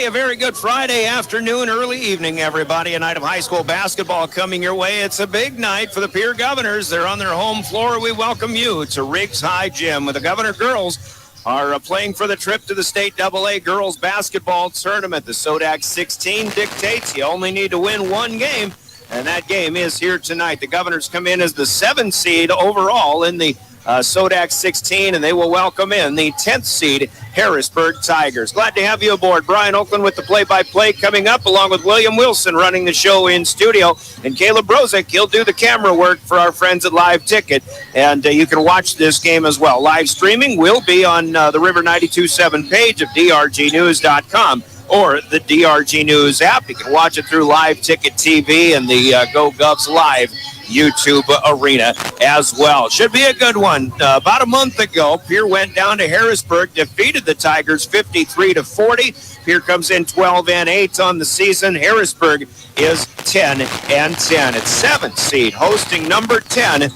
a very good Friday afternoon, early evening, everybody. A night of high school basketball coming your way. It's a big night for the Pierre Governors. They're on their home floor. We welcome you to Riggs High Gym, where the Governor girls are playing for the trip to the state AA girls basketball tournament. The SoDak 16 dictates you only need to win one game, and that game is here tonight. The Governors come in as the 7th seed overall in the SoDak 16, and they will welcome in the 10th seed Harrisburg Tigers. Glad to have you aboard. Brian Oakland with the play-by-play coming up, along with William Wilson running the show in studio, and Caleb Brozick, he'll do the camera work for our friends at Live Ticket, and you can watch this game as well. Live streaming will be on the River 92.7 page of drgnews.com or the DRG News app. You can watch it through Live Ticket TV and the Go Govs Live YouTube arena as well. Should be a good one. About a month ago, Pierre went down to Harrisburg, defeated the Tigers 53-40. Pierre comes in 12-8 on the season. Harrisburg is 10-10. It's 7th seed hosting number 10.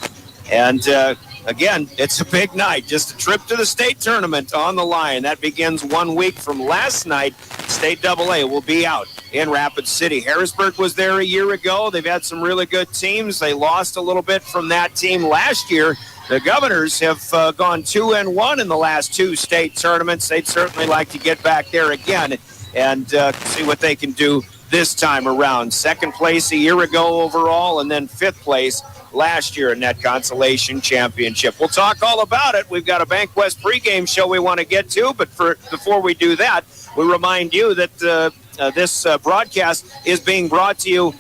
And again, it's a big night. Just a trip to the state tournament on the line. That begins 1 week from last night. State AA will be out in Rapid City. Harrisburg was there a year ago. They've had some really good teams. They lost a little bit from that team last year. The Governors have gone 2-1 in the last 2 state tournaments. They'd certainly like to get back there again and see what they can do this time around. 2nd place a year ago overall, and then 5th place last year in that consolation championship. We'll talk all about it. We've got a Bank West pregame show we want to get to, but before we do that, we remind you that this broadcast is being brought to you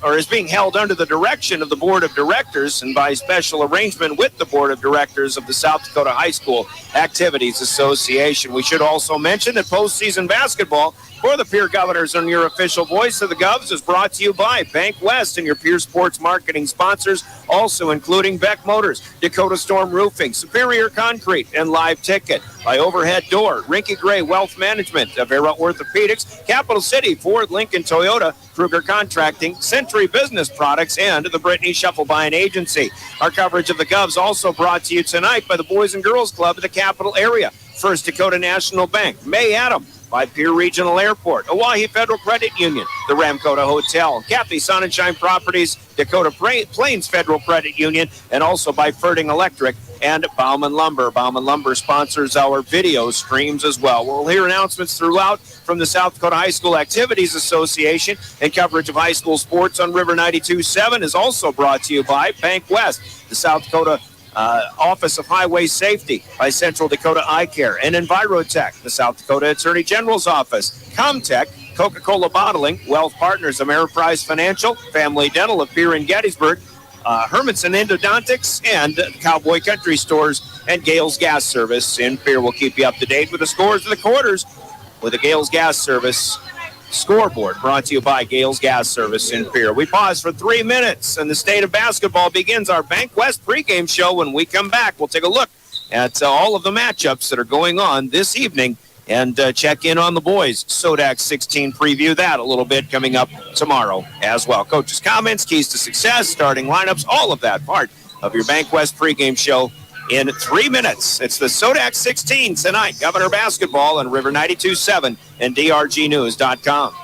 or is being held under the direction of the Board of Directors and by special arrangement with the Board of Directors of the South Dakota High School Activities Association. We should also mention that postseason basketball for the Pierre Governors and your official voice of the Govs is brought to you by Bank West and your Pierre Sports marketing sponsors, also including Beck Motors, Dakota Storm Roofing, Superior Concrete, and Live Ticket. By Overhead Door, Rinky Gray Wealth Management, Avera Orthopedics, Capital City, Ford, Lincoln, Toyota, Kruger Contracting, Century Business Products, and the Brittany Shufflebine Agency. Our coverage of the Govs also brought to you tonight by the Boys and Girls Club of the capital area, First Dakota National Bank, May Adam, by Pierre Regional Airport, Oahe Federal Credit Union, the Ramcota Hotel, Kathy Sonnenschein Properties, Dakota Plains Federal Credit Union, and also by Ferding Electric and Bauman Lumber. Bauman Lumber sponsors our video streams as well. We'll hear announcements throughout from the South Dakota High School Activities Association, and coverage of high school sports on River 92.7 is also brought to you by Bank West, the South Dakota Office of Highway Safety, by Central Dakota Eye Care, and Envirotech, the South Dakota Attorney General's Office, Comtech, Coca-Cola Bottling, Wealth Partners, Ameriprise Financial, Family Dental of Pierre and Gettysburg, Hermanson Endodontics, and Cowboy Country Stores, and Gales Gas Service in Pierre. We'll keep you up to date with the scores of the quarters with the Gales Gas Service scoreboard, brought to you by Gales Gas Service in Pierre. We pause for 3 minutes, and the state of basketball begins our Bank West pregame show. When we come back, we'll take a look at all of the matchups that are going on this evening and check in on the boys. SoDak 16 preview that a little bit coming up tomorrow as well. Coaches' comments, keys to success, starting lineups, all of that part of your Bank West pregame show in 3 minutes. It's the SoDak 16 tonight. Governor basketball on River 92.7 and drgnews.com.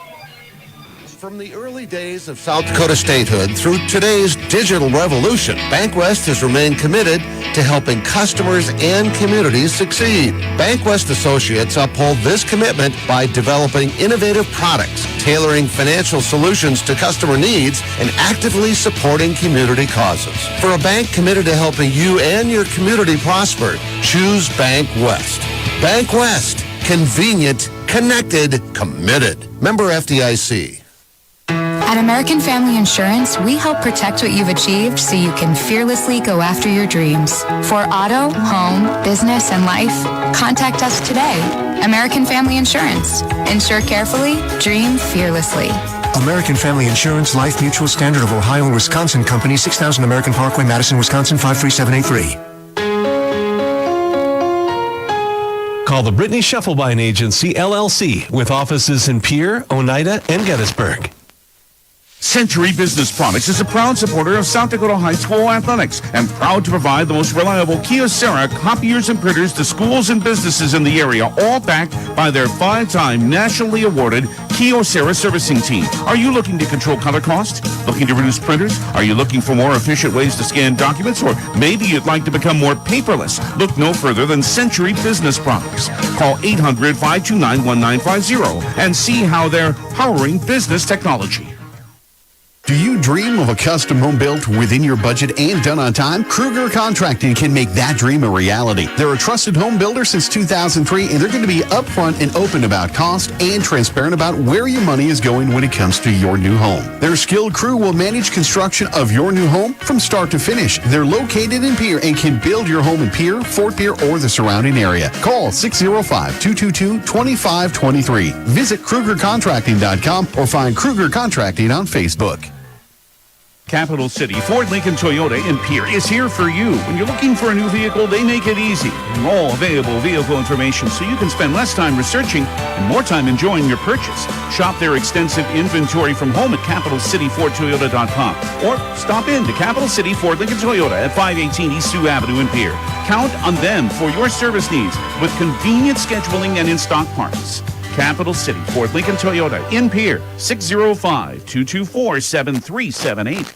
From the early days of South Dakota statehood through today's digital revolution, Bank West has remained committed to helping customers and communities succeed. Bank West associates uphold this commitment by developing innovative products, tailoring financial solutions to customer needs, and actively supporting community causes. For a bank committed to helping you and your community prosper, choose Bank West. Bank West. Convenient, connected, committed. Member FDIC. At American Family Insurance, we help protect what you've achieved so you can fearlessly go after your dreams. For auto, home, business, and life, contact us today. American Family Insurance. Insure carefully, dream fearlessly. American Family Insurance, Life Mutual, Standard of Ohio and Wisconsin Company, 6000 American Parkway, Madison, Wisconsin, 53783. Call the Brittany Shufflebine Agency, LLC, with offices in Pierre, Oneida, and Gettysburg. Century Business Products is a proud supporter of South Dakota High School athletics and proud to provide the most reliable Kyocera copiers and printers to schools and businesses in the area, all backed by their 5-time nationally awarded Kyocera servicing team. Are you looking to control color cost? Looking to reduce printers? Are you looking for more efficient ways to scan documents? Or maybe you'd like to become more paperless? Look no further than Century Business Products. Call 800-529-1950 and see how they're powering business technology. Do you dream of a custom home built within your budget and done on time? Kruger Contracting can make that dream a reality. They're a trusted home builder since 2003, and they're going to be upfront and open about cost and transparent about where your money is going when it comes to your new home. Their skilled crew will manage construction of your new home from start to finish. They're located in Pierre and can build your home in Pierre, Fort Pierre, or the surrounding area. Call 605-222-2523. Visit KrugerContracting.com or find Kruger Contracting on Facebook. Capital City Ford Lincoln Toyota in Pierre is here for you. When you're looking for a new vehicle, they make it easy. And all available vehicle information so you can spend less time researching and more time enjoying your purchase. Shop their extensive inventory from home at CapitalCityFordToyota.com or stop in to Capital City Ford Lincoln Toyota at 518 East Sioux Avenue in Pierre. Count on them for your service needs with convenient scheduling and in-stock parts. Capital City Ford Lincoln Toyota in Pierre, 605-224-7378.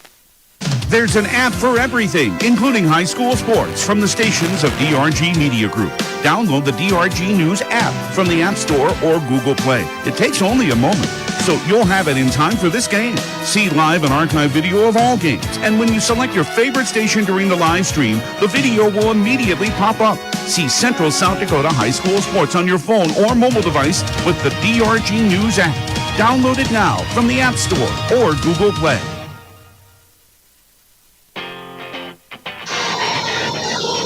There's an app for everything, including high school sports, from the stations of DRG Media Group. Download the DRG News app from the App Store or Google Play. It takes only a moment, so you'll have it in time for this game. See live and archive video of all games. And when you select your favorite station during the live stream, the video will immediately pop up. See Central South Dakota High School sports on your phone or mobile device with the DRG News app. Download it now from the App Store or Google Play.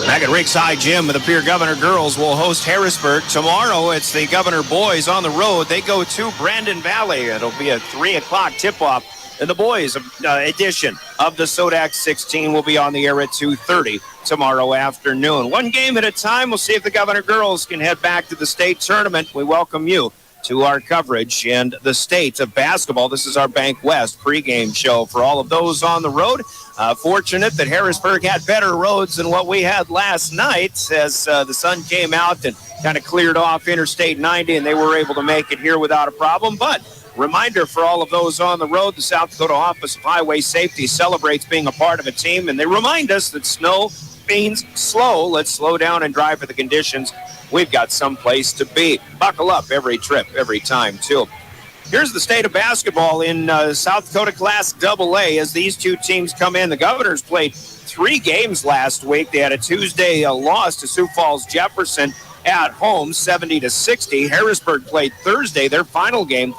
Back at Rick's High Gym, the Pierre Governor girls will host Harrisburg. Tomorrow, it's the Governor boys on the road. They go to Brandon Valley. It'll be a 3 o'clock tip-off. And the boys edition of the SoDak 16 will be on the air at 2:30 tomorrow afternoon. One game at a time. We'll see if the Governor girls can head back to the state tournament. We welcome you to our coverage and the state of basketball. This is our Bank West pregame show for all of those on the road. Fortunate that Harrisburg had better roads than what we had last night as the sun came out and kind of cleared off Interstate 90, and they were able to make it here without a problem. But reminder for all of those on the road, the South Dakota Office of Highway Safety celebrates being a part of a team, and they remind us that snow means slow. Let's slow down and drive for the conditions. We've got someplace to be. Buckle up every trip, every time, too. Here's the state of basketball in South Dakota Class AA as these two teams come in. The Governors played 3 games last week. They had a Tuesday loss to Sioux Falls Jefferson at home, 70-60. Harrisburg played Thursday, their final game,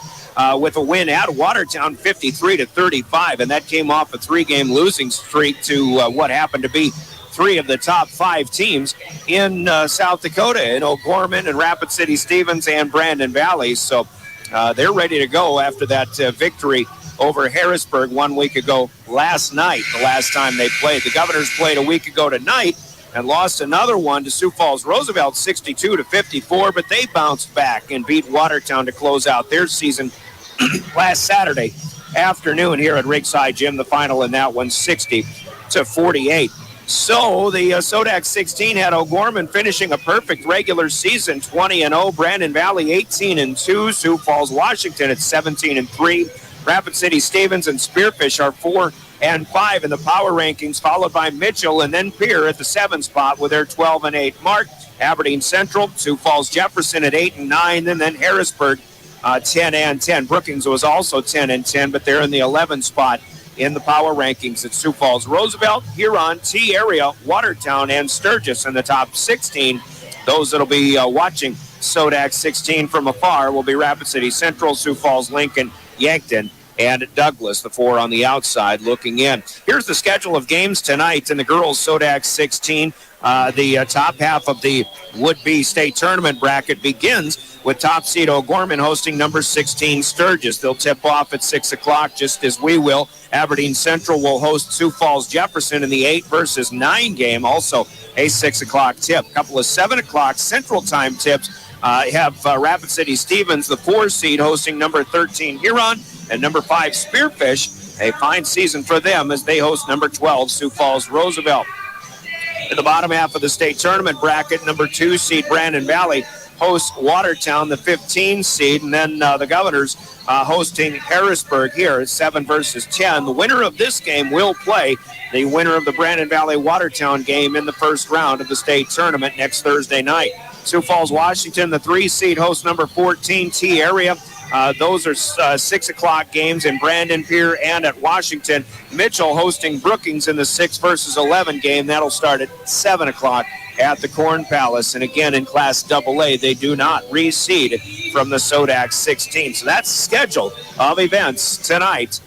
with a win at Watertown, 53-35, and that came off a 3-game losing streak to what happened to be 3 of the top 5 teams in South Dakota, in O'Gorman and Rapid City Stevens and Brandon Valley. So they're ready to go after that victory over Harrisburg 1 week ago last night, the last time they played. The Governors played a week ago tonight and lost another one to Sioux Falls Roosevelt, 62-54, but they bounced back and beat Watertown to close out their season last Saturday afternoon here at Riggs High Gym. The final in that one, 60-48. So the SoDak 16 had O'Gorman finishing a perfect regular season, 20-0. Brandon Valley 18-2. Sioux Falls, Washington at 17-3. Rapid City Stevens and Spearfish are 4-5 in the power rankings, followed by Mitchell and then Pierre at the 7th spot with their 12-8 mark. Aberdeen Central, Sioux Falls Jefferson at 8-9, and then Harrisburg 10-10. Brookings was also 10-10, but they're in the 11th spot in the power rankings at Sioux Falls. Roosevelt, Huron, T-Area, Watertown, and Sturgis in the top 16. Those that'll be watching SoDak 16 from afar will be Rapid City Central, Sioux Falls, Lincoln, Yankton, and Douglas, the 4 on the outside looking in. Here's the schedule of games tonight in the girls' SoDak 16. The top half of the would-be state tournament bracket begins with top seed O'Gorman hosting number 16 Sturgis. They'll tip off at 6 o'clock just as we will. Aberdeen Central will host Sioux Falls Jefferson in the 8 versus 9 game, also a 6 o'clock tip. A couple of 7 o'clock Central Time tips have Rapid City Stevens, the 4 seed, hosting number 13 Huron, and number 5 Spearfish A fine season for them as they host number 12, Sioux Falls Roosevelt. In the bottom half of the state tournament bracket, number 2 seed Brandon Valley hosts Watertown, the 15 seed, and then the Governors hosting Harrisburg here at 7 versus 10. The winner of this game will play the winner of the Brandon Valley Watertown game in the first round of the state tournament next Thursday night. Sioux Falls, Washington, the 3 seed hosts number 14 T area. Those are 6 o'clock games in Brandon, Pierre, and at Washington. Mitchell hosting Brookings in the 6 versus 11 game. That'll start at 7 o'clock at the Corn Palace. And again, in Class AA, they do not reseed from the SoDak 16. So that's the schedule of events tonight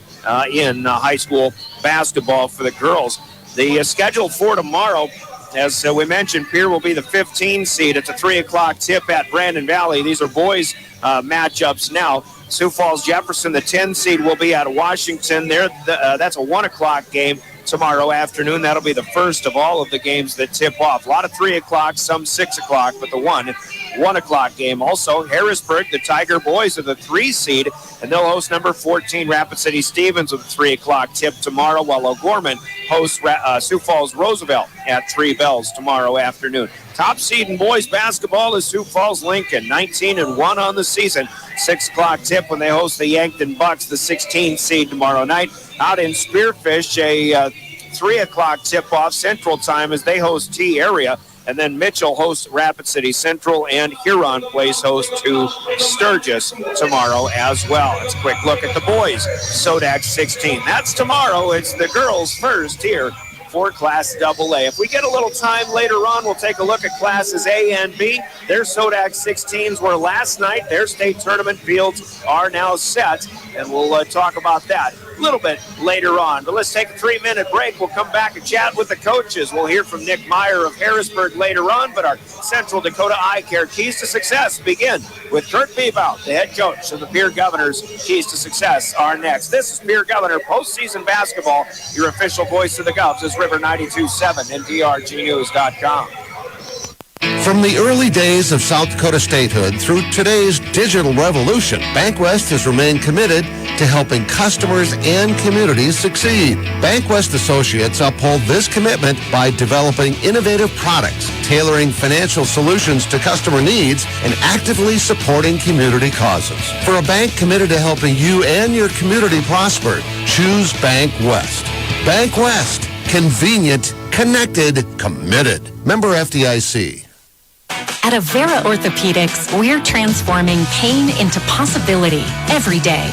in high school basketball for the girls. The schedule for tomorrow, as we mentioned, Pierre will be the 15 seed. It's a 3 o'clock tip at Brandon Valley. These are boys matchups now. Sioux Falls Jefferson, the 10 seed, will be at Washington. That's a 1 o'clock game tomorrow afternoon. That'll be the first of all of the games that tip off. A lot of 3 o'clock, some 6 o'clock, but the 1 o'clock game. Also, Harrisburg, the Tiger boys, are the 3 seed, and they'll host number 14 Rapid City Stevens with a 3 o'clock tip tomorrow, while O'Gorman hosts Sioux Falls Roosevelt at 3 bells tomorrow afternoon. Top seed in boys basketball is Sioux Falls Lincoln, 19-1 on the season. 6 o'clock tip when they host the Yankton Bucks, the 16 seed tomorrow night. Out in Spearfish, a 3 o'clock tip-off Central Time as they host T area. And then Mitchell hosts Rapid City Central, and Huron plays host to Sturgis tomorrow as well. Let's a quick look at the boys. SoDak 16. That's tomorrow. It's the girls first here for Class AA. If we get a little time later on, we'll take a look at Classes A and B. Their SoDak 16s were last night. Their state tournament fields are now set, and we'll talk about that a little bit later on. But let's take a 3-minute break. We'll come back and chat with the coaches. We'll hear from Nick Meyer of Harrisburg later on, but our Central Dakota Eye Care Keys to Success begin with Kurt Bebout, the head coach of the Pierre Governors. Keys to Success are next. This is Pierre Governor postseason basketball. Your official voice of the Govs is River 92.7 and DRGnews.com. From the early days of South Dakota statehood through today's digital revolution, BankWest has remained committed to helping customers and communities succeed. BankWest Associates uphold this commitment by developing innovative products, tailoring financial solutions to customer needs, and actively supporting community causes. For a bank committed to helping you and your community prosper, choose BankWest. BankWest. Convenient, connected, committed. Member FDIC. At Avera Orthopedics, we're transforming pain into possibility every day.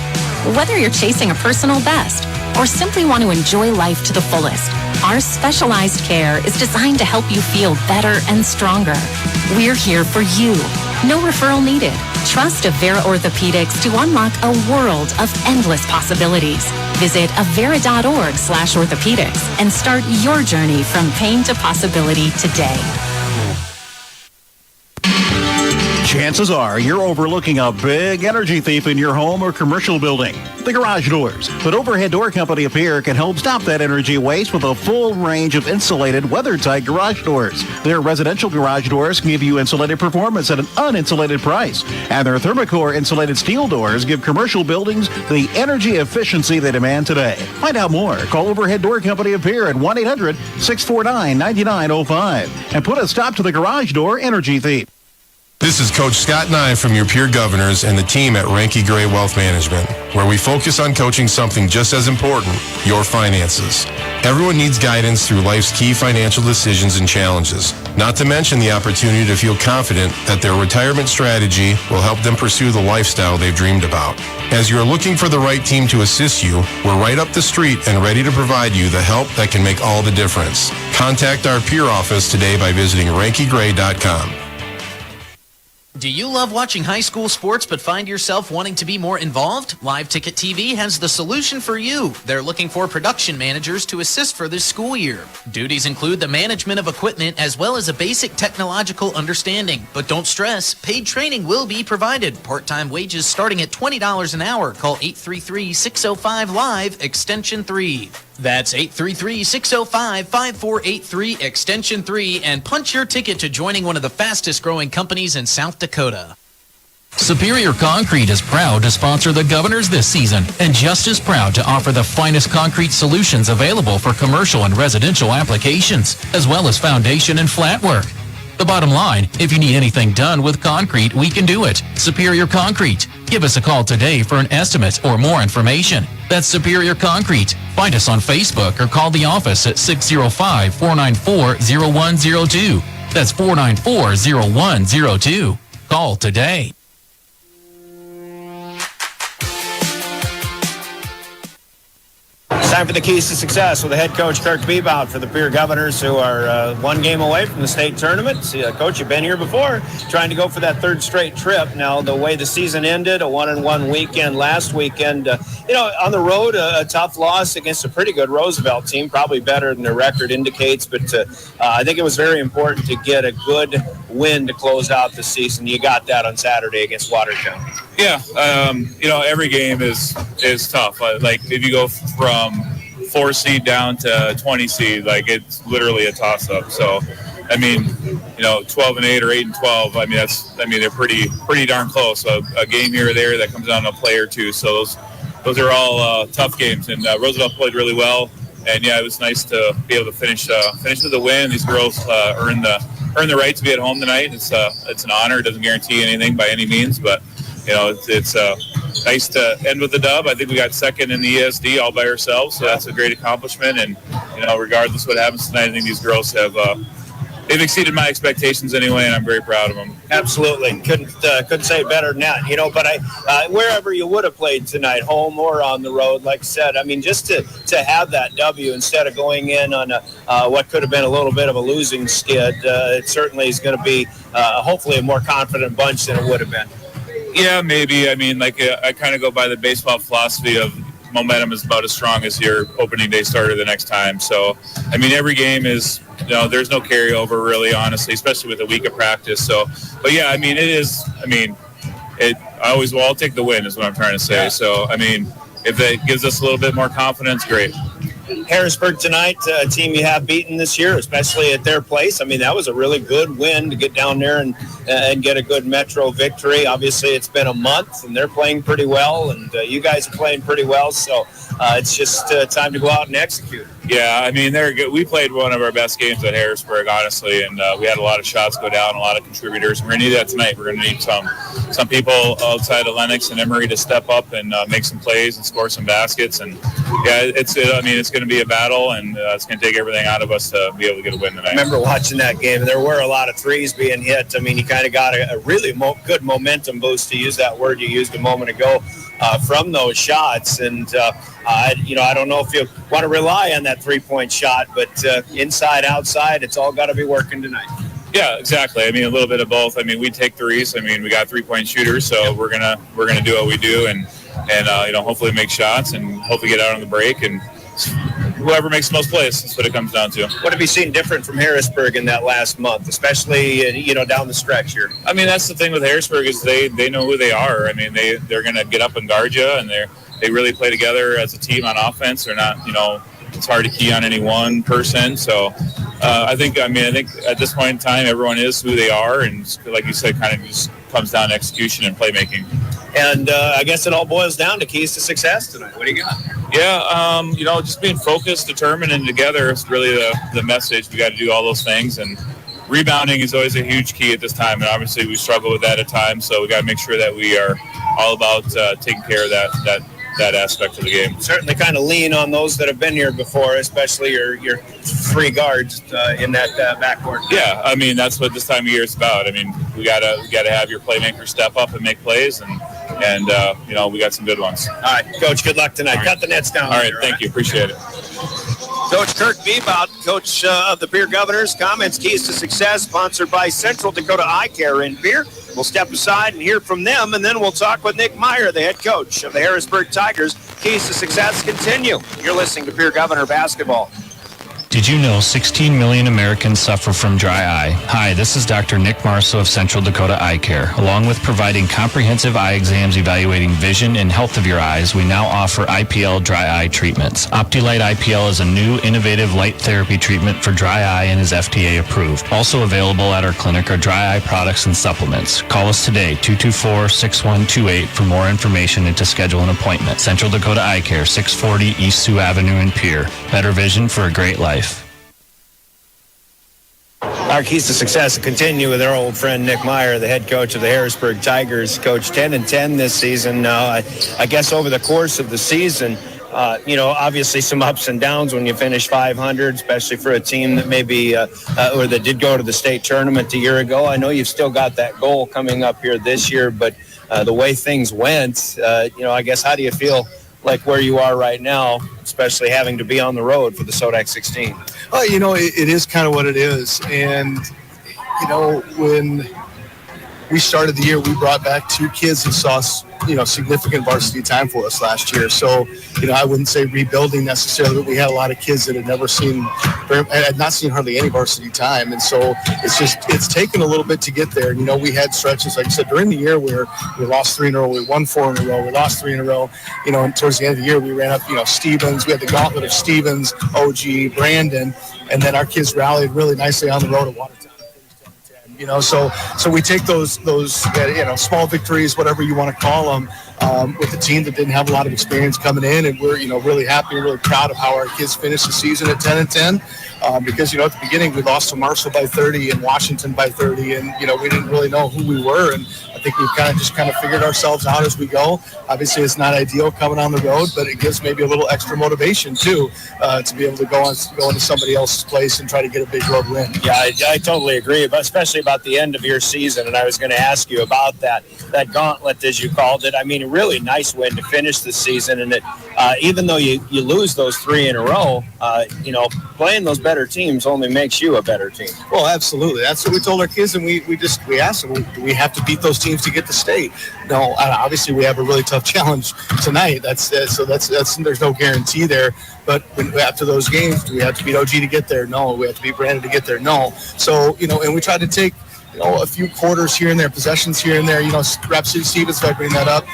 Whether you're chasing a personal best or simply want to enjoy life to the fullest, our specialized care is designed to help you feel better and stronger. We're here for you. No referral needed. Trust Avera Orthopedics to unlock a world of endless possibilities. Visit avera.org/orthopedics and start your journey from pain to possibility today. Chances are you're overlooking a big energy thief in your home or commercial building, the garage doors. But Overhead Door Company of Pierre can help stop that energy waste with a full range of insulated, weather-tight garage doors. Their residential garage doors give you insulated performance at an uninsulated price. And their Thermocore insulated steel doors give commercial buildings the energy efficiency they demand today. Find out more. Call Overhead Door Company of Pierre at 1-800-649-9905 and put a stop to the garage door energy thief. This is Coach Scott Nye from your Pierre Governors and the team at Ranky Gray Wealth Management, where we focus on coaching something just as important, your finances. Everyone needs guidance through life's key financial decisions and challenges, not to mention the opportunity to feel confident that their retirement strategy will help them pursue the lifestyle they've dreamed about. As you're looking for the right team to assist you, we're right up the street and ready to provide you the help that can make all the difference. Contact our Pierre office today by visiting rankygray.com. Do you love watching high school sports but find yourself wanting to be more involved? Live Ticket TV has the solution for you. They're looking for production managers to assist for this school year. Duties include the management of equipment as well as a basic technological understanding. But don't stress, paid training will be provided. Part-time wages starting at $20 an hour. Call 833-605-LIVE, extension 3. That's 833-605-5483, extension 3, and punch your ticket to joining one of the fastest growing companies in South Dakota. Superior Concrete is proud to sponsor the Governors this season and just as proud to offer the finest concrete solutions available for commercial and residential applications, as well as foundation and flat work. The bottom line, if you need anything done with concrete, we can do it. Superior Concrete. Give us a call today for an estimate or more information. That's Superior Concrete. Find us on Facebook or call the office at 605-494-0102. That's 494-0102. Call today. It's time for the keys to success with the head coach, Kirk Bebout, for the Pierre Governors, who are one game away from the state tournament. Coach, you've been here before, trying to go for that third straight trip. Now, the way the season ended, a 1-1 weekend last weekend, on the road, a tough loss against a pretty good Roosevelt team, probably better than their record indicates, but I think it was very important to get a good win to close out the season. You got that on Saturday against Watertown. Yeah, every game is tough. Like, if you go from 4 seed down to 20 seed, like, it's literally a toss-up. So, 12-8 or 8-12. They're pretty darn close. So a game here or there that comes down to a play or two. So those are all tough games. And Roosevelt played really well. And yeah, it was nice to be able to finish with a win. These girls earn the right to be at home tonight. It's an honor. It doesn't guarantee anything by any means, but it's nice to end with the dub. I think we got second in the ESD all by ourselves, so that's a great accomplishment. And regardless of what happens tonight, I think these girls have they've exceeded my expectations anyway, and I'm very proud of them. Absolutely, couldn't say it better than that. But wherever you would have played tonight, home or on the road, like I said, just to have that W instead of going in on what could have been a little bit of a losing skid, it certainly is going to be hopefully a more confident bunch than it would have been. Yeah, maybe. I kind of go by the baseball philosophy of momentum is about as strong as your opening day starter the next time. So, every game is, there's no carryover really, honestly, especially with a week of practice. So, but yeah, it is, I'll take the win is what I'm trying to say. Yeah. So, if it gives us a little bit more confidence, great. Harrisburg tonight, a team you have beaten this year, especially at their place. That was a really good win to get down there and get a good Metro victory. Obviously, it's been a month, and they're playing pretty well, and you guys are playing pretty well. So it's just time to go out and execute. Yeah, they're good. We played one of our best games at Harrisburg, honestly, and we had a lot of shots go down, a lot of contributors. We're going to need that tonight. We're going to need some people outside of Lennox and Emory to step up and make some plays and score some baskets. And yeah, it's going to be a battle, and it's going to take everything out of us to be able to get a win tonight. I remember watching that game, and there were a lot of threes being hit. You kind of got a really good momentum boost, to use that word you used a moment ago, from those shots. And I don't know if you want to rely on that three-point shot, but inside, outside, it's all got to be working tonight. Yeah, exactly. A little bit of both. We take threes. We got three-point shooters, so we're gonna do what we do, and hopefully make shots and hopefully get out on the break, and whoever makes the most plays. That's what it comes down to. What have you seen different from Harrisburg in that last month, especially down the stretch here? That's the thing with Harrisburg is they know who they are. They're going to get up and guard you, and they really play together as a team on offense. They're not, it's hard to key on any one person. So I think at this point in time, everyone is who they are, and like you said, kind of just comes down to execution and playmaking. And I guess it all boils down to keys to success tonight. What do you got? Yeah, just being focused, determined, and together is really the message. We got to do all those things, and rebounding is always a huge key at this time, and obviously we struggle with that at times, so we got to make sure that we are all about taking care of that aspect of the game. Certainly kind of lean on those that have been here before, especially your three guards in that backcourt. Yeah, that's what this time of year is about. We gotta have your playmakers step up and make plays, and we got some good ones. All right, Coach, good luck tonight. Right. Cut the nets down. All right, thank you. Appreciate it. Coach Kirk Bebout, coach of the Pierre Governors. Comments, keys to success, sponsored by Central Dakota Eye Care in Pierre. We'll step aside and hear from them, and then we'll talk with Nick Meyer, the head coach of the Harrisburg Tigers. Keys to success continue. You're listening to Pierre Governor Basketball. Did you know 16 million Americans suffer from dry eye? Hi, this is Dr. Nick Marso of Central Dakota Eye Care. Along with providing comprehensive eye exams evaluating vision and health of your eyes, we now offer IPL dry eye treatments. OptiLight IPL is a new, innovative light therapy treatment for dry eye and is FDA approved. Also available at our clinic are dry eye products and supplements. Call us today, 224-6128 for more information and to schedule an appointment. Central Dakota Eye Care, 640 East Sioux Avenue in Pierre. Better vision for a great life. Our keys to success continue with our old friend Nick Meyer, the head coach of the Harrisburg Tigers. Coach, 10-10 this season. I guess over the course of the season, obviously some ups and downs when you finish 500, especially for a team that maybe or that did go to the state tournament a year ago. I know you've still got that goal coming up here this year, but the way things went, I guguess how do you feel like where you are right now, especially having to be on the road for the SoDak 16? Oh, it is kind of what it is. And, when we started the year, we brought back 2 kids who saw, significant varsity time for us last year. So, I wouldn't say rebuilding necessarily, but we had a lot of kids that had not seen hardly any varsity time. And so it's taken a little bit to get there. We had stretches, like I said, during the year where we lost 3 in a row, we won 4 in a row, we lost 3 in a row, and towards the end of the year, we ran up, Stevens, we had the gauntlet of Stevens, OG, Brandon, and then our kids rallied really nicely on the road at Watertown. So we take those small victories, whatever you want to call them, with the team that didn't have a lot of experience coming in, and we're really happy and really proud of how our kids finished the season at 10-10. Because at the beginning we lost to Marshall by 30 and Washington by 30, and we didn't really know who we were, and I think we've kind of figured ourselves out as we go. Obviously, it's not ideal coming on the road, but it gives maybe a little extra motivation too to be able to go into somebody else's place and try to get a big road win. Yeah, I totally agree, but especially about the end of your season. And I was going to ask you about that gauntlet, as you called it. I mean, a really nice win to finish the season, and it even though you lose those 3 in a row, playing those better teams only makes you a better team. Well, absolutely. That's what we told our kids, and we asked them, do we have to beat those teams to get to state? No, obviously we have a really tough challenge tonight. That's there's no guarantee there. But after those games, do we have to beat OG to get there? No. We have to beat Brandon to get there? No. So, and we tried to take, a few quarters here and there, possessions here and there, Rap City Stevens, if I bring that up.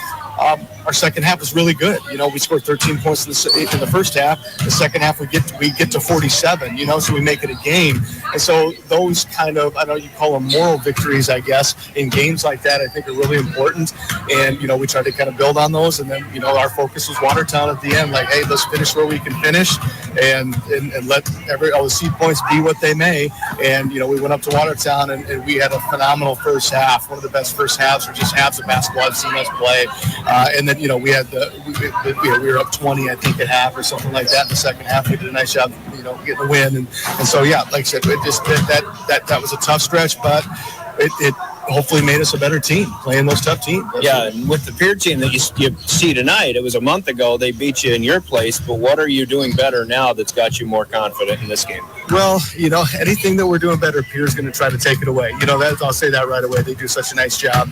Our second half was really good. We scored 13 points in the first half. The second half, we get to 47, so we make it a game. And so those kind of, I know you call them moral victories, I guess, in games like that, I think are really important. And, we try to kind of build on those. And then, our focus was Watertown at the end, like, hey, let's finish where we can finish and let all the seed points be what they may. And, we went up to Watertown and we had a phenomenal first half, one of the best first halves or just halves of basketball I've seen us play. And then, we had we were up 20, I think, at half or something like that. In the second half, we did a nice job, getting the win. And so, yeah, like I said, it just that was a tough stretch, but it hopefully made us a better team playing those tough teams. Yeah, and with the Pierre team that you see tonight, it was a month ago they beat you in your place, but what are you doing better now that's got you more confident in this game? Well, anything that we're doing better, Pierre's going to try to take it away. I'll say that right away. They do such a nice job,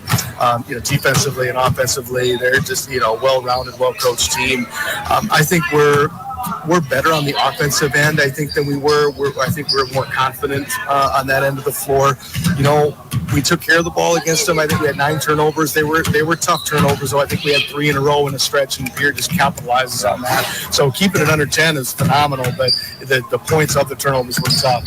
defensively and offensively. They're just, well-rounded, well-coached team. I think we're better on the offensive end, I think, than we were. I think we're more confident on that end of the floor. We took care of the ball against them. I think we had 9 turnovers. They were tough turnovers, though. I think we had 3 in a row in a stretch, and Pierre just capitalizes on that. So keeping it under 10 is phenomenal, but the points of the turnovers were tough.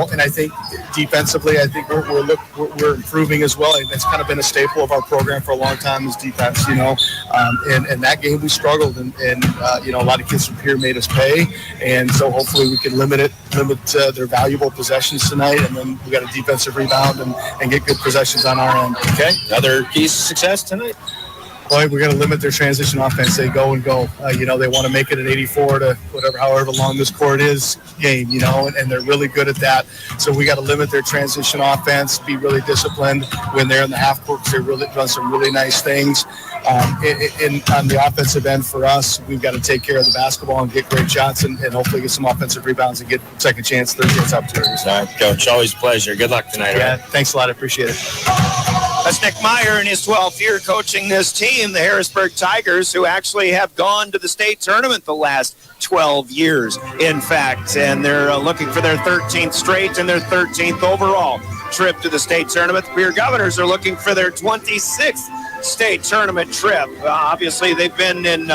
And I think defensively, I think we're improving as well. And it's kind of been a staple of our program for a long time is defense. And that game we struggled, and a lot of kids from Pierre made us pay, and so hopefully we can limit their valuable possessions tonight, and then we got a defensive rebound and get good possessions on our end. Okay, other keys to success tonight? Boy, we're going to limit their transition offense. They go and go. They want to make it an 84 to however long this court is game, and they're really good at that. So we got to limit their transition offense, be really disciplined when they're in the half court. They've really done some really nice things. On the offensive end for us, we've got to take care of the basketball and get great shots and hopefully get some offensive rebounds and get second chance, third chance opportunities. All right, Coach, always a pleasure. Good luck tonight. Yeah, Thanks a lot. I appreciate it. That's Nick Meyer in his 12th year coaching this team, the Harrisburg Tigers, who actually have gone to the state tournament the last 12 years, in fact. And they're looking for their 13th straight and their 13th overall trip to the state tournament. The Pierre Governors are looking for their 26th state tournament trip. Obviously, they've been in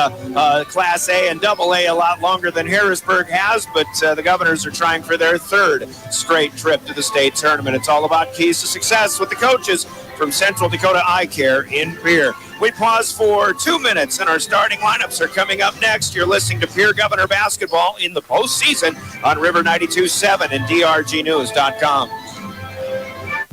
Class A and Double A a lot longer than Harrisburg has, but the Governors are trying for their third straight trip to the state tournament. It's all about keys to success with the coaches from Central Dakota Eye Care in Pierre. We pause for 2 minutes, and our starting lineups are coming up next. You're listening to Pierre Governor Basketball in the postseason on River 92.7 and drgnews.com.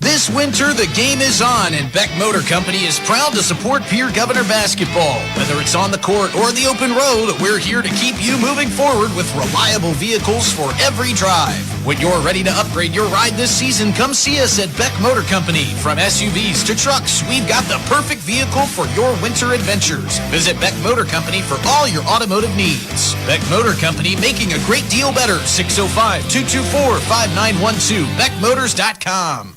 This winter, the game is on, and Beck Motor Company is proud to support Pierre Governor basketball. Whether it's on the court or the open road, we're here to keep you moving forward with reliable vehicles for every drive. When you're ready to upgrade your ride this season, come see us at Beck Motor Company. From SUVs to trucks, we've got the perfect vehicle for your winter adventures. Visit Beck Motor Company for all your automotive needs. Beck Motor Company, making a great deal better. 605-224-5912. BeckMotors.com.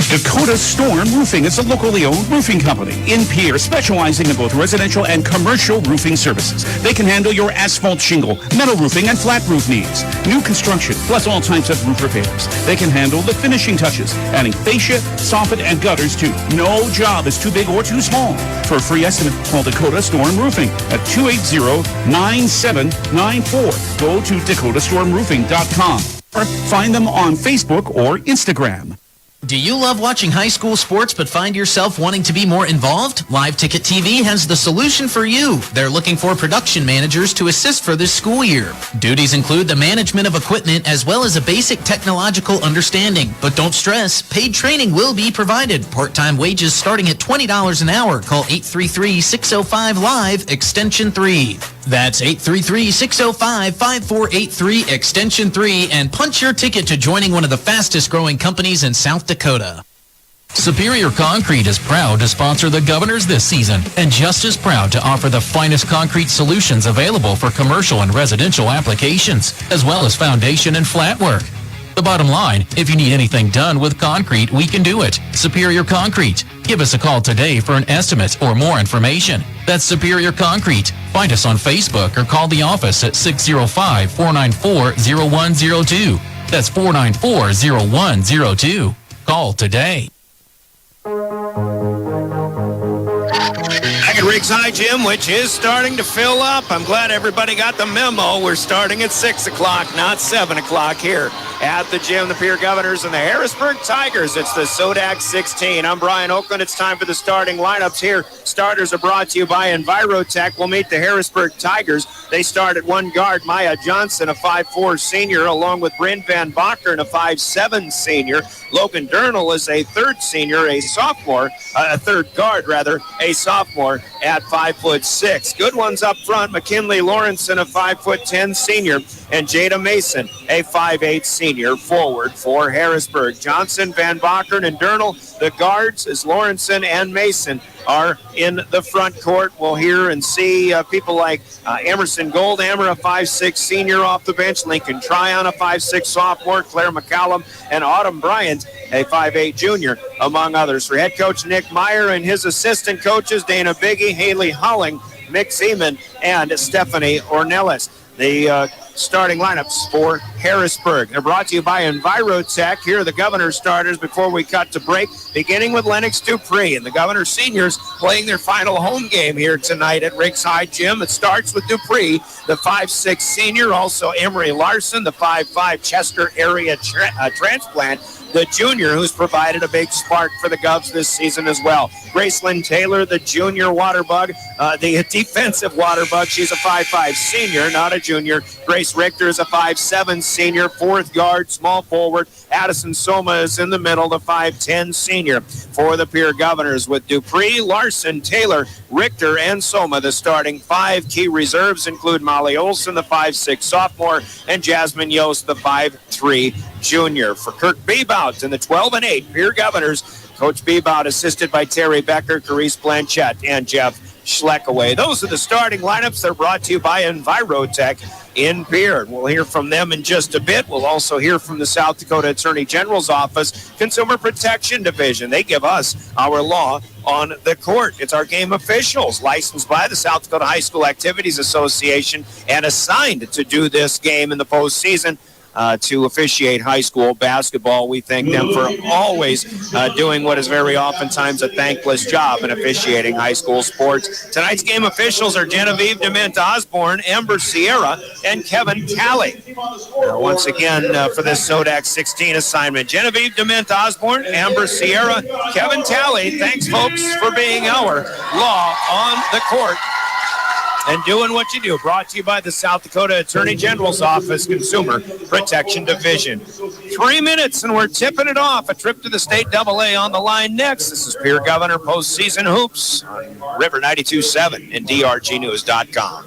Dakota Storm Roofing is a locally owned roofing company in Pierre, specializing in both residential and commercial roofing services. They can handle your asphalt shingle, metal roofing, and flat roof needs. New construction, plus all types of roof repairs. They can handle the finishing touches, adding fascia, soffit, and gutters too. No job is too big or too small. For a free estimate, call Dakota Storm Roofing at 280-9794. Go to dakotastормroofing.com or find them on Facebook or Instagram. Do you love watching high school sports but find yourself wanting to be more involved? Live Ticket TV has the solution for you. They're looking for production managers to assist for this school year. Duties include the management of equipment as well as a basic technological understanding. But don't stress, paid training will be provided. Part-time wages starting at $20 an hour. Call 833-605-LIVE, extension 3. That's 833-605-5483, extension 3, and punch your ticket to joining one of the fastest growing companies in South Dakota. Superior Concrete is proud to sponsor the Governors this season and just as proud to offer the finest concrete solutions available for commercial and residential applications, as well as foundation and flat work. The bottom line, if you need anything done with concrete, we can do it. Superior Concrete. Give us a call today for an estimate or more information. That's Superior Concrete. Find us on Facebook or call the office at 605-494-0102. That's 494-0102. Call today. Back at Riggs High Gym, which is starting to fill up. I'm glad everybody got the memo. We're starting at 6 o'clock, not 7 o'clock here at the gym. The Pierre Governors and the Harrisburg Tigers. It's the SoDak 16. I'm Brian Oakland. It's time for the starting lineups here. Starters are brought to you by Envirotech. We'll meet the Harrisburg Tigers. They start at one guard, Maya Johnson, a 5'4 senior, along with Bryn Van Bakkeren, a 5'7 senior. Logan Durnall is a third senior, a sophomore, a third guard, rather, a sophomore at 5'6". Good ones up front, McKinley Lawrenson, a 5'10 senior, and Jada Mason, a 5'8 senior forward for Harrisburg. Johnson, Van Bakkeren, and Durnall, the guards, as Lawrenson and Mason are in the front court. We'll hear and see people like Emerson Goldhammer, a 5'6 senior off the bench, Lincoln Tryon, a 5'6 sophomore, Claire McCallum, and Autumn Bryant, a 5'8 junior, among others. For head coach Nick Meyer and his assistant coaches, Dana Biggie, Haley Holling, Mick Zeman, and Stephanie Ornelas. The starting lineups for Harrisburg. They're brought to you by Envirotech. Here are the Governor starters before we cut to break, beginning with Lennox Dupree. And the Governor seniors playing their final home game here tonight at Riggs High Gym. It starts with Dupree, the 5'6 senior, also Emery Larson, the 5'5 Chester area transplant, the junior who's provided a big spark for the Govs this season as well. Gracelyn Taylor, the junior water bug, the defensive water bug. She's a 5'5 senior, not a junior. Grace Richter is a 5'7 senior, fourth guard, small forward. Addison Soma is in the middle, the 5'10 senior for the Pierre Governors, with Dupree, Larson, Taylor, Richter, and Soma. The starting five. Key reserves include Molly Olson, the 5'6 sophomore, and Jasmine Yost, the 5'3 junior. For Kirk Bebout and the 12-8 Pierre Governors, Coach Bebout assisted by Terry Becker, Carice Blanchette, and Jeff Schleckaway. Those are the starting lineups. They're brought to you by Envirotech in Pierre. We'll hear from them in just a bit. We'll also hear from the South Dakota Attorney General's Office Consumer Protection Division. They give us our law on the court. It's our game officials licensed by the South Dakota High School Activities Association and assigned to do this game in the postseason. To officiate high school basketball. We thank them for always doing what is very oftentimes a thankless job in officiating high school sports. Tonight's game officials are Genevieve DeMint Osborne, Amber Sierra, and Kevin Talley. Once again, for this SoDak 16 assignment, Genevieve DeMint Osborne, Amber Sierra, Kevin Talley. Thanks, folks, for being our law on the court and doing what you do. Brought to you by the South Dakota Attorney General's Office Consumer Protection Division. 3 minutes and we're tipping it off. A trip to the state AA on the line next. This is Pierre Governor Postseason Hoops on River 92.7 and DRGnews.com.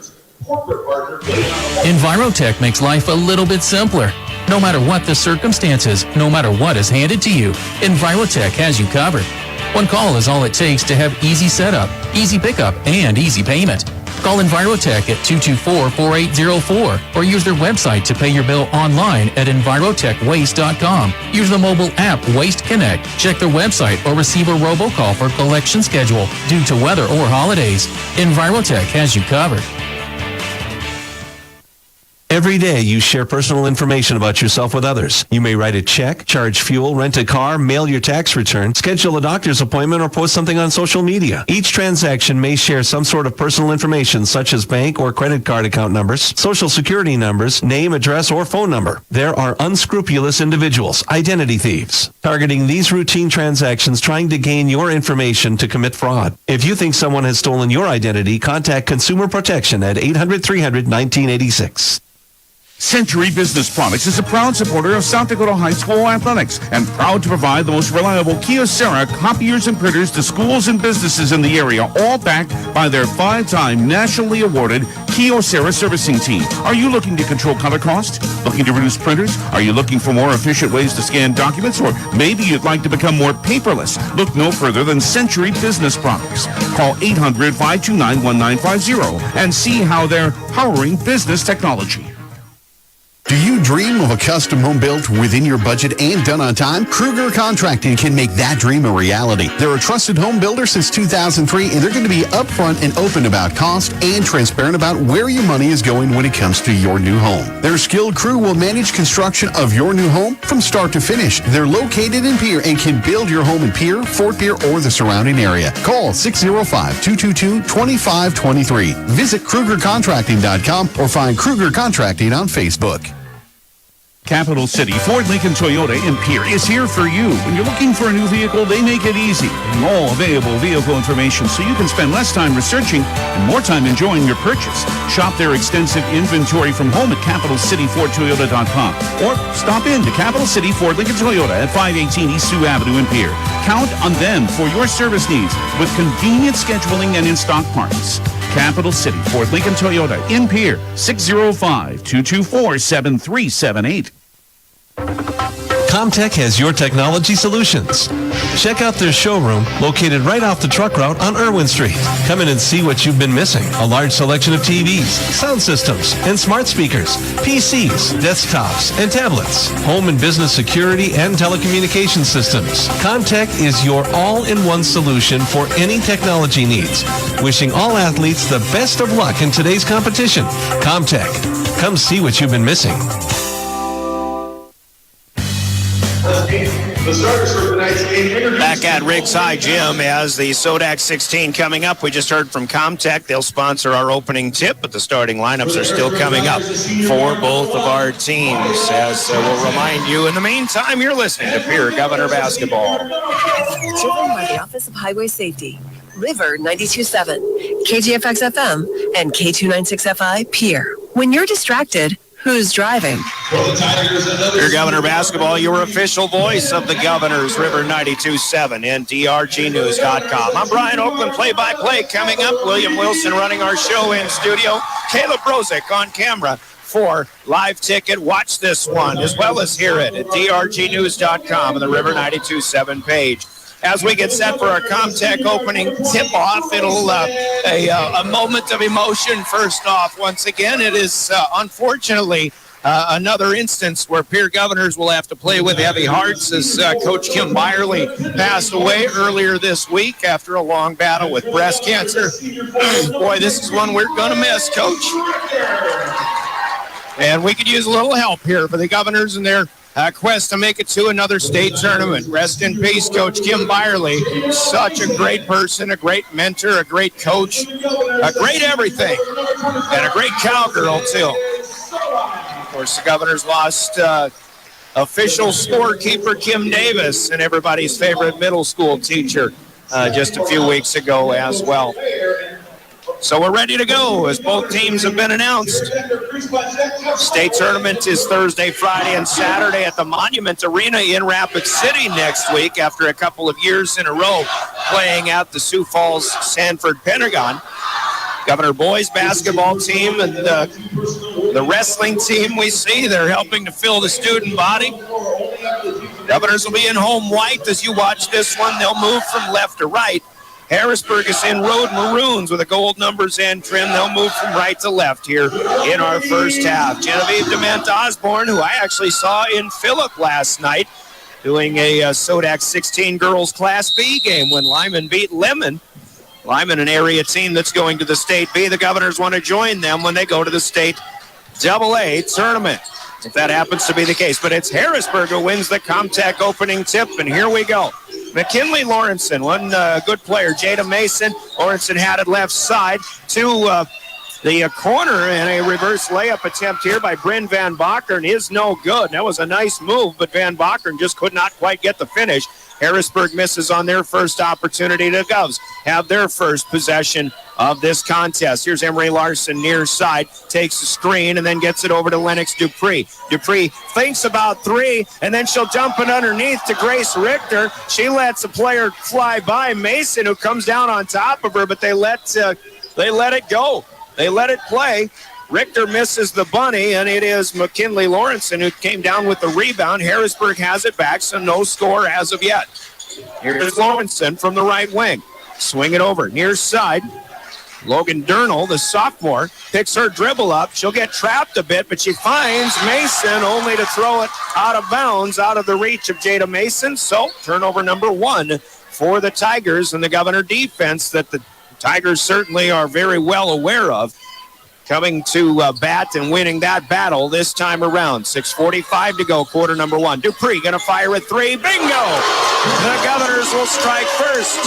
Envirotech makes life a little bit simpler. No matter what the circumstances, no matter what is handed to you, Envirotech has you covered. One call is all it takes to have easy setup, easy pickup, and easy payment. Call Envirotech at 224-4804 or use their website to pay your bill online at envirotechwaste.com. Use the mobile app Waste Connect. Check their website or receive a robocall for collection schedule due to weather or holidays. Envirotech has you covered. Every day, you share personal information about yourself with others. You may write a check, charge fuel, rent a car, mail your tax return, schedule a doctor's appointment, or post something on social media. Each transaction may share some sort of personal information, such as bank or credit card account numbers, social security numbers, name, address, or phone number. There are unscrupulous individuals, identity thieves, targeting these routine transactions, trying to gain your information to commit fraud. If you think someone has stolen your identity, contact Consumer Protection at 800-300-1986. Century Business Products is a proud supporter of South Dakota High School athletics and proud to provide the most reliable Kyocera copiers and printers to schools and businesses in the area, all backed by their 5-time nationally awarded Kyocera servicing team. Are you looking to control color cost? Looking to reduce printers? Are you looking for more efficient ways to scan documents? Or maybe you'd like to become more paperless? Look no further than Century Business Products. Call 800-529-1950 and see how they're powering business technology. Do you dream of a custom home built within your budget and done on time? Kruger Contracting can make that dream a reality. They're a trusted home builder since 2003, and they're going to be upfront and open about cost and transparent about where your money is going when it comes to your new home. Their skilled crew will manage construction of your new home from start to finish. They're located in Pierre and can build your home in Pierre, Fort Pierre, or the surrounding area. Call 605-222-2523. Visit KrugerContracting.com or find Kruger Contracting on Facebook. Capital City Ford Lincoln Toyota in Pierre is here for you. When you're looking for a new vehicle, they make it easy. And all available vehicle information so you can spend less time researching and more time enjoying your purchase. Shop their extensive inventory from home at CapitalCityFordToyota.com or stop in to Capital City Ford Lincoln Toyota at 518 East Sioux Avenue in Pierre. Count on them for your service needs with convenient scheduling and in-stock parts. Capital City Ford Lincoln Toyota in Pierre, 605-224-7378. Comtech has your technology solutions. Check out their showroom located right off the truck route on Irwin Street. Come in and see what you've been missing. A large selection of TVs, sound systems, and smart speakers, PCs, desktops, and tablets, home and business security and telecommunication systems. Comtech is your all-in-one solution for any technology needs. Wishing all athletes the best of luck in today's competition. Comtech. Come see what you've been missing. Back at Riggs High Gym as the SoDak 16 coming up. We just heard from Comtech. They'll sponsor our opening tip, but the starting lineups are still coming up for both of our teams. As we'll remind you, in the meantime, you're listening to Pierre Governor Basketball. Driven by the Office of Highway Safety, River 92.7, KGFX FM, and K296FI Pierre. When you're distracted, who's driving? Your Governor Basketball, your official voice of the Governors, River 92.7 and DRGnews.com. I'm Brian Oakland, play-by-play coming up. William Wilson running our show in studio. Caleb Brozick on camera for live ticket. Watch this one as well as hear it at DRGnews.com and the River 92.7 page. as we get set for our Comtech opening tip-off. It'll a moment of emotion first off. Once again, it is unfortunately another instance where Pierre Governors will have to play with heavy hearts as Coach Kim Byerly passed away earlier this week after a long battle with breast cancer. Boy, this is one we're going to miss, Coach. And we could use a little help here for the Governors and their quest to make it to another state tournament. Rest in peace, Coach Kim Byerly. Such a great person, a great mentor, a great coach, a great everything, and a great cowgirl, too. Of course, the Governors lost official scorekeeper Kim Davis and everybody's favorite middle school teacher just a few weeks ago as well. So we're ready to go as both teams have been announced. State tournament is Thursday, Friday, and Saturday at the Monument Arena in Rapid City next week after a couple of years in a row playing at the Sioux Falls Sanford Pentagon. Governor boys basketball team and the wrestling team we see, they're helping to fill the student body. Governors will be in home white as you watch this one. They'll move from left to right. Harrisburg is in road maroons with the gold numbers and trim. They'll move from right to left here in our first half. Genevieve DeMent Osborne, who I actually saw in Phillip last night, doing a SoDak 16 girls Class B game when Lyman beat Lemon. Lyman, an area team that's going to the State B. The Governors want to join them when they go to the State AA tournament, if that happens to be the case. But it's Harrisburg who wins the Comtech opening tip, and here we go. McKinley Lawrenson, one good player. Jada Mason, Lawrenson had it left side to the corner, and a reverse layup attempt here by Bryn Van Bakern is no good. That was a nice move, but Van Bakern just could not quite get the finish. Harrisburg misses on their first opportunity. The Govs have their first possession of this contest. Here's Emery Larson near side, takes the screen, and then gets it over to Lennox Dupree. Dupree thinks about three, and then she'll dump it underneath to Grace Richter. She lets a player fly by, Mason, who comes down on top of her, but they let it go. They let it play. Richter misses the bunny, and it is McKinley Lawrenson who came down with the rebound. Harrisburg has it back, so no score as of yet. Here's Lawrenson from the right wing. Swing it over, near side. Logan Durnall, the sophomore, picks her dribble up. She'll get trapped a bit, but she finds Mason, only to throw it out of bounds, out of the reach of Jada Mason. So turnover number one for the Tigers, and the Governor defense that the Tigers certainly are very well aware of, coming to bat and winning that battle this time around. 6:45 to go, quarter number one. Dupree going to fire a three. Bingo! The Governors will strike first.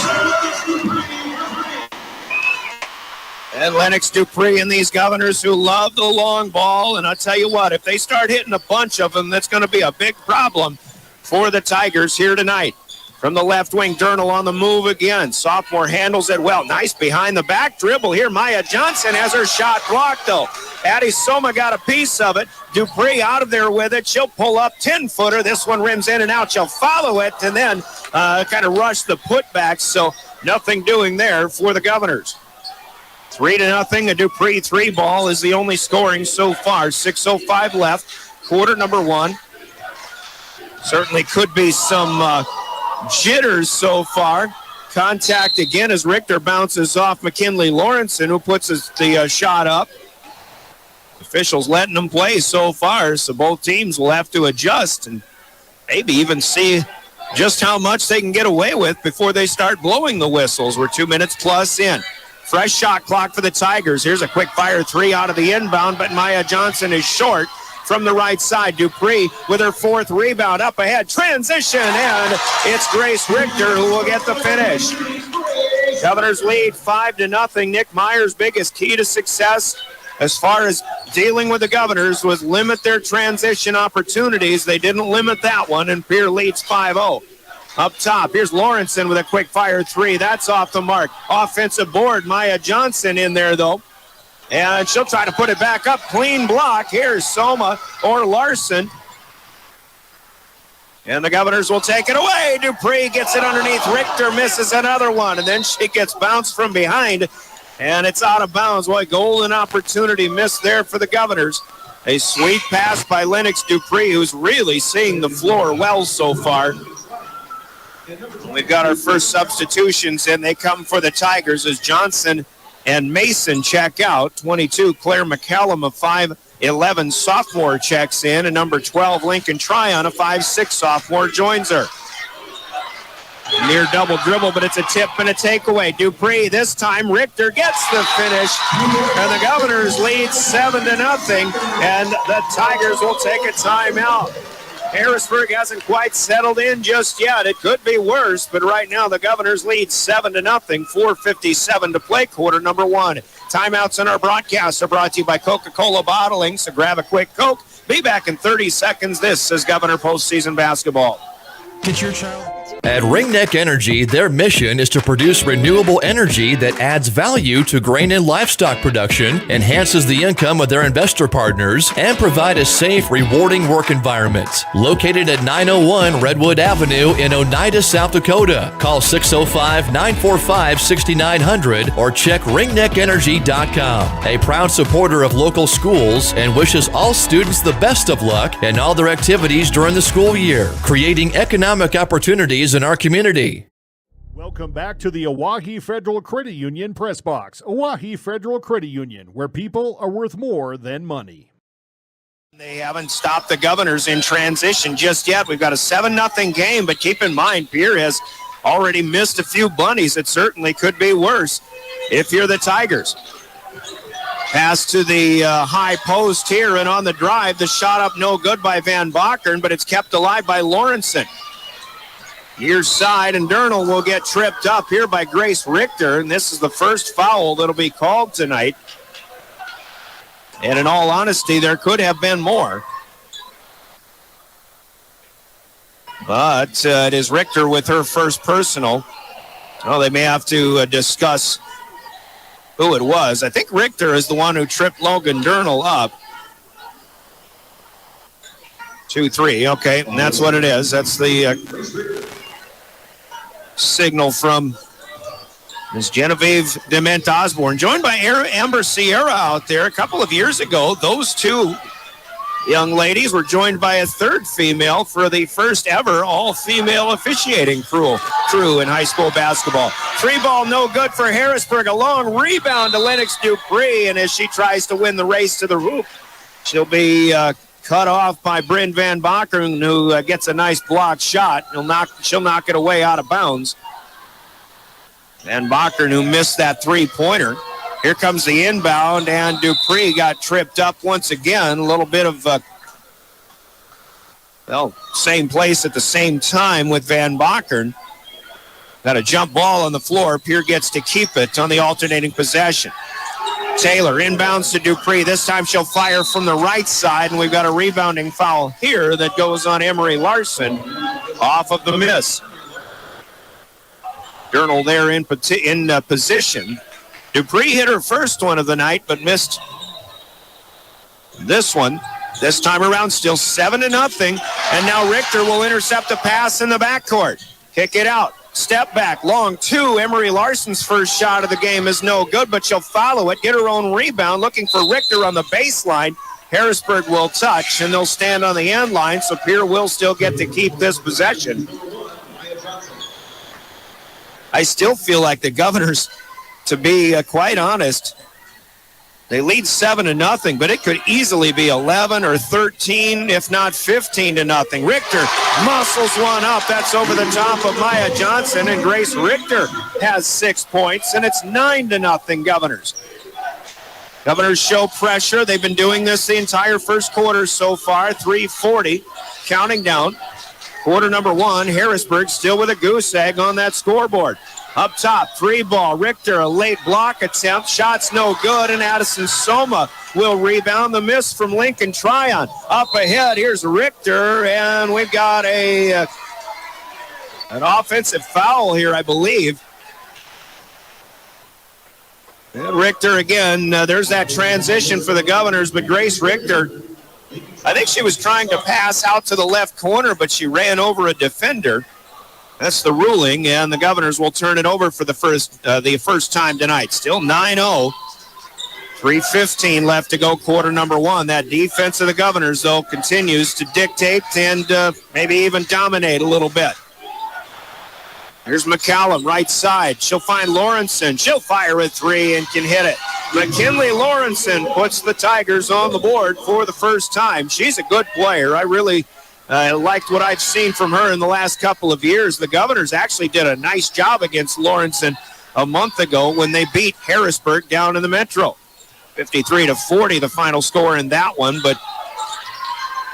And Lennox Dupree and these Governors who love the long ball. And I'll tell you what, if they start hitting a bunch of them, that's going to be a big problem for the Tigers here tonight. From the left wing, Durnall on the move again. Sophomore handles it well. Nice behind the back dribble here. Maya Johnson has her shot blocked, though. Addie Soma got a piece of it. Dupree out of there with it. She'll pull up 10-footer. This one rims in and out. She'll follow it and then kind of rush the putback. So nothing doing there for the Governors. 3-0. A Dupree three ball is the only scoring so far. 6:05 left. Quarter number one. Certainly could be some jitters so far. Contact again as Richter bounces off McKinley Lawrenson, who puts the shot up. Officials letting them play so far, so both teams will have to adjust and maybe even see just how much they can get away with before they start blowing the whistles. We're 2 minutes plus in. Fresh shot clock for the Tigers. Here's a quick fire three out of the inbound, but Maya Johnson is short. From the right side, Dupree with her fourth rebound up ahead. Transition, and it's Grace Richter who will get the finish. Governors lead 5-0. Nick Meyer's biggest key to success as far as dealing with the Governors was limit their transition opportunities. They didn't limit that one, and Pierre leads 5-0. Up top, here's Lawrenson with a quick fire three. That's off the mark. Offensive board, Maya Johnson in there, though. And she'll try to put it back up. Clean block. Here's Soma or Larson. And the Governors will take it away. Dupree gets it underneath. Richter misses another one. And then she gets bounced from behind. And it's out of bounds. What a golden opportunity missed there for the Governors. A sweet pass by Lennox Dupree, who's really seeing the floor well so far. We've got our first substitutions in. They come for the Tigers as Johnson and Mason check out. 22, Claire McCallum, a 5'11" sophomore, checks in. And number 12, Lincoln Tryon, a 5'6" sophomore, joins her. Near double dribble, but it's a tip and a takeaway. Dupree, this time Richter gets the finish, and the Governors lead 7-0, and the Tigers will take a timeout. Harrisburg hasn't quite settled in just yet. It could be worse, but right now the Governors lead 7-0, 4:57 to play, quarter number 1. Timeouts in our broadcast are brought to you by Coca-Cola Bottling, so grab a quick Coke. Be back in 30 seconds. This is Governor Postseason Basketball. Get your child. At Ringneck Energy, their mission is to produce renewable energy that adds value to grain and livestock production, enhances the income of their investor partners, and provide a safe, rewarding work environment. Located at 901 Redwood Avenue in Oneida, South Dakota. Call 605-945-6900 or check ringneckenergy.com. A proud supporter of local schools and wishes all students the best of luck in all their activities during the school year, creating economic opportunities in our community. Welcome back to the Oahe Federal Credit Union Press Box. Oahe Federal Credit Union, where people are worth more than money. They haven't stopped the Governors in transition just yet. We've got a 7-0 game, but keep in mind, Pierre has already missed a few bunnies. It certainly could be worse if you're the Tigers. Pass to the high post here, and on the drive, the shot up no good by Van Bakkern, but it's kept alive by Lawrenson. Near side, and Durnall will get tripped up here by Grace Richter, and this is the first foul that'll be called tonight. And in all honesty, there could have been more. But it is Richter with her first personal. Well, they may have to discuss who it was. I think Richter is the one who tripped Logan Durnall up. 2-3, okay, and that's what it is. That's the signal from Ms. Genevieve Dement Osborne, joined by Amber Sierra out there. A couple of years ago, those two young ladies were joined by a third female for the first ever all-female officiating crew in high school basketball. 3-ball no good for Harrisburg. A long rebound to Lennox Dupree, and as she tries to win the race to the hoop, she'll be cut off by Bryn Van Bakkern, who gets a nice blocked shot. She'll knock it away out of bounds. Van Bakkern, who missed that three-pointer. Here comes the inbound, and Dupree got tripped up once again. A little bit of, same place at the same time with Van Bakkern. Got a jump ball on the floor. Pierre gets to keep it on the alternating possession. Taylor inbounds to Dupree. This time she'll fire from the right side, and we've got a rebounding foul here that goes on Emery Larson off of the miss. Durnall there in position. Dupree hit her first one of the night, but missed this one. This time around, still 7-0, and now Richter will intercept a pass in the backcourt. Kick it out. Step back, long two. Emery Larson's first shot of the game is no good, but she'll follow it, get her own rebound, looking for Richter on the baseline. Harrisburg will touch, and they'll stand on the end line, so Pierre will still get to keep this possession. I still feel like the Governors, to be quite honest, they lead 7-0, but it could easily be 11 or 13, if not 15-0. Richter muscles one up. That's over the top of Maya Johnson, and Grace Richter has 6 points, and it's 9-0 Governors. Governors show pressure. They've been doing this the entire first quarter so far. 3:40, counting down. Quarter number 1, Harrisburg still with a goose egg on that scoreboard. Up top, 3-ball. Richter, a late block attempt. Shot's no good, and Addison Soma will rebound. The miss from Lincoln Tryon. Up ahead, here's Richter, and we've got an offensive foul here, I believe. And Richter again, there's that transition for the Governors, but Grace Richter, I think she was trying to pass out to the left corner, but she ran over a defender. That's the ruling, and the Governors will turn it over for the first time tonight. Still 9-0. 3:15 left to go, quarter number 1. That defense of the Governors, though, continues to dictate and maybe even dominate a little bit. Here's McCallum, right side. She'll find Lawrenson. She'll fire a three and can hit it. McKinley Lawrenson puts the Tigers on the board for the first time. She's a good player. I really liked what I've seen from her in the last couple of years. The Governors actually did a nice job against Lawrenson a month ago when they beat Harrisburg down in the Metro. 53-40, the final score in that one, but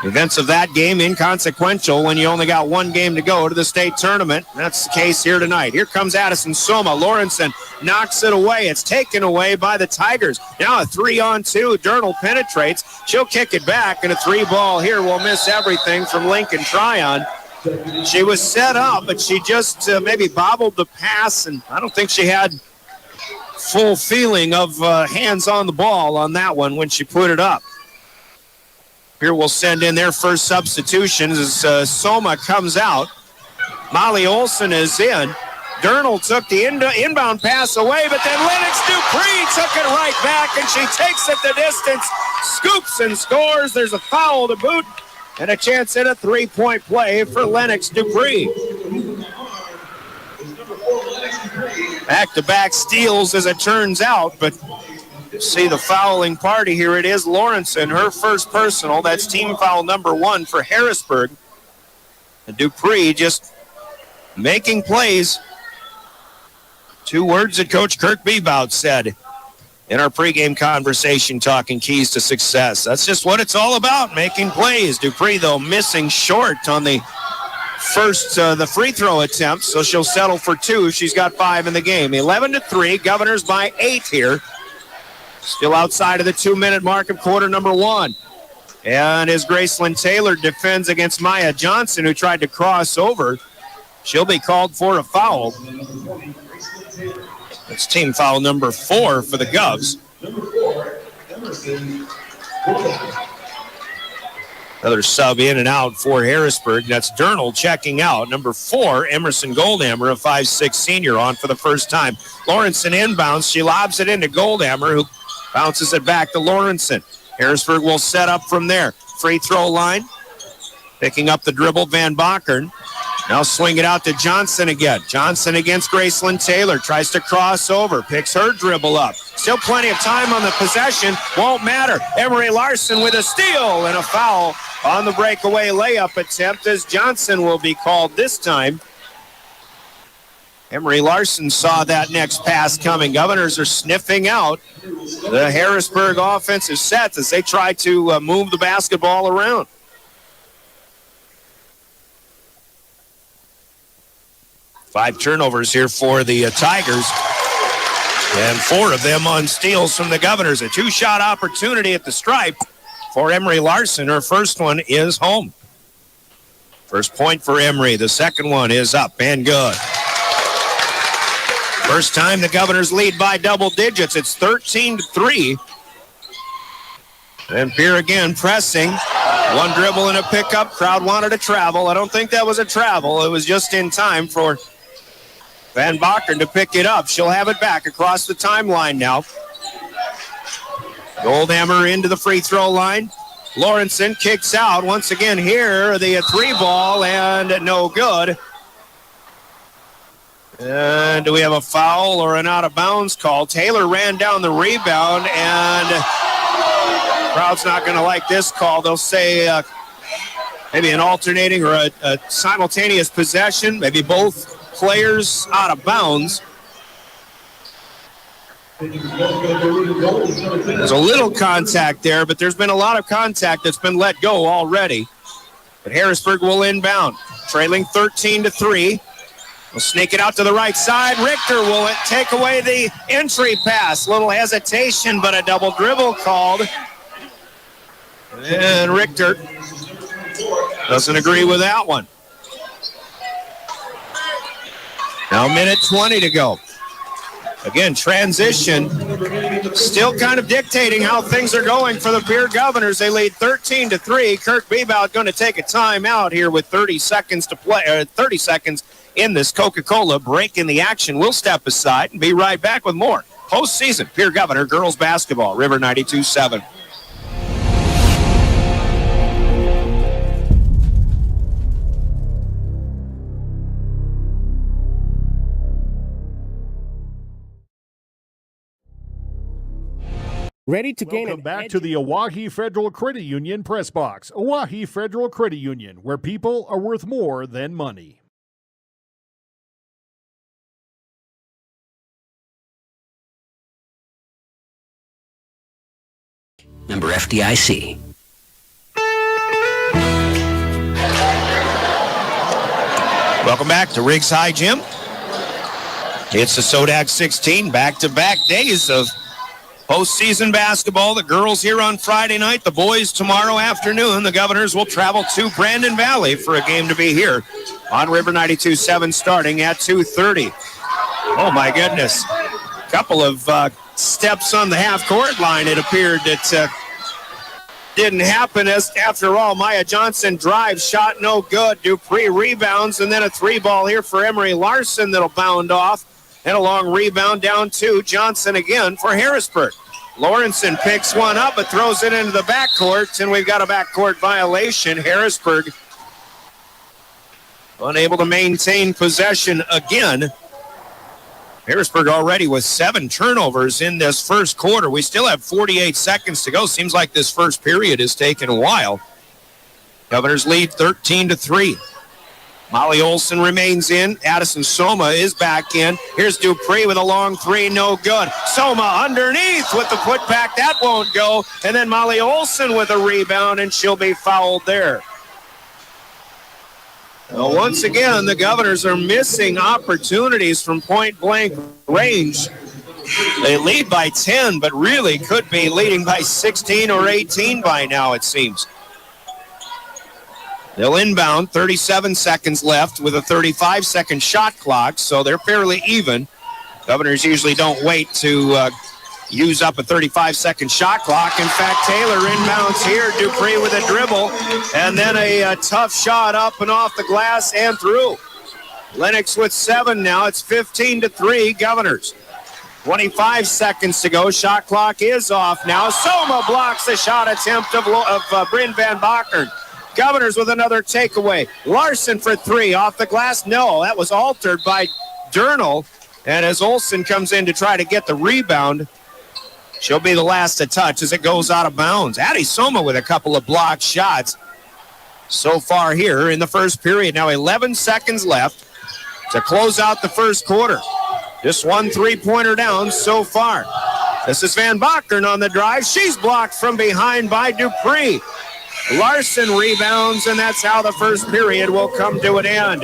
events of that game inconsequential when you only got one game to go to the state tournament. That's the case here tonight. Here comes Addison Soma. Lawrenson knocks it away. It's taken away by the Tigers. Now a 3-on-2. Durnall penetrates. She'll kick it back, and a 3-ball here will miss everything from Lincoln Tryon. She was set up, but she just maybe bobbled the pass, and I don't think she had full feeling of hands on the ball on that one when she put it up. Here we'll send in their first substitutions as Soma comes out. Molly Olson is in. Durnall took the inbound pass away, but then Lennox Dupree took it right back, and she takes it the distance, scoops and scores. There's a foul to boot, and a chance at a three-point play for Lennox Dupree. Back-to-back steals as it turns out, but see the fouling party here. It is Lawrenson, her first personal. That's team foul number 1 for Harrisburg. And Dupree just making plays. 2 words that Coach Kirk Bebout said in our pregame conversation, talking keys to success. That's just what it's all about, making plays. Dupree, though, missing short on the first the free throw attempt, so she'll settle for 2. She's got 5 in the game. 11-3, Governors by 8 here. Still outside of the 2-minute mark of quarter number 1. And as Graceland Taylor defends against Maya Johnson, who tried to cross over, she'll be called for a foul. It's team foul number 4 for the Govs. Another sub in and out for Harrisburg. That's Durnall checking out. Number 4, Emerson Goldhammer, a 5'6" senior, on for the first time. Lawrenson inbounds. She lobs it into Goldhammer, who bounces it back to Lawrenson. Harrisburg will set up from there. Free throw line. Picking up the dribble, Van Bakkern. Now swing it out to Johnson again. Johnson against Graceland Taylor. Tries to cross over. Picks her dribble up. Still plenty of time on the possession. Won't matter. Emery Larson with a steal and a foul on the breakaway layup attempt, as Johnson will be called this time. Emery Larson saw that next pass coming. Governors are sniffing out the Harrisburg offensive sets as they try to move the basketball around. Five turnovers here for the Tigers, and 4 of them on steals from the Governors. A 2-shot opportunity at the stripe for Emery Larson. Her first one is home. First point for Emery. The second one is up and good. First time the Governors lead by double digits. It's 13-3. And Pierre again pressing. One dribble and a pickup. Crowd wanted a travel. I don't think that was a travel. It was just in time for Van Bakkern to pick it up. She'll have it back across the timeline now. Goldhammer into the free throw line. Lawrenson kicks out. Once again here, the 3-ball, and no good. And do we have a foul or an out-of-bounds call? Taylor ran down the rebound, and crowd's not going to like this call. They'll say maybe an alternating or a simultaneous possession, maybe both players out of bounds. There's a little contact there, but there's been a lot of contact that's been let go already. But Harrisburg will inbound, trailing 13-3. We'll sneak it out to the right side. Richter will take away the entry pass. Little hesitation, but a double dribble called. And Richter doesn't agree with that one. Now minute 20 to go. Again, transition still kind of dictating how things are going for the Pierre Governors. They lead 13-3. Kirk Bebout going to take a timeout here with 30 seconds to play. 30 seconds in this Coca-Cola break in the action. We'll step aside and be right back with more postseason Pierre Governor girls basketball. River 92.7. Ready to gain Welcome back to the Owyhee Federal Credit Union Press Box. Owyhee Federal Credit Union, where people are worth more than money. Member FDIC. Welcome back to Riggs High Gym. It's the SoDak 16, back-to-back days of postseason basketball. The girls here on Friday night, the boys tomorrow afternoon. The Governors will travel to Brandon Valley for a game to be here on River 92.7 starting at 2:30. Oh, my goodness. Couple of steps on the half-court line, it appeared that didn't happen. As after all, Maya Johnson drives, shot no good. Dupree rebounds, and then a three ball here for Emery Larson that'll bound off. And a long rebound down to Johnson again for Harrisburg. Lawrenson picks one up but throws it into the backcourt, and we've got a backcourt violation. Harrisburg unable to maintain possession again. Harrisburg already with 7 turnovers in this first quarter. We still have 48 seconds to go. Seems like this first period is taking a while. Governors lead 13-3. Molly Olson remains in. Addison Soma is back in. Here's Dupree with a long three, no good. Soma underneath with the putback. That won't go. And then Molly Olson with a rebound, and she'll be fouled there. Well, once again, the Governors are missing opportunities from point-blank range. They lead by 10, but really could be leading by 16 or 18 by now, it seems. They'll inbound, 37 seconds left with a 35-second shot clock, so they're fairly even. Governors usually don't wait to use up a 35-second shot clock. In fact, Taylor inbounds here. Dupree with a dribble, and then a tough shot up and off the glass and through. Lennox with 7 now. It's 15-3 Governors. 25 seconds to go. Shot clock is off now. Soma blocks the shot attempt of Bryn Van Bakken. Governors with another takeaway. Larson for 3 off the glass. No, that was altered by Durnall. And as Olson comes in to try to get the rebound, she'll be the last to touch as it goes out of bounds. Addie Soma with a couple of blocked shots so far here in the first period. Now 11 seconds left to close out the first quarter. Just one three-pointer down so far. This is Van Bakken on the drive. She's blocked from behind by Dupree. Larson rebounds, and that's how the first period will come to an end.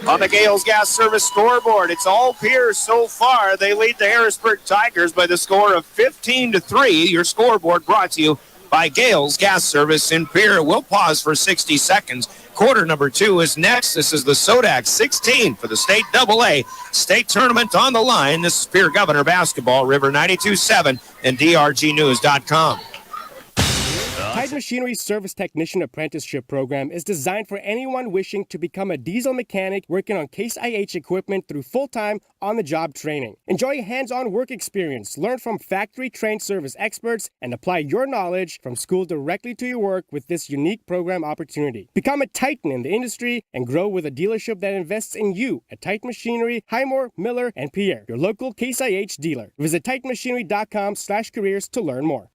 On the Gales Gas Service scoreboard, it's all Pierce so far. They lead the Harrisburg Tigers by the score of 15-3. Your scoreboard brought to you by Gales Gas Service in Pierre. We'll pause for 60 seconds. Quarter number 2 is next. This is the SoDak 16 for the State AA State Tournament on the line. This is Pierre Governor Basketball, River 92.7 and DRGnews.com. Tide Machinery's Service Technician Apprenticeship Program is designed for anyone wishing to become a diesel mechanic working on Case IH equipment through full-time, on-the-job training. Enjoy hands-on work experience, learn from factory-trained service experts, and apply your knowledge from school directly to your work with this unique program opportunity. Become a titan in the industry and grow with a dealership that invests in you at Tide Machinery, Highmore, Miller, and Pierre, your local Case IH dealer. Visit TitanMachinery.com/careers to learn more.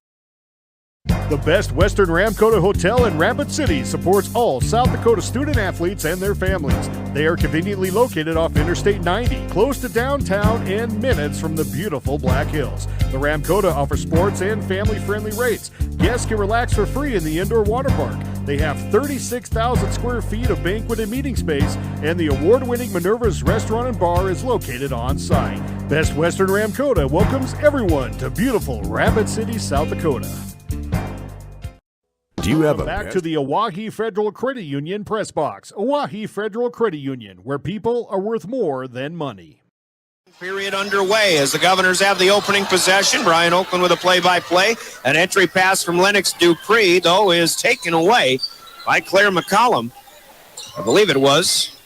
The Best Western Ramkota Hotel in Rapid City supports all South Dakota student athletes and their families. They are conveniently located off Interstate 90, close to downtown and minutes from the beautiful Black Hills. The Ramkota offers sports and family-friendly rates. Guests can relax for free in the indoor water park. They have 36,000 square feet of banquet and meeting space, and the award-winning Minerva's Restaurant and Bar is located on site. Best Western Ramkota welcomes everyone to beautiful Rapid City, South Dakota. Do you have Back to the Owyhee Federal Credit Union Press Box. Owyhee Federal Credit Union, where people are worth more than money. Period underway as the Governors have the opening possession. Brian Oakland with a play-by-play. An entry pass from Lennox Dupree, though, is taken away by Claire McCollum. I believe it was.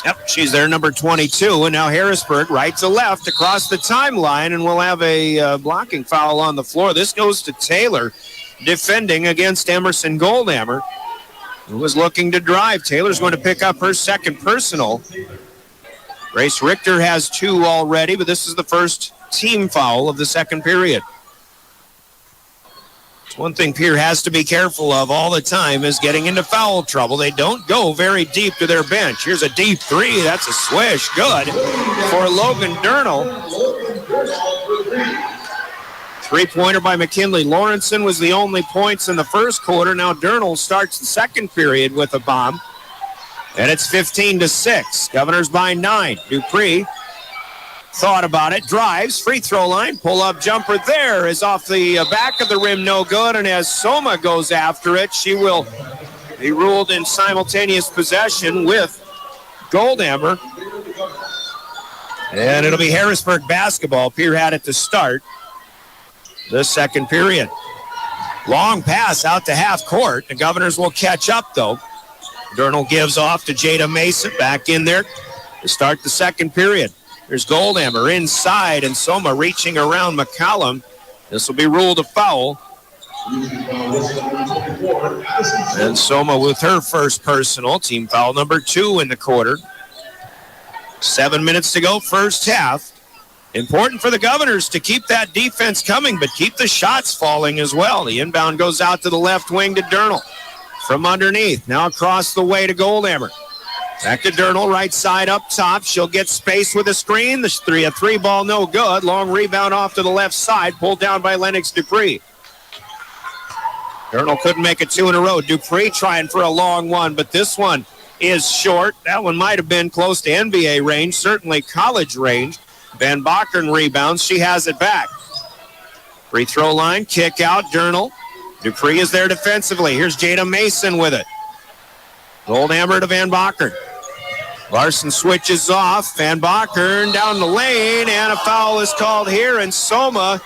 Yep, she's there, number 22. And now Harrisburg right to left across the timeline, and we'll have a blocking foul on the floor. This goes to Taylor, defending against Emerson Goldhammer, who was looking to drive. Taylor's going to pick up her second personal. Grace Richter has 2 already, but this is the first team foul of the second period. One thing Pierre has to be careful of all the time is getting into foul trouble. They don't go very deep to their bench. Here's a deep three. That's a swish. Good for Logan Durnall. Three-pointer by McKinley Lawrenson was the only points in the first quarter. Now Durnall starts the second period with a bomb. And it's 15-6. Governors by 9. Dupree thought about it, drives, free throw line, pull-up jumper there is off the back of the rim, no good, and as Soma goes after it, she will be ruled in simultaneous possession with Goldhammer. And it'll be Harrisburg basketball. Pierre had it to start the second period. Long pass out to half court. The Governors will catch up, though. Durnall gives off to Jada Mason, back in there to start the second period. There's Goldhammer inside, and Soma reaching around McCollum. This will be ruled a foul. And Soma with her first personal, team foul number 2 in the quarter. 7 minutes to go, first half. Important for the Governors to keep that defense coming, but keep the shots falling as well. The inbound goes out to the left wing to Durnall. From underneath, now across the way to Goldhammer. Back to Durnall, right side up top. She'll get space with a screen. The three ball, no good. Long rebound off to the left side, pulled down by Lennox Dupree. Durnall couldn't make it 2 in a row. Dupree trying for a long one, but this one is short. That one might have been close to NBA range, certainly college range. Van Bakken rebounds. She has it back. Free throw line, kick out, Durnall. Dupree is there defensively. Here's Jada Mason with it. Goldhammer to Van Bakken. Larson switches off. Van Bakken down the lane, and a foul is called here, and Soma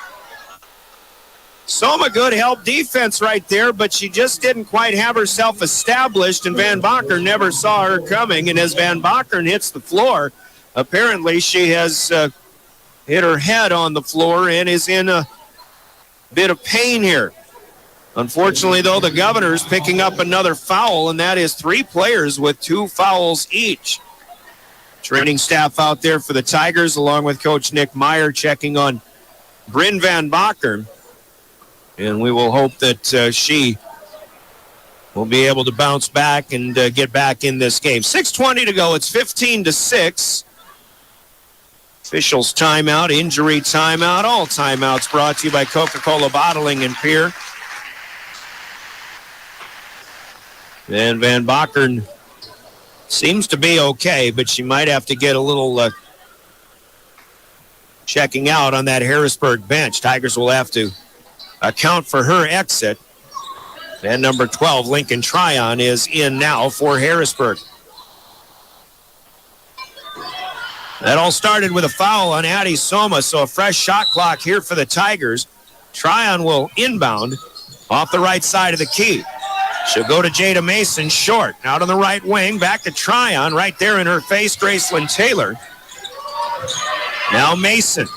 good help defense right there, but she just didn't quite have herself established, and Van Bakken never saw her coming, and as Van Bakken hits the floor, apparently she has hit her head on the floor and is in a bit of pain here. Unfortunately, though, the Governors picking up another foul, and that is 3 players with 2 fouls each. Training staff out there for the Tigers, along with Coach Nick Meyer, checking on Bryn Van Bakken. And we will hope that she will be able to bounce back and get back in this game. 6:20 to go. It's 15-6. Officials timeout, injury timeout, all timeouts brought to you by Coca-Cola Bottling in Pierre. And Van Bakken seems to be okay, but she might have to get a little checking out on that Harrisburg bench. Tigers will have to account for her exit. And number 12, Lincoln Tryon, is in now for Harrisburg. That all started with a foul on Addie Soma, so a fresh shot clock here for the Tigers. Tryon will inbound off the right side of the key. She'll go to Jada Mason, short. Out on the right wing, back to Tryon. Right there in her face, Graceland Taylor. Now Mason.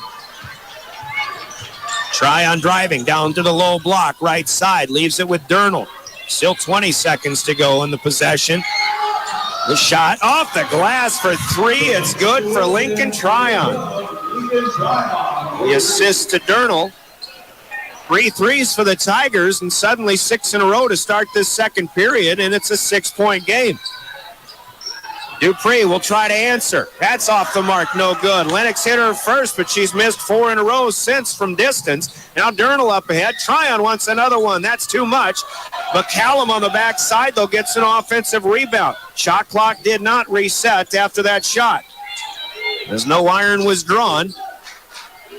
Tryon driving down to the low block, right side. Leaves it with Durnall. Still 20 seconds to go in the possession. The shot off the glass for 3. It's good for Lincoln Tryon. The assist to Durnall. 3 threes for the Tigers, and suddenly 6 in a row to start this second period, and it's a 6-point game. Dupree will try to answer. That's off the mark, no good. Lennox hit her first, but she's missed 4 in a row since from distance. Now Durnall up ahead. Tryon wants another one. That's too much. McCallum on the backside, though, gets an offensive rebound. Shot clock did not reset after that shot, as no iron was drawn.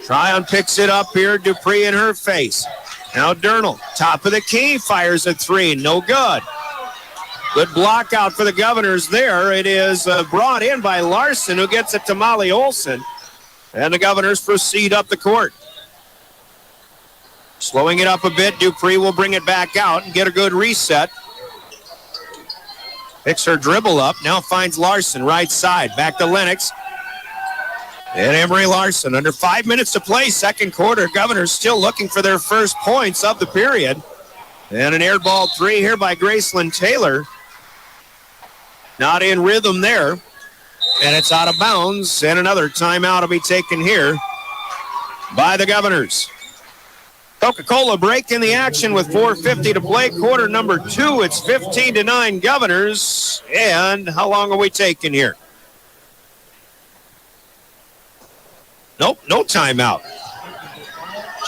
Tryon picks it up here. Dupree in her face. Now Durnall, top of the key, fires a 3. No good. Good block out for the Governors there. It is brought in by Larson, who gets it to Molly Olson. And the Governors proceed up the court. Slowing it up a bit, Dupree will bring it back out and get a good reset. Picks her dribble up, now finds Larson right side. Back to Lennox. And Emery Larson, under 5 minutes to play, second quarter. Governors still looking for their first points of the period. And an air ball 3 here by Graceland Taylor. Not in rhythm there. And it's out of bounds. And another timeout will be taken here by the Governors. Coca-Cola breaking the action with 4:50 to play. Quarter number 2. It's 15-9 Governors. And how long are we taking here? Nope, no timeout.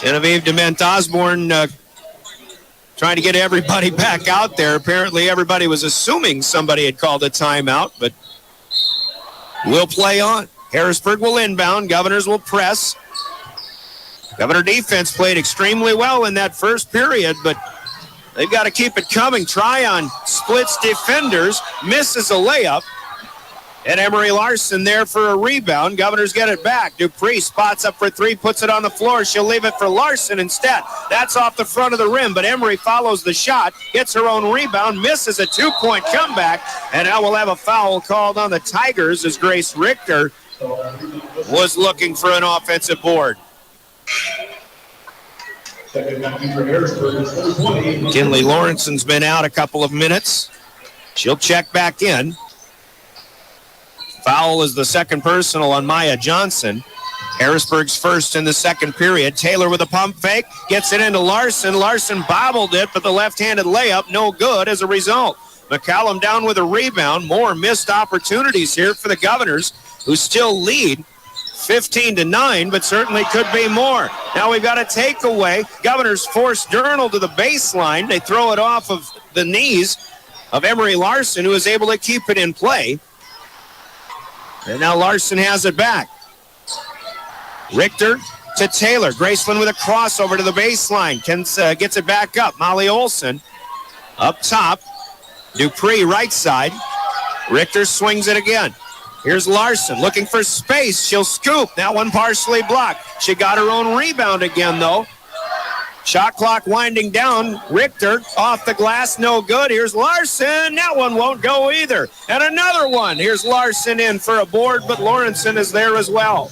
Genevieve DeMent-Osborne trying to get everybody back out there. Apparently everybody was assuming somebody had called a timeout, but we'll play on. Harrisburg will inbound. Governors will press. Governor defense played extremely well in that first period, but they've got to keep it coming. Tryon splits defenders, misses a layup. And Emery Larson there for a rebound. Governors get it back. Dupree spots up for 3, puts it on the floor. She'll leave it for Larson instead. That's off the front of the rim, but Emery follows the shot, gets her own rebound, misses a 2-point comeback, and now we'll have a foul called on the Tigers as Grace Richter was looking for an offensive board. Kinley Lawrenson's been out a couple of minutes. She'll check back in. Foul is the second personal on Maya Johnson. Harrisburg's first in the second period. Taylor with a pump fake. Gets it into Larson. Larson bobbled it, but the left-handed layup no good as a result. McCallum down with a rebound. More missed opportunities here for the Governors, who still lead 15-9, but certainly could be more. Now we've got a takeaway. Governors force Durnall to the baseline. They throw it off of the knees of Emery Larson, who is able to keep it in play. And now Larson has it back. Richter to Taylor. Graceland with a crossover to the baseline. Gets it back up. Molly Olson up top. Dupree right side. Richter swings it again. Here's Larson looking for space. She'll scoop. That one partially blocked. She got her own rebound again, though. Shot clock winding down. Richter off the glass, no good. Here's Larson. That one won't go either. And another one. Here's Larson in for a board, but Lawrenson is there as well.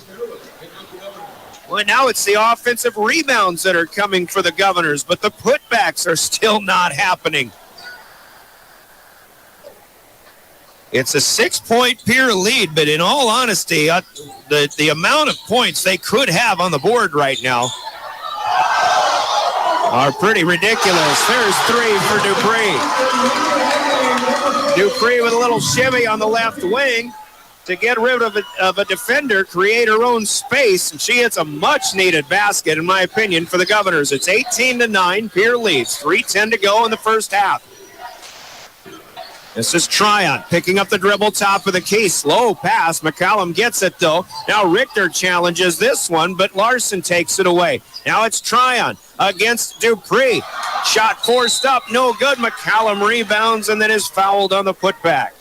Well, now it's the offensive rebounds that are coming for the Governors, but the putbacks are still not happening. It's a 6-point Pierre lead, but in all honesty, the amount of points they could have on the board right now are pretty ridiculous. There's 3 for Dupree. Dupree with a little shimmy on the left wing to get rid of a defender, create her own space, and she hits a much-needed basket, in my opinion, for the Governors. It's 18-9. Pierre leads. 3:10 to go in the first half. This is Tryon picking up the dribble, top of the key. Slow pass. McCallum gets it, though. Now Richter challenges this one, but Larson takes it away. Now it's Tryon against Dupree. Shot forced up, no good. McCallum rebounds and then is fouled on the putback.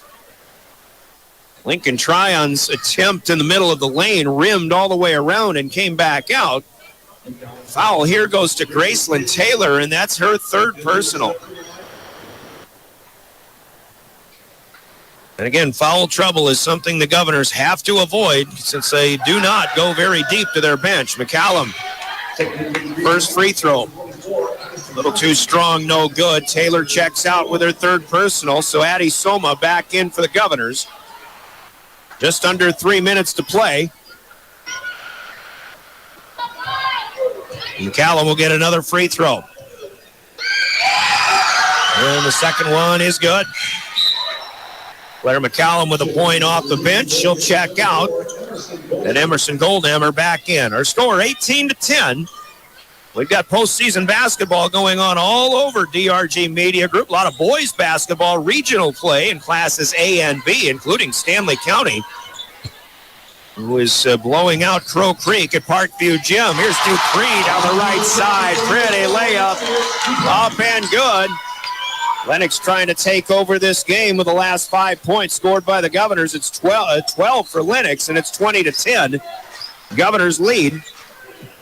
Lincoln Tryon's attempt in the middle of the lane rimmed all the way around and came back out. Foul here goes to Graceland Taylor, and that's her third personal. And again, foul trouble is something the Governors have to avoid since they do not go very deep to their bench. McCallum, first free throw. A little too strong, no good. Taylor checks out with her third personal, so Addie Soma back in for the Governors. Just under 3 minutes to play. McCallum will get another free throw. And the second one is good. Claire McCallum with a point off the bench. She'll check out. And Emerson Goldhammer back in. Our score 18-10. We've got postseason basketball going on all over DRG Media Group. A lot of boys basketball, regional play in classes A and B, including Stanley County, who is blowing out Crow Creek at Parkview Gym. Here's Dupree down the right side. Pretty layup. Up and good. Lennox trying to take over this game with the last 5 points scored by the Governors. It's 12 for Lennox, and it's 20-10. Governors lead.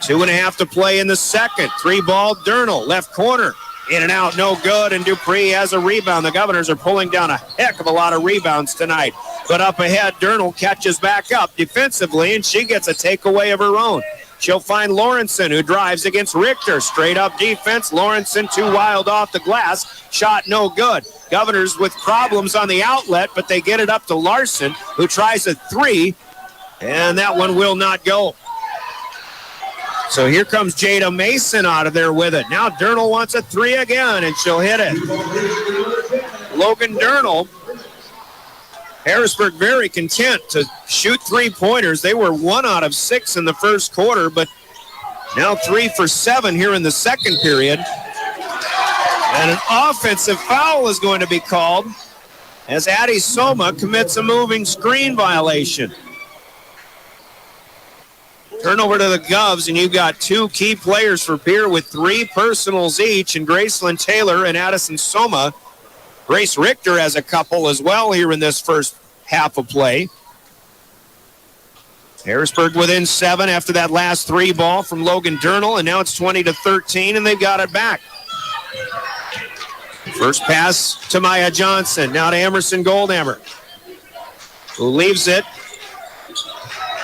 2.5 to play in the second. 3-ball, Durnall, left corner. In and out, no good, and Dupree has a rebound. The Governors are pulling down a heck of a lot of rebounds tonight. But up ahead, Durnall catches back up defensively, and she gets a takeaway of her own. She'll find Lawrenson, who drives against Richter. Straight up defense. Lawrenson too wild off the glass. Shot no good. Governors with problems on the outlet, but they get it up to Larson, who tries a 3, and that one will not go. So here comes Jada Mason out of there with it. Now Durnall wants a three again, and she'll hit it. Logan Durnall. Harrisburg very content to shoot three-pointers. They were 1 out of 6 in the first quarter, but now 3 for 7 here in the second period. And an offensive foul is going to be called as Addie Soma commits a moving screen violation. Turnover to the Govs, and you've got 2 key players for Pierre with 3 personals each, and Graceland Taylor and Addison Soma. Grace Richter has a couple as well here in this first half of play. Harrisburg within 7 after that last 3 ball from Logan Durnall, and now it's 20-13, and they've got it back. First pass to Maya Johnson, now to Emerson Goldhammer, who leaves it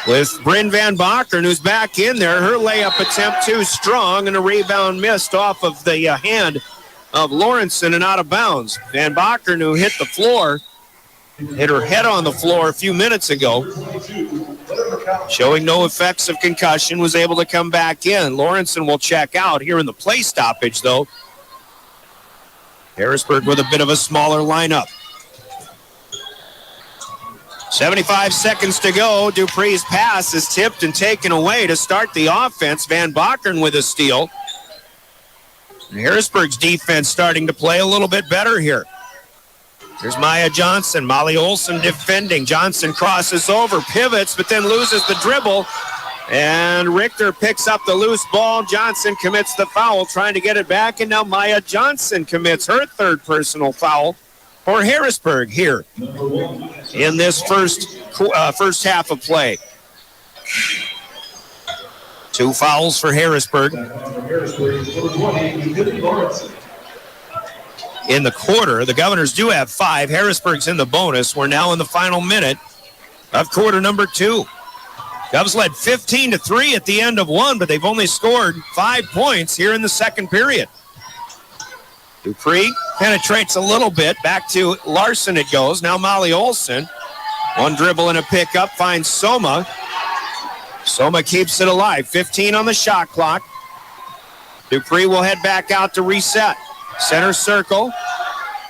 with Bryn Van Bakken, who's back in there. Her layup attempt too strong, and a rebound missed off of the hand of Lawrenson and out of bounds. Van Bakken, who hit the floor, hit her head on the floor a few minutes ago, showing no effects of concussion, was able to come back in. Lawrenson will check out here in the play stoppage, though. Harrisburg with a bit of a smaller lineup. 75 seconds to go. Dupree's pass is tipped and taken away to start the offense. Van Bakken with a steal. And Harrisburg's defense starting to play a little bit better here. Here's Maya Johnson. Molly Olson defending. Johnson crosses over, pivots, but then loses the dribble. And Richter picks up the loose ball. Johnson commits the foul, trying to get it back. And now Maya Johnson commits her 3rd personal foul for Harrisburg here in this first half of play. 2 fouls for Harrisburg. In the quarter, the Governors do have 5. Harrisburg's in the bonus. We're now in the final minute of quarter number 2. Govs led 15-3 at the end of 1, but they've only scored 5 points here in the second period. Dupree penetrates a little bit. Back to Larson it goes. Now Molly Olson. 1 dribble and a pickup finds Soma. Soma keeps it alive. 15 on the shot clock. Dupree will head back out to reset. Center circle.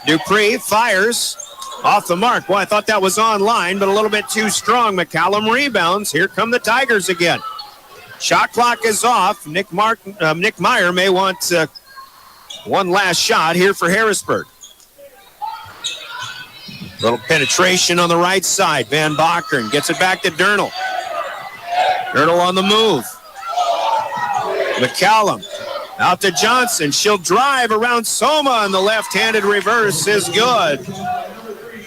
Dupree fires off the mark. Well, I thought that was online, but a little bit too strong. McCallum rebounds. Here come the Tigers again. Shot clock is off. Nick Meyer may want one last shot here for Harrisburg. Little penetration on the right side. Van Bakken gets it back to Durnall. Durnall on the move. McCallum out to Johnson. She'll drive around Soma, and the left-handed reverse is good.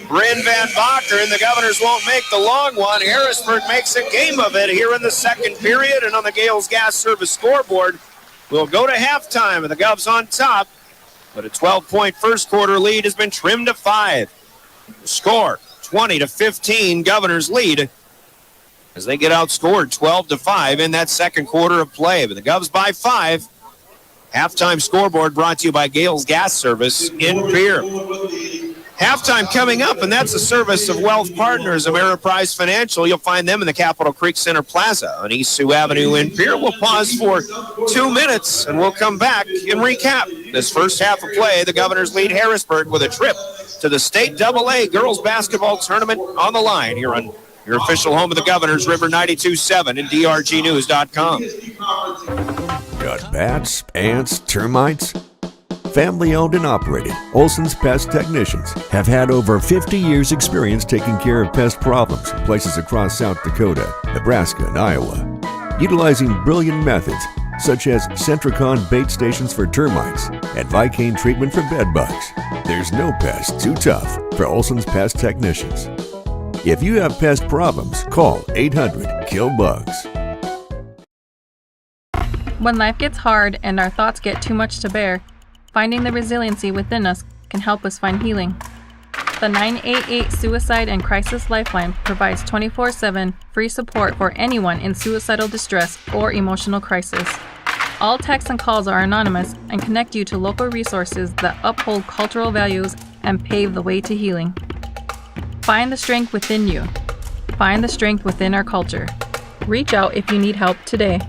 Bryn Van Bakken, the Governors won't make the long one. Harrisburg makes a game of it here in the second period, and on the Gales Gas Service scoreboard, we'll go to halftime, and the Govs on top, but a 12-point first quarter lead has been trimmed to 5. The score, 20-15, Governors lead as they get outscored 12-5 in that second quarter of play. But the Govs by 5. Halftime scoreboard brought to you by Gales Gas Service in Pierre. Halftime coming up, and that's a service of Wealth Partners, Ameriprise Financial. You'll find them in the Capitol Creek Center Plaza on East Sioux Avenue in Pierre. We'll pause for 2 minutes, and we'll come back and recap this first half of play. The Governors lead Harrisburg with a trip to the State AA Girls Basketball Tournament on the line here on your official home of the Governors, River 92.7 and drgnews.com. Got bats, ants, termites? Family owned and operated, Olson's Pest Technicians have had over 50 years experience taking care of pest problems in places across South Dakota, Nebraska, and Iowa. Utilizing brilliant methods such as Centricon bait stations for termites and Vicane treatment for bed bugs. There's no pest too tough for Olson's Pest Technicians. If you have pest problems, call 800-KILL-BUGS. When life gets hard and our thoughts get too much to bear, finding the resiliency within us can help us find healing. The 988 Suicide and Crisis Lifeline provides 24/7 free support for anyone in suicidal distress or emotional crisis. All texts and calls are anonymous and connect you to local resources that uphold cultural values and pave the way to healing. Find the strength within you. Find the strength within our culture. Reach out if you need help today.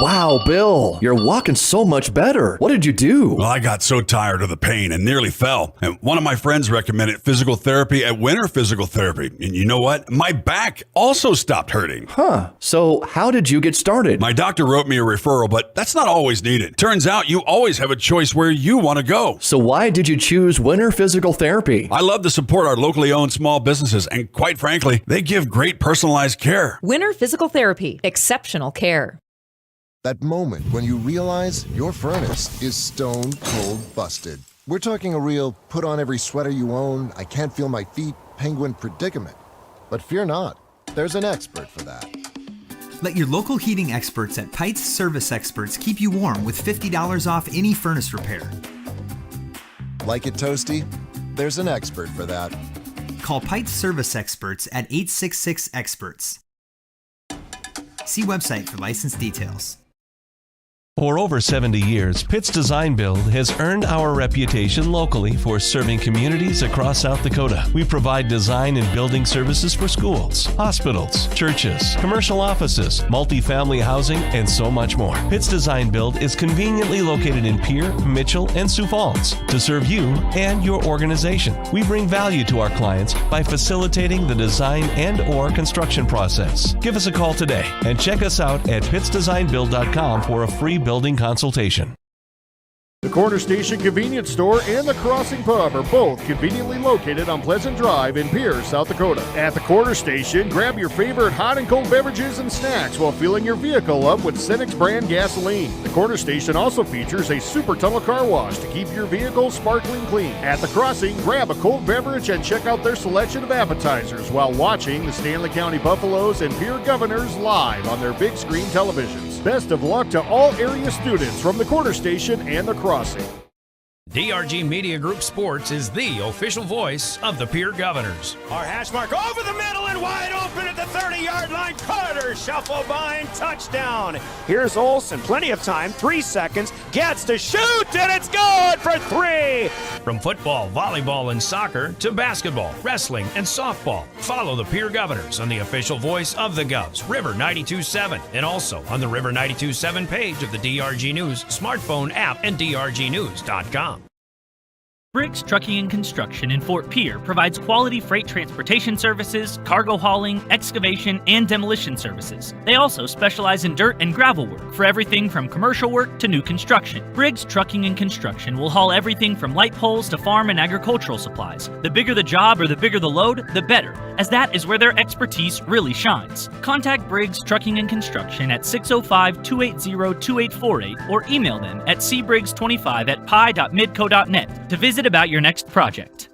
Wow, Bill, you're walking so much better. What did you do? Well, I got so tired of the pain and nearly fell. And one of my friends recommended physical therapy at Winter Physical Therapy. And you know what? My back also stopped hurting. Huh. So how did you get started? My doctor wrote me a referral, but that's not always needed. Turns out you always have a choice where you want to go. So why did you choose Winter Physical Therapy? I love to support our locally owned small businesses, and quite frankly, they give great personalized care. Winter Physical Therapy. Exceptional care. That moment when you realize your furnace is stone cold busted. We're talking a real put on every sweater you own, I can't feel my feet, penguin predicament. But fear not, there's an expert for that. Let your local heating experts at Pites Service Experts keep you warm with $50 off any furnace repair. Like it toasty? There's an expert for that. Call Pites Service Experts at 866-EXPERTS. See website for license details. For over 70 years, Pitt's Design Build has earned our reputation locally for serving communities across South Dakota. We provide design and building services for schools, hospitals, churches, commercial offices, multifamily housing, and so much more. Pitt's Design Build is conveniently located in Pierre, Mitchell, and Sioux Falls to serve you and your organization. We bring value to our clients by facilitating the design and/or construction process. Give us a call today and check us out at pittsdesignbuild.com for a free building consultation. The Corner Station Convenience Store and the Crossing Pub are both conveniently located on Pleasant Drive in Pierre, South Dakota. At the Corner Station, grab your favorite hot and cold beverages and snacks while filling your vehicle up with Cenex brand gasoline. The Corner Station also features a super tunnel car wash to keep your vehicle sparkling clean. At the Crossing, grab a cold beverage and check out their selection of appetizers while watching the Stanley County Buffaloes and Pierre Governors live on their big screen televisions. Best of luck to all area students from the Corner Station and the Crossing. DRG Media Group Sports is the official voice of the Pierre Governors. Our hash mark over the middle and wide open at the 30-yard line. Carter shuffle by and touchdown. Here's Olsen, plenty of time, 3 seconds, gets to shoot, and it's good for 3. From football, volleyball, and soccer to basketball, wrestling, and softball, follow the Pierre Governors on the official voice of the Govs, River 92.7, and also on the River 92.7 page of the DRG News smartphone app and drgnews.com. Briggs Trucking and Construction in Fort Pierre provides quality freight transportation services, cargo hauling, excavation, and demolition services. They also specialize in dirt and gravel work for everything from commercial work to new construction. Briggs Trucking and Construction will haul everything from light poles to farm and agricultural supplies. The bigger the job or the bigger the load, the better, as that is where their expertise really shines. Contact Briggs Trucking and Construction at 605-280-2848 or email them at cbriggs25@pi.midco.net to visit about your next project.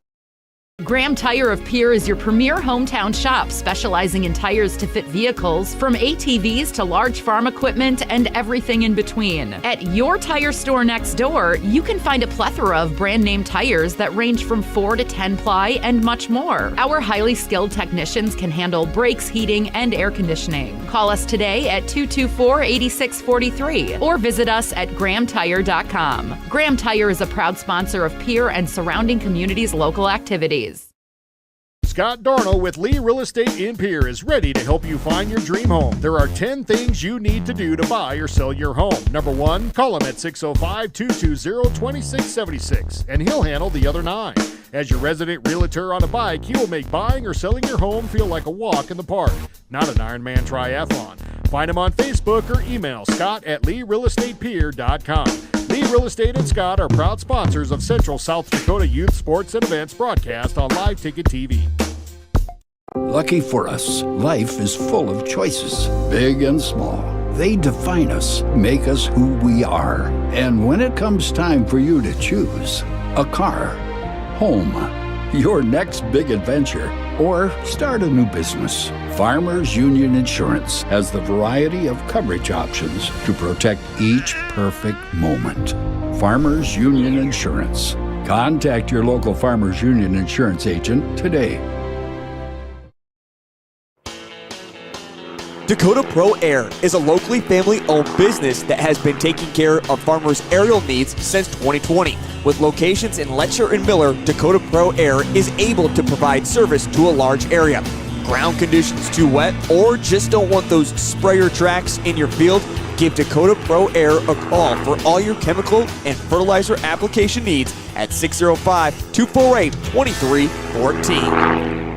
Graham Tire of Pierre is your premier hometown shop, specializing in tires to fit vehicles, from ATVs to large farm equipment and everything in between. At your tire store next door, you can find a plethora of brand name tires that range from 4 to 10 ply and much more. Our highly skilled technicians can handle brakes, heating, and air conditioning. Call us today at 224-8643 or visit us at grahamtire.com. Graham Tire is a proud sponsor of Pierre and surrounding communities' local activities. Scott Darnell with Lee Real Estate in Pierre is ready to help you find your dream home. There are 10 things you need to do to buy or sell your home. Number 1, call him at 605-220-2676, and he'll handle the other 9. As your resident realtor on a bike, he will make buying or selling your home feel like a walk in the park, not an Ironman triathlon. Find him on Facebook or email Scott at LeeRealEstatePierre.com. Lee Real Estate and Scott are proud sponsors of Central South Dakota Youth Sports and Events broadcast on Live Ticket TV. Lucky for us, life is full of choices, big and small. They define us, make us who we are. And when it comes time for you to choose a car, home, your next big adventure, or start a new business, Farmers Union Insurance has the variety of coverage options to protect each perfect moment. Farmers Union Insurance. Contact your local Farmers Union Insurance agent today. Dakota Pro Air is a locally family-owned business that has been taking care of farmers' aerial needs since 2020. With locations in Letcher and Miller, Dakota Pro Air is able to provide service to a large area. ground conditions too wet, or just don't want those sprayer tracks in your field, give Dakota Pro Air a call for all your chemical and fertilizer application needs at 605-248-2314.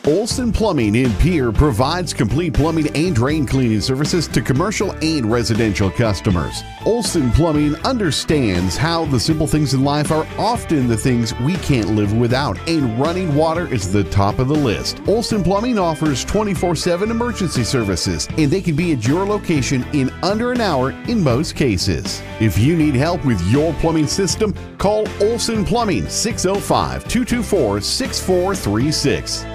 Olson Plumbing in Pierre provides complete plumbing and drain cleaning services to commercial and residential customers. Olson Plumbing understands how the simple things in life are often the things we can't live without, and running water is the top of the list. Olson Plumbing offers 24/7 emergency services, and they can be at your location in under an hour in most cases. If you need help with your plumbing system, call Olson Plumbing 605-224-6436.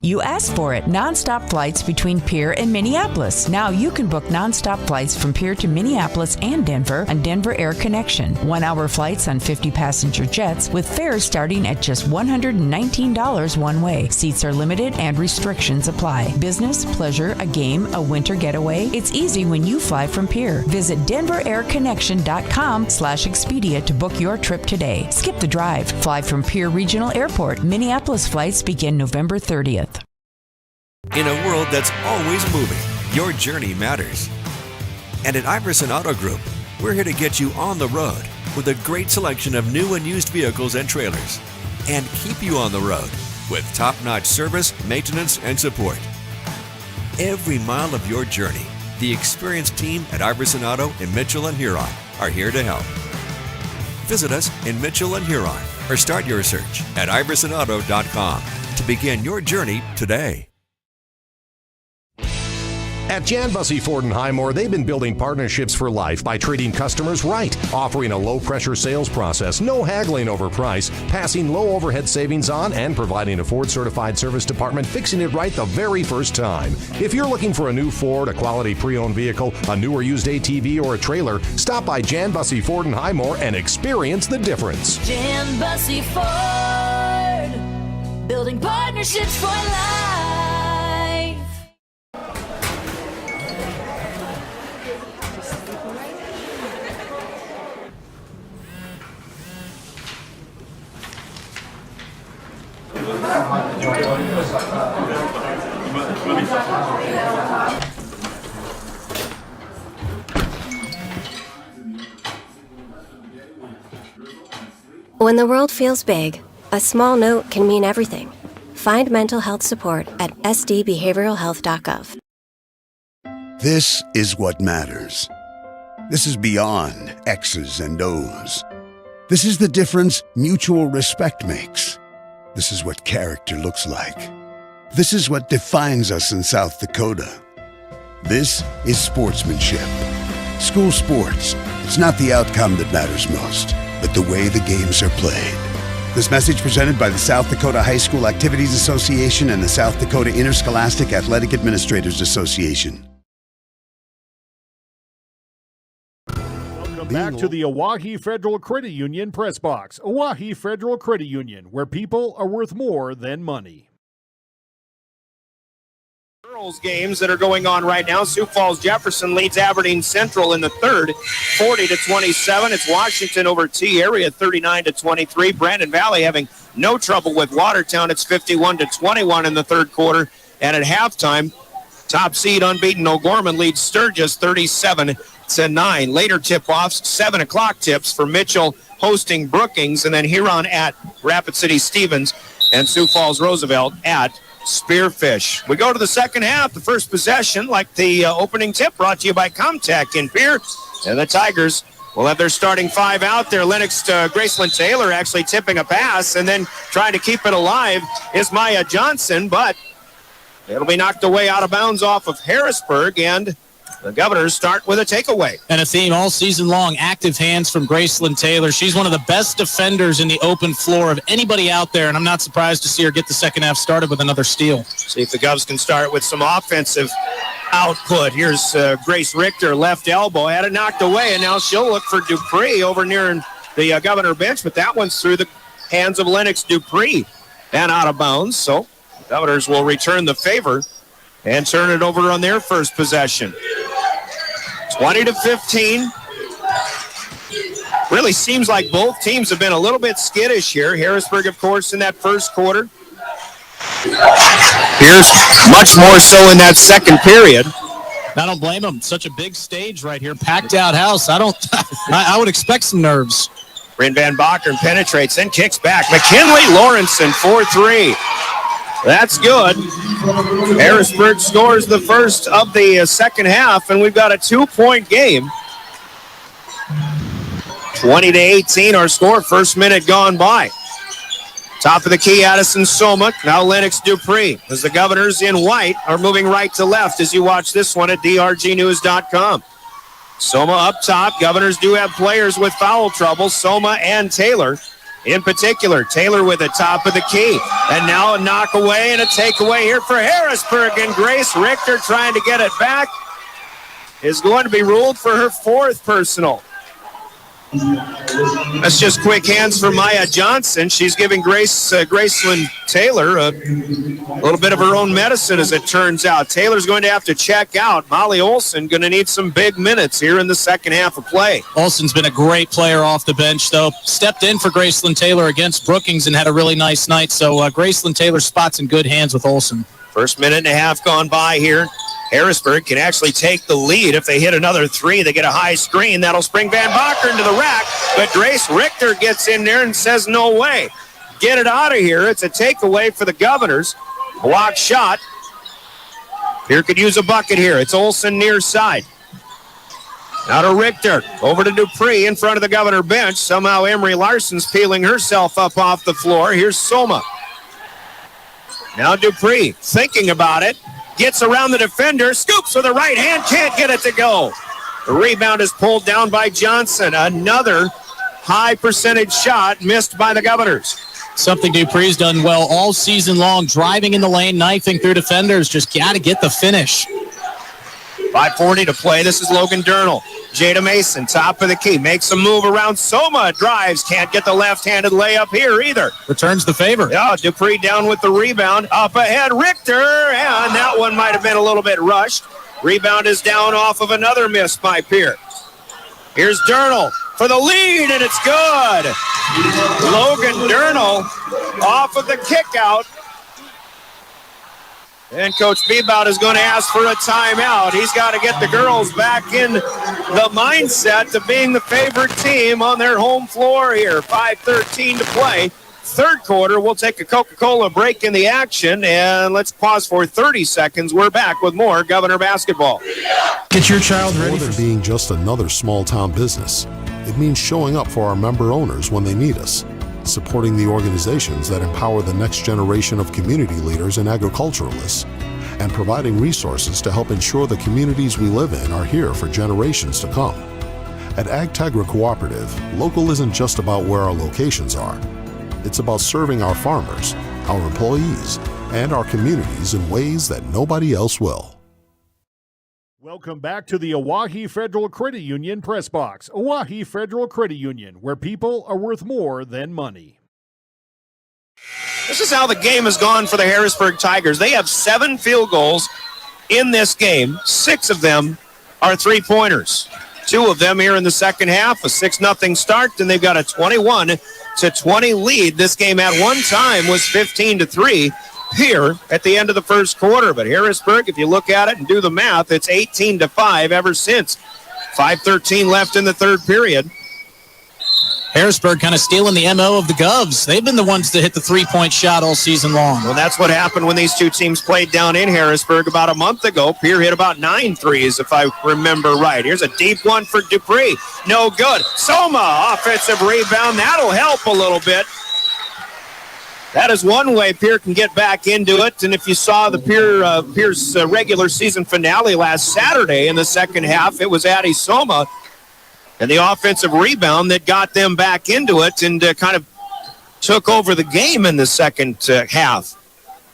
You asked for it. Nonstop flights between Pierre and Minneapolis. Now you can book nonstop flights from Pierre to Minneapolis and Denver on Denver Air Connection. 1-hour flights on 50-passenger jets with fares starting at just $119 one way. Seats are limited and restrictions apply. Business, pleasure, a game, a winter getaway. It's easy when you fly from Pierre. Visit DenverAirConnection.com/Expedia to book your trip today. Skip the drive. Fly from Pierre Regional Airport. Minneapolis flights begin November 30th. In a world that's always moving, your journey matters. And at Iverson Auto Group, we're here to get you on the road with a great selection of new and used vehicles and trailers, and keep you on the road with top-notch service, maintenance, and support. Every mile of your journey, the experienced team at Iverson Auto in Mitchell and Huron are here to help. Visit us in Mitchell and Huron or start your search at iversonauto.com to begin your journey today. At Jan Bussey Ford & Highmore, they've been building partnerships for life by treating customers right, offering a low-pressure sales process, no haggling over price, passing low overhead savings on, and providing a Ford-certified service department fixing it right the very first time. If you're looking for a new Ford, a quality pre-owned vehicle, a new or used ATV, or a trailer, stop by Jan Bussey Ford & Highmore and experience the difference. Jan Bussey Ford, building partnerships for life. When the world feels big, a small note can mean everything. Find mental health support at sdbehavioralhealth.gov. This is what matters. This is beyond X's and O's. This is the difference mutual respect makes. This is what character looks like. This is what defines us in South Dakota. This is sportsmanship. School sports, it's not the outcome that matters most, but the way the games are played. This message presented by the South Dakota High School Activities Association and the South Dakota Interscholastic Athletic Administrators Association. Welcome back to the Oahe Federal Credit Union Press Box. Oahe Federal Credit Union, where people are worth more than money. Girls games that are going on right now. Sioux Falls Jefferson leads Aberdeen Central in the third, 40-27. It's Washington over T Area, 39-23. Brandon Valley having no trouble with Watertown. It's 51-21 in the third quarter. And at halftime, top seed unbeaten O'Gorman leads Sturgis 37-9. Later tip-offs, 7 o'clock tips for Mitchell hosting Brookings, and then Huron at Rapid City Stevens, and Sioux Falls Roosevelt at Spearfish. We go to the second half. The first possession, like the opening tip, brought to you by Comtech in Pierre. And the Tigers will have their starting five out there. Lennox Graceland Taylor actually tipping a pass, and then trying to keep it alive is Maya Johnson, but it'll be knocked away out of bounds off of Harrisburg, and the Governors start with a takeaway. And a theme all season long, active hands from Graceland Taylor. She's one of the best defenders in the open floor of anybody out there, and I'm not surprised to see her get the second half started with another steal. See if the Govs can start with some offensive output. Here's Grace Richter, left elbow, had it knocked away, and now she'll look for Dupree over near the Governor bench, but that one's through the hands of Lennox Dupree and out of bounds, so the Governors will return the favor and turn it over on their first possession. 20-15. Really seems like both teams have been a little bit skittish here. Harrisburg, of course, in that first quarter Here's much more so in that second period. I don't blame him. Such a big stage right here, packed out house. I would expect some nerves. Bryn Van Bakken penetrates, then kicks back. McKinley Lawrenson, 4-3. That's good. Harrisburg scores the first of the second half, and we've got a 2-point game. 20-18, our score, first minute gone by. Top of the key, Addison Soma. Now Lennox Dupree, as the Governors in white are moving right to left as you watch this one at drgnews.com. Soma up top. Governors do have players with foul trouble, Soma and Taylor in particular. Taylor with the top of the key. And now a knock away and a takeaway here for Harrisburg. And Grace Richter trying to get it back is going to be ruled for her fourth personal. That's just quick hands for Maya Johnson. She's giving Graceland Taylor a little bit of her own medicine, as it turns out. Taylor's going to have to check out. Molly Olson going to need some big minutes here in the second half of play. Olson's been a great player off the bench, though. Stepped in for Graceland Taylor against Brookings and had a really nice night. So Graceland Taylor's spot's in good hands with Olson. First minute and a half gone by here. Harrisburg can actually take the lead. If they hit another three, they get a high screen. That'll spring Van Bakken into the rack, but Grace Richter gets in there and says, no way. Get it out of here. It's a takeaway for the Governors. Block shot. Pierre could use a bucket here. It's Olson near side. Now to Richter. Over to Dupree in front of the Governor bench. Somehow Emery Larson's peeling herself up off the floor. Here's Soma. Now Dupree thinking about it. Gets around the defender, scoops with the right hand, can't get it to go. The rebound is pulled down by Johnson. Another high percentage shot missed by the Governors. Something Dupree's done well all season long, driving in the lane, knifing through defenders. Just got to get the finish. 5:40 to play. This is Logan Durnall. Jada Mason, top of the key, makes a move around Soma, drives, can't get the left-handed layup here either. Returns the favor. Yeah, Dupree down with the rebound. Up ahead, Richter, and that one might have been a little bit rushed. Rebound is down off of another miss by Pierre. Here's Durnall for the lead, and it's good. Logan Durnall off of the kick out. And Coach Bebout is going to ask for a timeout. He's got to get the girls back in the mindset of being the favorite team on their home floor here. 5:13 to play. Third quarter, we'll take a Coca-Cola break in the action, and let's pause for 30 seconds. We're back with more Governor basketball. Get your child ready. More than being just another small-town business, it means showing up for our member owners when they need us, supporting the organizations that empower the next generation of community leaders and agriculturalists, and providing resources to help ensure the communities we live in are here for generations to come. At AgTegra Cooperative, local isn't just about where our locations are. It's about serving our farmers, our employees, and our communities in ways that nobody else will. Welcome back to the Oahe Federal Credit Union Press Box. Oahe Federal Credit Union, where people are worth more than money. This is how the game has gone for the Harrisburg Tigers. They have 7 field goals in this game. 6 of them are three-pointers. 2 of them here in the second half, a 6-0 start, and they've got a 21-20 lead. This game at one time was 15-3 here at the end of the first quarter. But Harrisburg, if you look at it and do the math, it's 18-5 ever since. 5:13 left in the third period. Harrisburg kind of stealing the MO of the Govs. They've been the ones that hit the three-point shot all season long. Well, that's what happened when these two teams played down in Harrisburg about a month ago. Pierre hit about 9 threes, if I remember right. Here's a deep one for Dupree. No good. Soma, offensive rebound. That'll help a little bit. That is one way Pierre can get back into it. And if you saw the Pierre's regular season finale last Saturday in the second half, it was Addie Soma and the offensive rebound that got them back into it and kind of took over the game in the second half.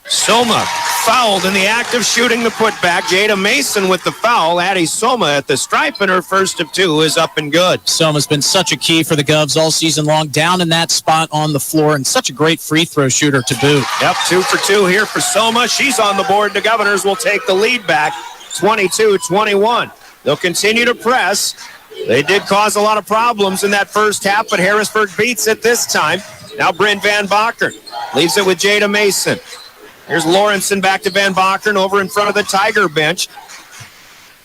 Soma fouled in the act of shooting the putback. Jada Mason with the foul. Addie Soma at the stripe, and her first of 2 is up and good. Soma's been such a key for the Govs all season long, down in that spot on the floor, and such a great free throw shooter to boot. Yep, 2 for 2 here for Soma. She's on the board. The Governors will take the lead back, 22-21. They'll continue to press. They did cause a lot of problems in that first half, but Harrisburg beats it this time. Now Bryn Van Bakken leaves it with Jada Mason. Here's Lawrenson back to Van Bakeren over in front of the Tiger bench.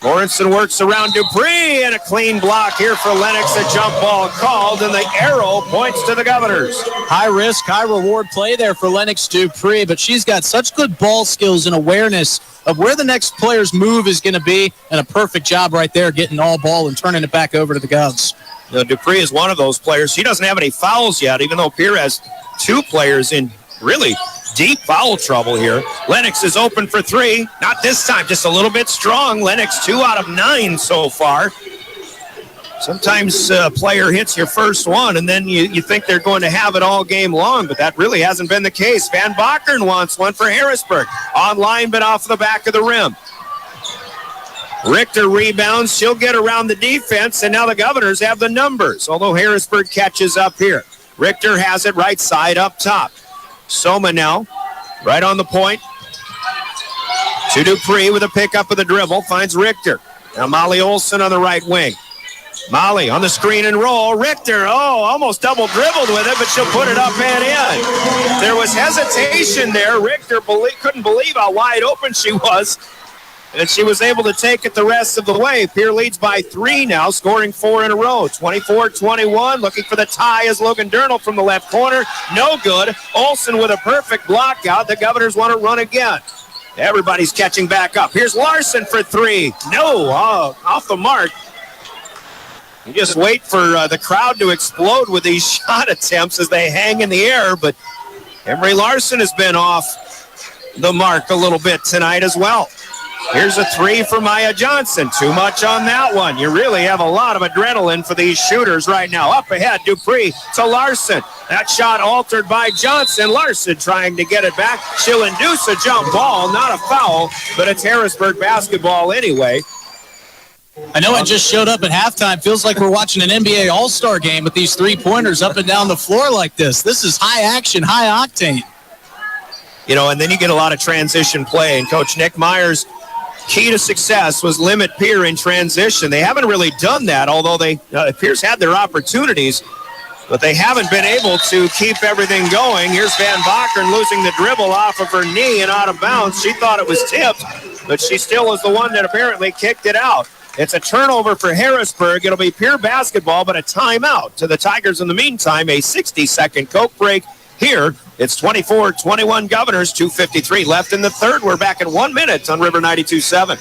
Lawrenson works around Dupree, and a clean block here for Lennox. A jump ball called, and the arrow points to the Governors. High risk, high reward play there for Lennox Dupree, but she's got such good ball skills and awareness of where the next player's move is going to be, and a perfect job right there getting all ball and turning it back over to the Govs. Dupree is one of those players. She doesn't have any fouls yet, even though Pierre has two players in really deep foul trouble here. Lennox is open for three. Not this time, just a little bit strong. Lennox 2 out of 9 so far. Sometimes a player hits your first one, and then you think they're going to have it all game long, but that really hasn't been the case. Van Bakeren wants one for Harrisburg. Online, but off the back of the rim. Richter rebounds. She'll get around the defense, and now the Governors have the numbers, although Harrisburg catches up here. Richter has it right side up top. Soma now, right on the point. To Dupree with a pickup of the dribble, finds Richter. Now Molly Olson on the right wing. Molly on the screen and roll. Richter, almost double dribbled with it, but she'll put it up and in. There was hesitation there. Richter couldn't believe how wide open she was, and she was able to take it the rest of the way. Pierre leads by 3 now, scoring 4 in a row. 24-21, looking for the tie is Logan Durnall from the left corner. No good. Olsen with a perfect block out. The Governors want to run again. Everybody's catching back up. Here's Larson for 3. No, off the mark. You just wait for the crowd to explode with these shot attempts as they hang in the air, but Emery Larson has been off the mark a little bit tonight as well. Here's a 3 for Maya Johnson. Too much on that one. You really have a lot of adrenaline for these shooters right now. Up ahead, Dupree to Larson. That shot altered by Johnson. Larson trying to get it back. She'll induce a jump ball. Not a foul, but it's Harrisburg basketball anyway. I know I just showed up at halftime. Feels like we're watching an NBA All-Star game with these three-pointers up and down the floor like this. This is high action, high octane. And then you get a lot of transition play. And Coach Nick Myers' key to success was limit Pierre in transition. They haven't really done that, although Pierre's had their opportunities, but they haven't been able to keep everything going. Here's Van Bakeren losing the dribble off of her knee and out of bounds. She thought it was tipped, but she still was the one that apparently kicked it out. It's a turnover for Harrisburg. It'll be Pierre basketball, but a timeout to the Tigers in the meantime. A 60-second Coke break here. It's 24-21 Governors, 2:53 left in the third. We're back in 1 minute on River 92.7.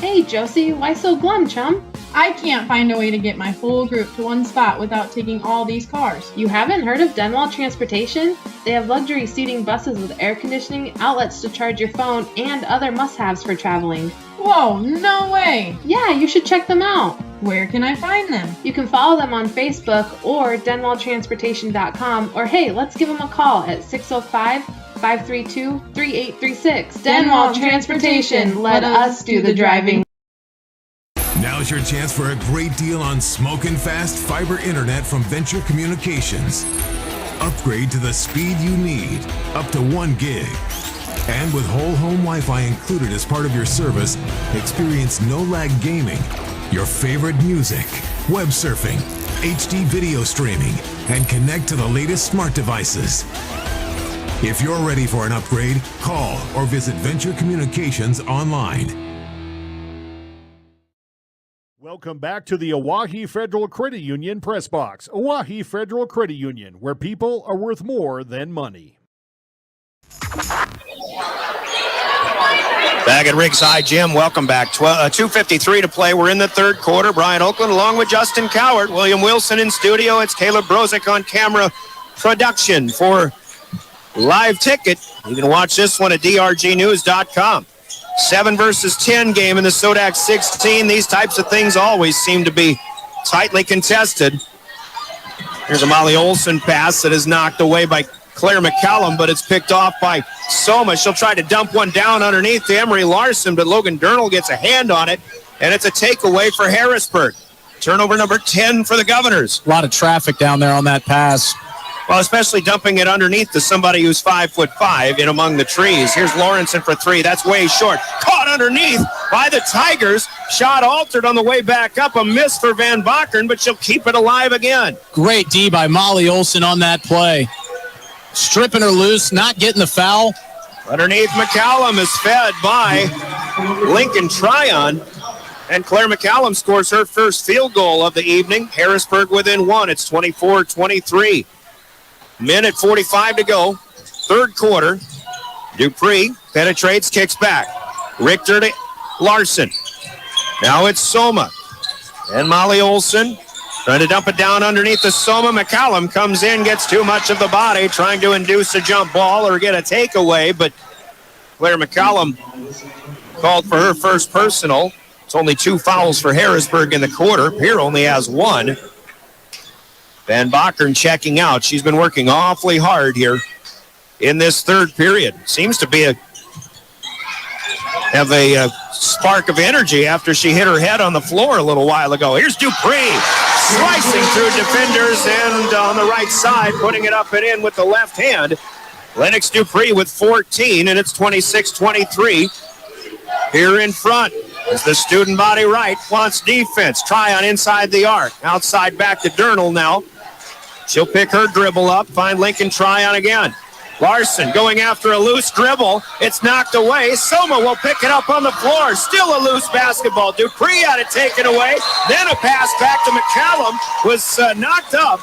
Hey, Josie, why so glum, chum? I can't find a way to get my whole group to one spot without taking all these cars. You haven't heard of Denwall Transportation? They have luxury seating buses with air conditioning, outlets to charge your phone, and other must-haves for traveling. Whoa, no way! Yeah, you should check them out. Where can I find them? You can follow them on Facebook or denwalltransportation.com, or hey, let's give them a call at 605-532-3836. Denwall Transportation, let us do the driving. Now's your chance for a great deal on smoking fast fiber internet from Venture Communications. Upgrade to the speed you need, up to 1 gig. And with whole home Wi-Fi included as part of your service, experience no-lag gaming, your favorite music, web surfing, HD video streaming, and connect to the latest smart devices. If you're ready for an upgrade, call or visit Venture Communications online. Welcome back to the Oahe Federal Credit Union Press Box. Oahe Federal Credit Union, where people are worth more than money. Back at Riggs High Gym, welcome back. 2:53 to play. We're in the third quarter. Brian Oakland along with Justin Cowart. William Wilson in studio. It's Caleb Brozick on camera production. For live ticket, you can watch this one at drgnews.com. 7 versus 10 game in the SoDak 16. These types of things always seem to be tightly contested. Here's a Molly Olson pass that is knocked away by Claire McCallum, but it's picked off by Soma. She'll try to dump one down underneath to Emery Larson, but Logan Durnall gets a hand on it, and it's a takeaway for Harrisburg. Turnover number 10 for the Governors. A lot of traffic down there on that pass. Well, especially dumping it underneath to somebody who's 5'5" in among the trees. Here's Lawrenson for 3. That's way short. Caught underneath by the Tigers. Shot altered on the way back up. A miss for Van Bakeren, but she'll keep it alive again. Great D by Molly Olson on that play. stripping her loose, not getting the foul. Underneath, McCallum is fed by Lincoln Tryon. And Claire McCallum scores her first field goal of the evening. Harrisburg within one. It's 24-23. Minute 45 to go. Third quarter. Dupree penetrates, kicks back. Richter to Larson. Now it's Soma. And Molly Olson trying to dump it down underneath the Soma. McCallum comes in, gets too much of the body, trying to induce a jump ball or get a takeaway, but Claire McCallum called for her first personal. It's only 2 fouls for Harrisburg in the quarter. Pierre only has 1. Van Bachern checking out. She's been working awfully hard here in this third period. Seems to be have a spark of energy after she hit her head on the floor a little while ago. Here's Dupree slicing through defenders and on the right side, putting it up and in with the left hand. Lennox Dupree with 14, and it's 26-23. Here in front is the student body right, wants defense. Tryon inside the arc. Outside back to Durnall now. She'll pick her dribble up, find Lincoln Tryon again. Larson going after a loose dribble. It's knocked away. Soma will pick it up on the floor. Still a loose basketball. Dupree had it taken away. Then a pass back to McCallum was knocked up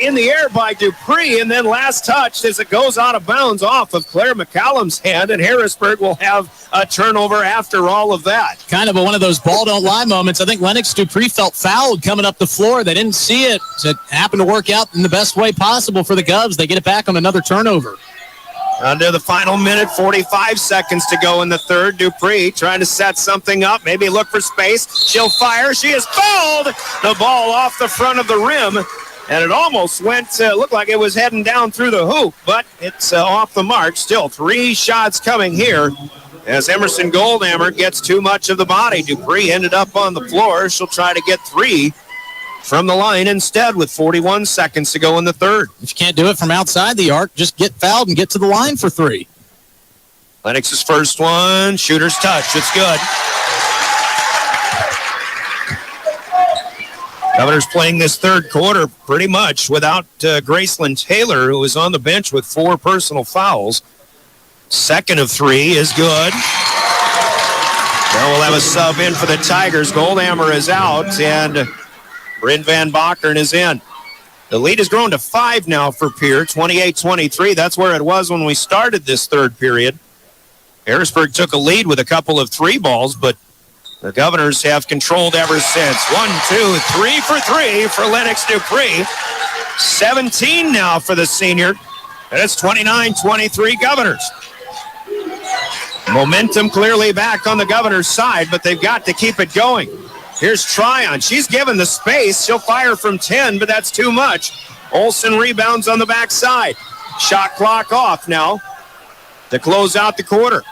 in the air by Dupree, and then last touched as it goes out of bounds off of Claire McCallum's hand, and Harrisburg will have a turnover after all of that. Kind of one of those ball don't lie moments. I think Lennox Dupree felt fouled coming up the floor. They didn't see it. It happened to work out in the best way possible for the Govs. They get it back on another turnover. Under the final minute, 45 seconds to go in the third. Dupree trying to set something up, maybe look for space. She'll fire. She is fouled. The ball off the front of the rim. And it almost looked like it was heading down through the hoop, but it's off the mark. Still 3 shots coming here as Emerson Goldhammer gets too much of the body. Dupree ended up on the floor. She'll try to get 3 from the line instead with 41 seconds to go in the third. If you can't do it from outside the arc, just get fouled and get to the line for 3. Lennox's first one, shooter's touch. It's good. Governors playing this third quarter pretty much without Graceland Taylor, who is on the bench with 4 personal fouls. Second of 3 is good. Now we'll have a sub in for the Tigers. Goldhammer is out, and Bryn Van Bachern is in. The lead has grown to 5 now for Pierre, 28-23. That's where it was when we started this third period. Harrisburg took a lead with a couple of 3 balls, but the Governors have controlled ever since. 1, 2, 3 for 3 for Lennox Dupree. 17 now for the senior. And it's 29-23 Governors. Momentum clearly back on the Governors' side, but they've got to keep it going. Here's Tryon. She's given the space. She'll fire from 10, but that's too much. Olson rebounds on the backside. Shot clock off now to close out the quarter.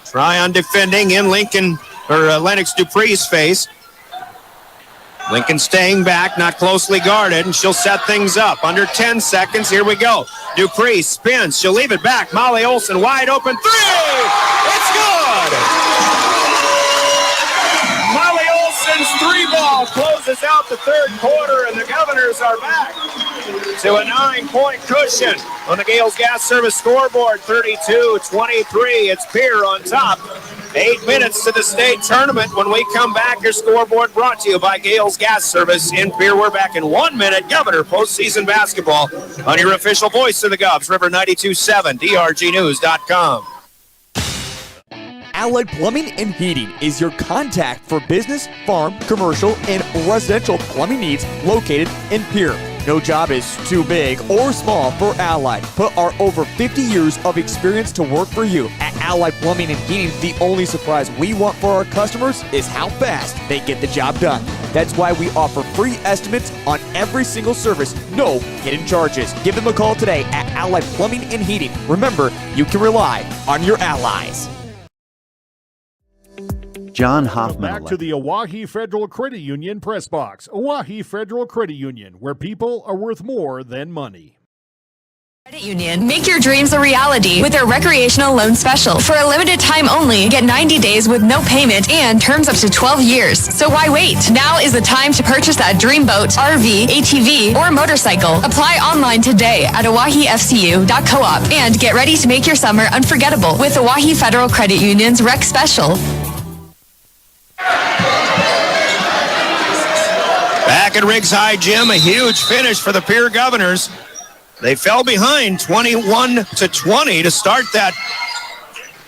Tryon defending in Lennox Dupree's face. Lincoln staying back, not closely guarded, and she'll set things up. Under 10 seconds, here we go. Dupree spins. She'll leave it back. Molly Olson wide open. 3! It's good! Molly Olson's 3-ball closes out the third quarter, and the Governors are back to a 9-point cushion on the Gales Gas Service scoreboard. 32-23. It's Pierre on top. 8 minutes to the state tournament. When we come back, your scoreboard brought to you by Gales Gas Service in Pierre. We're back in 1 minute. Governor postseason basketball on your official voice of the Govs, River 92.7, drgnews.com. Allied Plumbing and Heating is your contact for business, farm, commercial, and residential plumbing needs located in Pierre. No job is too big or small for Allied. Put our over 50 years of experience to work for you. At Allied Plumbing and Heating, the only surprise we want for our customers is how fast they get the job done. That's why we offer free estimates on every single service, no hidden charges. Give them a call today at Allied Plumbing and Heating. Remember, you can rely on your allies. John Hoffman. Back to the Oahe Federal Credit Union Press Box. Oahe Federal Credit Union, where people are worth more than money. Credit Union. Make your dreams a reality with their recreational loan special. For a limited time only, get 90 days with no payment and terms up to 12 years. So why wait? Now is the time to purchase that dream boat, RV, ATV, or motorcycle. Apply online today at OahiFCU.coop and get ready to make your summer unforgettable with Oahi Federal Credit Union's Rec Special. Back at Riggs High Gym, a huge finish for the Pierre Governors. They fell behind 21-20 to start that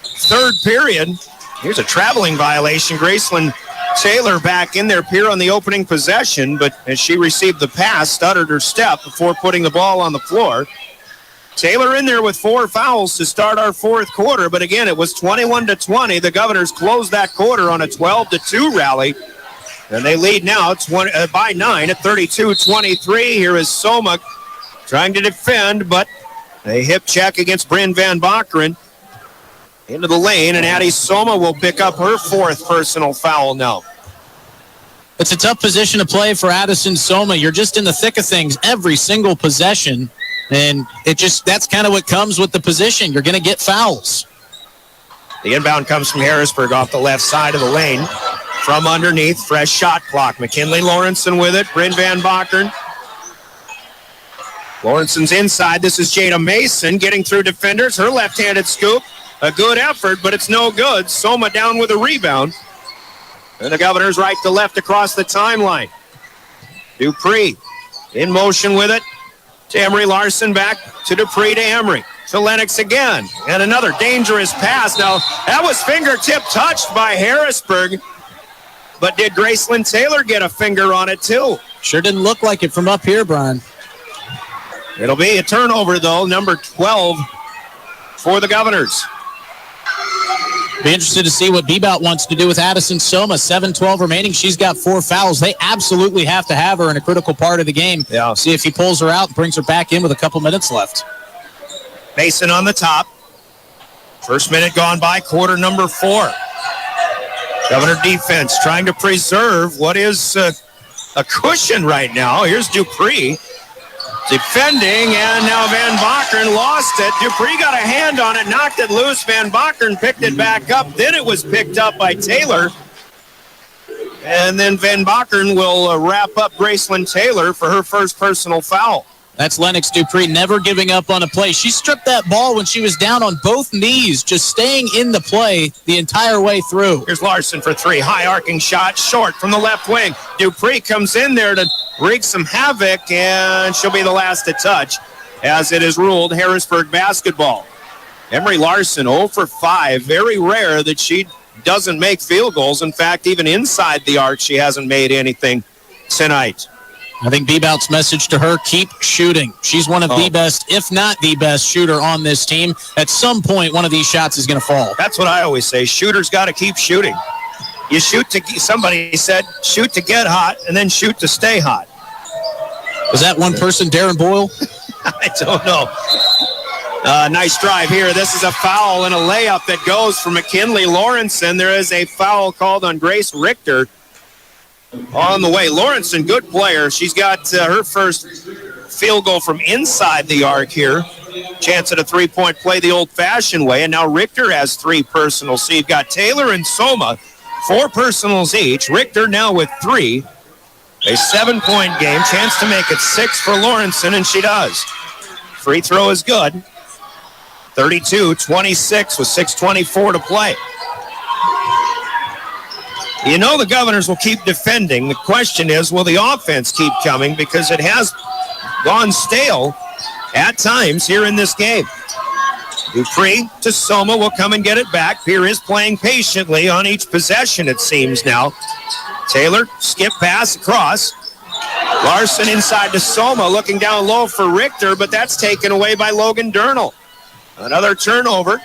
third period. Here's a traveling violation. Graceland Taylor back in there, Pierre on the opening possession, but as she received the pass, stuttered her step before putting the ball on the floor. Taylor in there with 4 fouls to start our fourth quarter, but again, it was 21-20. The Governors closed that quarter on a 12-2 rally, and they lead now by 9 at 32-23. Here is Soma trying to defend, but a hip check against Bryn Van Bokeren into the lane, and Addie Soma will pick up her 4th personal foul now. It's a tough position to play for Addison Soma. You're just in the thick of things every single possession, and that's kind of what comes with the position. You're going to get fouls. The inbound comes from Harrisburg off the left side of the lane. From underneath, fresh shot clock. McKinley Lawrenson with it, Bryn Van Bokeren. Lawrenson's inside. This is Jada Mason getting through defenders. Her left-handed scoop. A good effort, but it's no good. Soma down with a rebound. And the Governors right to left across the timeline. Dupree in motion with it. To Emery Larson, back to Dupree to Emery. To Lennox again. And another dangerous pass. Now, that was fingertip touched by Harrisburg. But did Graceland Taylor get a finger on it, too? Sure didn't look like it from up here, Brian. It'll be a turnover, though, number 12 for the Governors. Be interested to see what Bebout wants to do with Addison Soma. 7-12 remaining. She's got 4 fouls. They absolutely have to have her in a critical part of the game. Yeah. See if he pulls her out and brings her back in with a couple minutes left. Mason on the top. First minute gone by, quarter number 4. Governor defense trying to preserve what is a cushion right now. Here's Dupree. Defending, and now Van Bokeren lost it. Dupree got a hand on it, knocked it loose. Van Bokeren picked it back up. Then it was picked up by Taylor. And then Van Bokeren will wrap up Graceland Taylor for her first personal foul. That's Lennox Dupree never giving up on a play. She stripped that ball when she was down on both knees, just staying in the play the entire way through. Here's Larson for 3. High arcing shot, short from the left wing. Dupree comes in there to wreak some havoc, and she'll be the last to touch, as it is ruled Harrisburg basketball. Emery Larson 0 for 5. Very rare that she doesn't make field goals. In fact, even inside the arc, she hasn't made anything tonight. I think Bebout's message to her, keep shooting. She's one of the best, if not the best, shooter on this team. At some point, one of these shots is going to fall. That's what I always say. Shooters got to keep shooting. You shoot to, somebody said, shoot to get hot and then shoot to stay hot. Was that one person, Darren Boyle? I don't know. Nice drive here. This is a foul and a layup that goes for McKinley Lawrenson. There is a foul called on Grace Richter on the way. Lawrenson, good player. She's got her first field goal from inside the arc here. Chance at a three-point play the old-fashioned way, and now Richter has 3 personals. So you've got Taylor and Soma, 4 personals each. Richter now with 3. A 7-point game. Chance to make it 6 for Lawrenson, and she does. Free throw is good. 32-26 with 6:24 to play. You know the Governors will keep defending. The question is, will the offense keep coming? Because it has gone stale at times here in this game. Dupree to Soma will come and get it back. Pierre is playing patiently on each possession, it seems now. Taylor, skip pass across. Larson inside to Soma, looking down low for Richter, but that's taken away by Logan Durnall. Another turnover.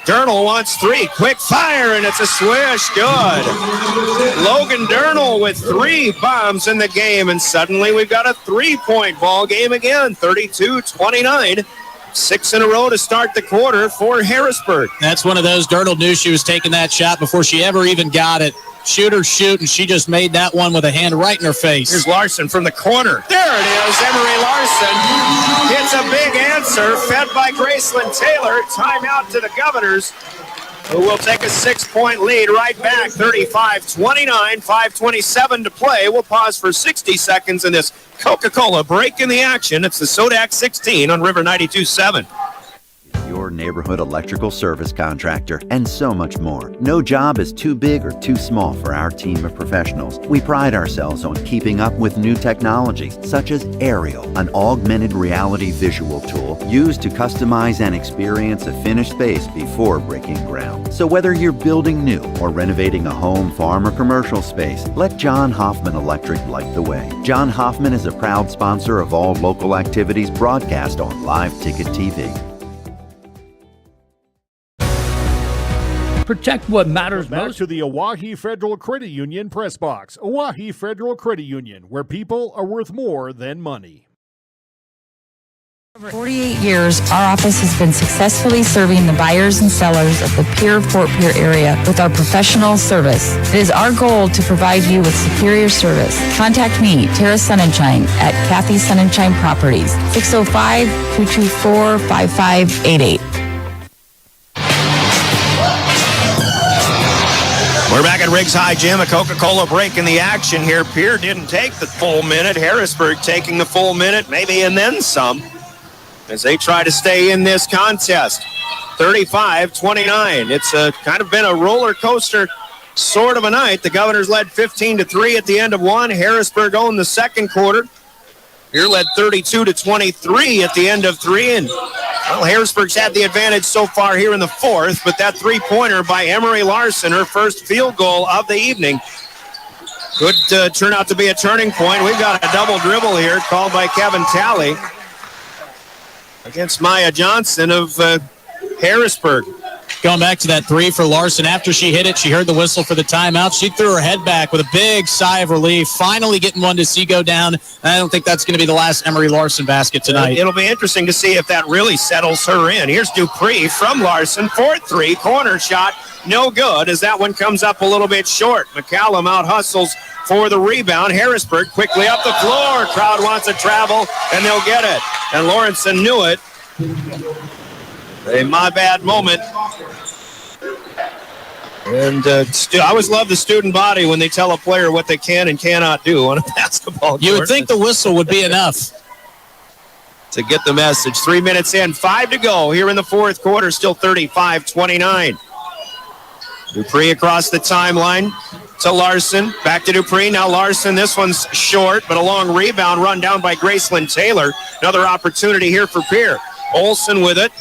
Durnall wants 3. Quick fire, and it's a swish. Good. Logan Durnall with 3 bombs in the game, and suddenly we've got a 3-point ball game again. 32-29. 6 in a row to start the quarter for Harrisburg. That's one of those. Durnall knew she was taking that shot before she ever even got it. Shooters shoot, and she just made that one with a hand right in her face. Here's Larson from the corner. There it is. Emery Larson gets a big answer, fed by Graceland Taylor. Timeout to the Governors, who will take a 6-point lead right back, 35-29, 5:27 to play. We'll pause for 60 seconds in this Coca-Cola break in the action. It's the SoDak 16 on River 92.7. Your neighborhood electrical service contractor, and so much more. No job is too big or too small for our team of professionals. We pride ourselves on keeping up with new technologies, such as Aerial, an augmented reality visual tool used to customize and experience a finished space before breaking ground. So whether you're building new or renovating a home, farm, or commercial space, let John Hoffman Electric light the way. John Hoffman is a proud sponsor of all local activities broadcast on Live Ticket TV. Protect what matters Back most. to the Oahe Federal Credit Union press box. Oahe Federal Credit Union, where people are worth more than money. For 48 years, our office has been successfully serving the buyers and sellers of the Pierre-Fort Pierre area with our professional service. It is our goal to provide you with superior service. Contact me, Tara Sonnenschein, at Kathy Sonnenschein Properties, 605-224-5588. We're back at Riggs High Gym, a Coca-Cola break in the action here. Pierre didn't take the full minute. Harrisburg taking the full minute, maybe, and then some, as they try to stay in this contest. 35-29. It's kind of been a roller coaster sort of a night. The Governors led 15-3 at the end of one. Harrisburg owned the second quarter. Pierre led 32-23 at the end of three, and well, Harrisburg's had the advantage so far here in the fourth, but that three-pointer by Emery Larson, her first field goal of the evening, could turn out to be a turning point. We've got a double dribble here called by Kevin Talley against Maya Johnson of Harrisburg. Going back to that three for Larson. After she hit it, she heard the whistle for the timeout. She threw her head back with a big sigh of relief, finally getting one to see go down. I don't think that's going to be the last Emery Larson basket tonight. It'll be interesting to see if that really settles her in. Here's Dupree from Larson, 4-3, corner shot, no good, as that one comes up a little bit short. McCallum out hustles for the rebound. Harrisburg quickly up the floor. Crowd wants to travel, and they'll get it. And Lawrenson knew it. A my bad moment. And I always love the student body when they tell a player what they can and cannot do on a basketball court. You would think the whistle would be enough to get the message. 3 minutes in, 5 to go here in the fourth quarter, still 35-29. Dupree across the timeline to Larson. Back to Dupree. Now Larson, this one's short, but a long rebound run down by Graceland Taylor. Another opportunity here for Pierre. Olsen with it.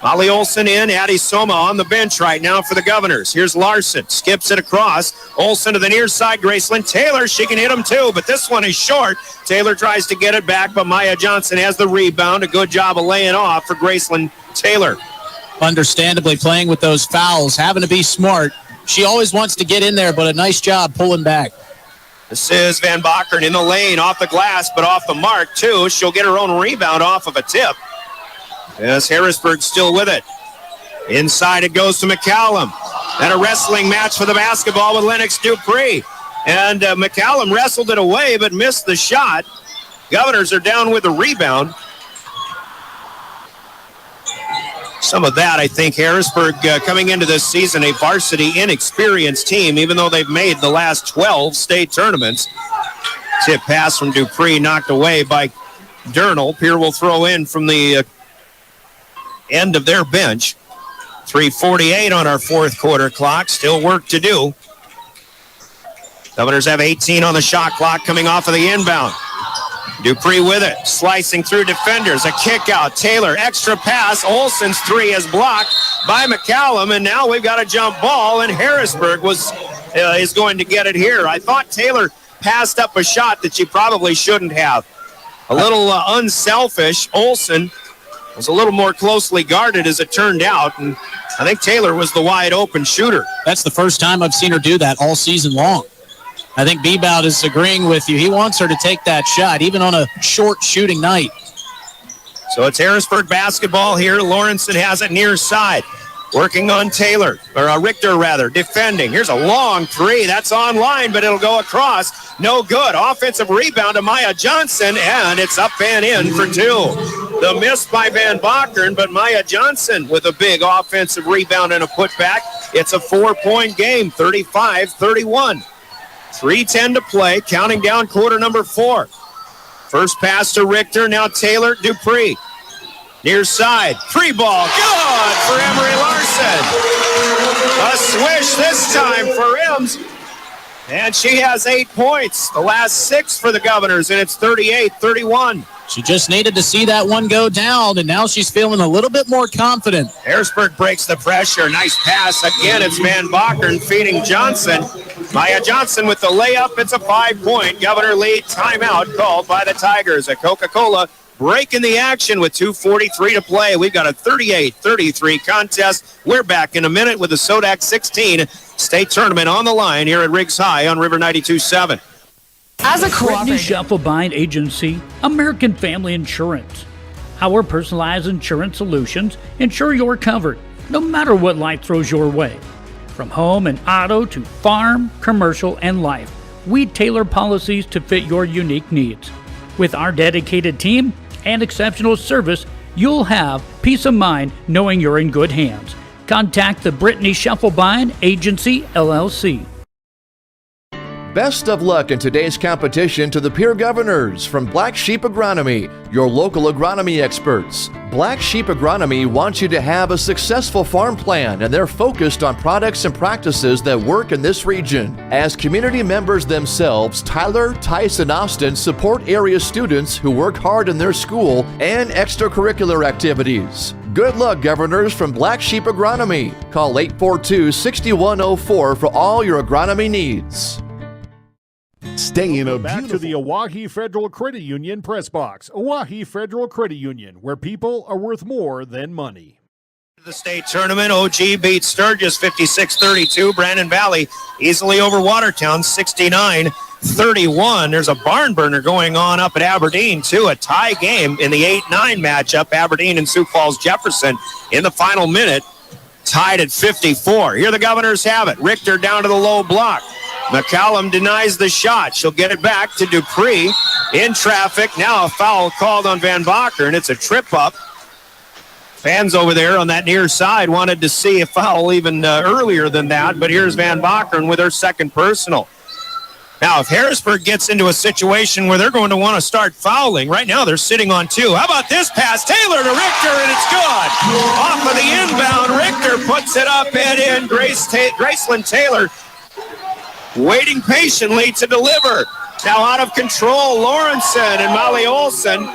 Molly Olsen in, Addie Soma on the bench right now for the Governors. Here's Larson, skips it across. Olsen to the near side, Graceland Taylor, she can hit him too, but this one is short. Taylor tries to get it back, but Maya Johnson has the rebound. A good job of laying off for Graceland Taylor. Understandably playing with those fouls, having to be smart. She always wants to get in there, but a nice job pulling back. This is Van Bakkeren in the lane, off the glass, but off the mark too. She'll get her own rebound off of a tip. Yes, Harrisburg still with it. Inside it goes to McCallum. And a wrestling match for the basketball with Lennox Dupree. And McCallum wrestled it away but missed the shot. Governors are down with the rebound. Some of that, I think, Harrisburg coming into this season, a varsity inexperienced team, even though they've made the last 12 state tournaments. Tip pass from Dupree knocked away by Durnall. Pierre will throw in from the end of their bench. 3:48 on our fourth quarter clock. Still work to do. Governors have 18 on the shot clock coming off of the inbound. Dupree with it, slicing through defenders. A kick out. Taylor, extra pass. Olsen's three is blocked by McCallum, and now we've got a jump ball, and Harrisburg is going to get it here. I thought Taylor passed up a shot that she probably shouldn't have. A little unselfish. Olsen was a little more closely guarded as it turned out, and I think Taylor was the wide open shooter. That's the first time I've seen her do that all season long. I think Bebout is agreeing with you. He wants her to take that shot, even on a short shooting night. So it's Harrisburg basketball here. Lawrenson has it near side. Working on Taylor, or Richter rather, defending. Here's a long three. That's online, but it'll go across. No good. Offensive rebound to Maya Johnson, and it's up and in for two. The miss by Van Bokeren, but Maya Johnson with a big offensive rebound and a putback. It's a 4-point game, 35-31. 3:10 to play, counting down quarter number 4. First pass to Richter, now Taylor, Dupree. Near side, free ball, good for Emery Larson. A swish this time for Ems, and she has 8 points. The last 6 for the Governors, and it's 38-31. She just needed to see that one go down, and now she's feeling a little bit more confident. Harrisburg breaks the pressure. Nice pass. Again, it's Van Bokeren feeding Johnson. Maya Johnson with the layup. It's a 5-point Governor lead. Timeout called by the Tigers. A Coca-Cola breaking the action with 2:43 to play. We've got a 38-33 contest. We're back in a minute with the SoDak 16 state tournament on the line here at Riggs High on River 92.7. As a Brittany Scheffelbein Agency, American Family Insurance. Our personalized insurance solutions ensure you're covered, no matter what life throws your way. From home and auto to farm, commercial, and life, we tailor policies to fit your unique needs. With our dedicated team and exceptional service, you'll have peace of mind knowing you're in good hands. Contact the Brittany Scheffelbein Agency, LLC. Best of luck in today's competition to the Pierre Governors from Black Sheep Agronomy, your local agronomy experts. Black Sheep Agronomy wants you to have a successful farm plan, and they're focused on products and practices that work in this region. As community members themselves, Tyler, Tice, and Austin support area students who work hard in their school and extracurricular activities. Good luck, Governors from Black Sheep Agronomy. Call 842-6104 for all your agronomy needs. Stay in a back to the Oahe Federal Credit Union press box. Oahe Federal Credit Union, where people are worth more than money. The state tournament, OG beats Sturgis 56-32. Brandon Valley easily over Watertown 69-31. There's a barn burner going on up at Aberdeen, too. A tie game in the 8-9 matchup. Aberdeen and Sioux Falls Jefferson in the final minute, tied at 54. Here the Governors have it. Richter down to the low block. McCallum denies the shot. She'll get it back to Dupree in traffic. Now a foul called on Van Bokeren. It's a trip up. Fans over there on that near side wanted to see a foul even earlier than that, but here's Van Bokeren with her second personal. Now, if Harrisburg gets into a situation where they're going to want to start fouling, right now they're sitting on 2. How about this pass? Taylor to Richter, and it's good. Off of the inbound, Richter puts it up and in. Graceland Taylor waiting patiently to deliver. Now out of control, Lawrenson and Molly Olson.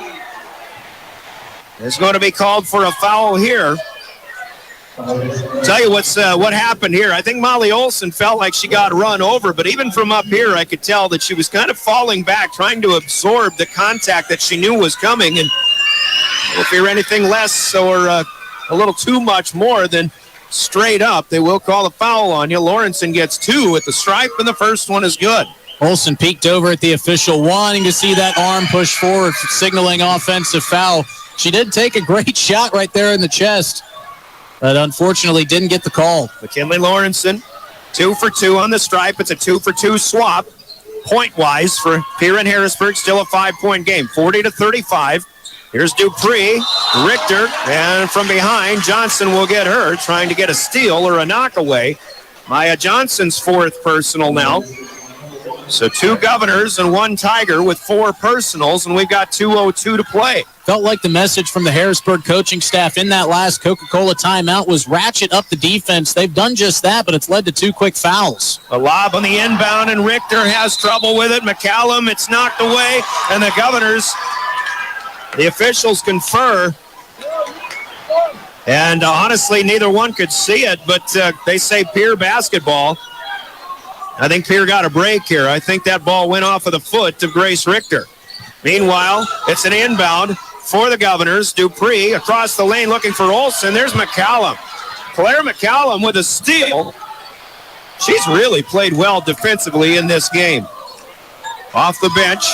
There's going to be called for a foul here. Tell you what happened here. I think Molly Olson felt like she got run over, but even from up here, I could tell that she was kind of falling back, trying to absorb the contact that she knew was coming. And if you're anything less or a little too much more than straight up, they will call a foul on you. Lawrenson gets 2 at the stripe, and the first one is good. Olson peeked over at the official, wanting to see that arm push forward, signaling offensive foul. She did take a great shot right there in the chest, but unfortunately didn't get the call. McKinley Lawrenson, 2 for 2 on the stripe. It's a 2 for 2 swap. Point-wise for Pierre and Harrisburg, still a 5-point game, 40-35. Here's Dupree, Richter, and from behind, Johnson will get her, trying to get a steal or a knockaway. Maya Johnson's 4th personal now. So 2 Governors and 1 Tiger with 4 personals, and we've got 2:02 to play. Felt like the message from the Harrisburg coaching staff in that last Coca-Cola timeout was ratchet up the defense. They've done just that, but it's led to 2 quick fouls. A lob on the inbound, and Richter has trouble with it. McCallum, it's knocked away, and the Governors, the officials confer. And honestly, neither one could see it, but they say Pierre basketball. I think Pierre got a break here. I think that ball went off of the foot of Grace Richter. Meanwhile, it's an inbound for the Governors. Dupree across the lane looking for Olson. There's McCallum. Claire McCallum with a steal. She's really played well defensively in this game. Off the bench.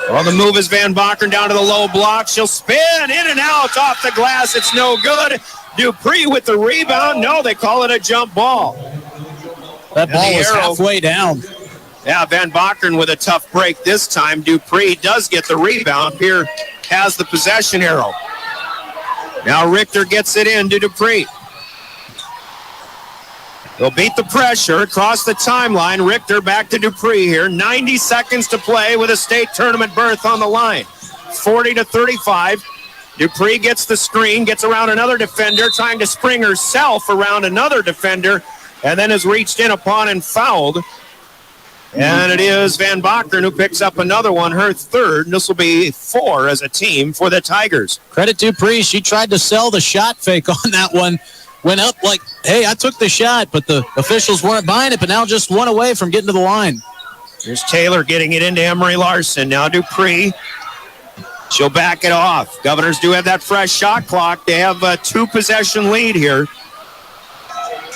On the move is Van Bokeren down to the low block. She'll spin in and out off the glass. It's no good. Dupree with the rebound. No, they call it a jump ball. That ball was halfway down. Yeah, Van Bokeren with a tough break this time. Dupree does get the rebound. Pierre has the possession arrow. Now Richter gets it in to Dupree. They'll beat the pressure across the timeline. Richter back to Dupree here. 90 seconds to play with a state tournament berth on the line. 40-35. Dupree gets the screen, gets around another defender, trying to spring herself around another defender, and then is reached in upon and fouled. And it is Van Bokeren who picks up another one, her third. And this will be 4 as a team for the Tigers. Credit Dupree. She tried to sell the shot fake on that one. Went up like, hey, I took the shot, but the officials weren't buying it, but now just one away from getting to the line. Here's Taylor getting it into Emery Larson. Now Dupree. She'll back it off. Governors do have that fresh shot clock. They have a 2-possession lead here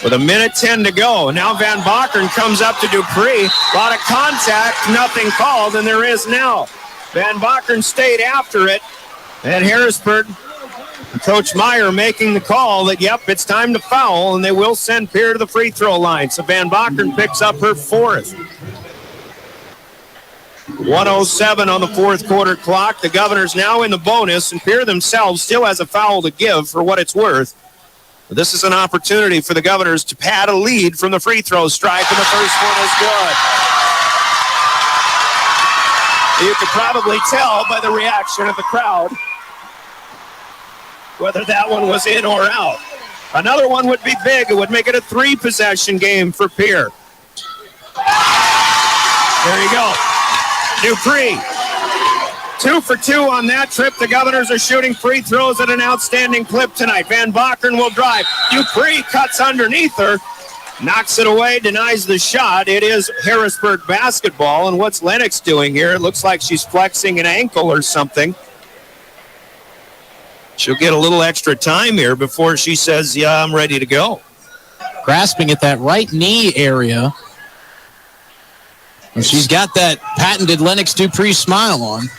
with 1:10 to go. Now Van Bokeren comes up to Dupree. A lot of contact, nothing called, and there is now. Van Bokeren stayed after it, and Harrisburg, Coach Meyer making the call that, yep, it's time to foul, and they will send Pierre to the free throw line. So Van Bokeren picks up her 4th. 1:07 on the fourth quarter clock. The Governors now in the bonus, and Pierre themselves still has a foul to give for what it's worth. But this is an opportunity for the Governors to pad a lead from the free throw strike, and the first one is good. You could probably tell by the reaction of the crowd whether that one was in or out. Another one would be big. It would make it a 3-possession game for Pierre. There you go. Dupree, 2 for 2 on that trip. The Governors are shooting free throws at an outstanding clip tonight. Van Bokeren will drive. Dupree cuts underneath her, knocks it away, denies the shot. It is Harrisburg basketball, and what's Lennox doing here? It looks like she's flexing an ankle or something. She'll get a little extra time here before she says, yeah, I'm ready to go. Grasping at that right knee area. And she's got that patented Lennox Dupree smile on.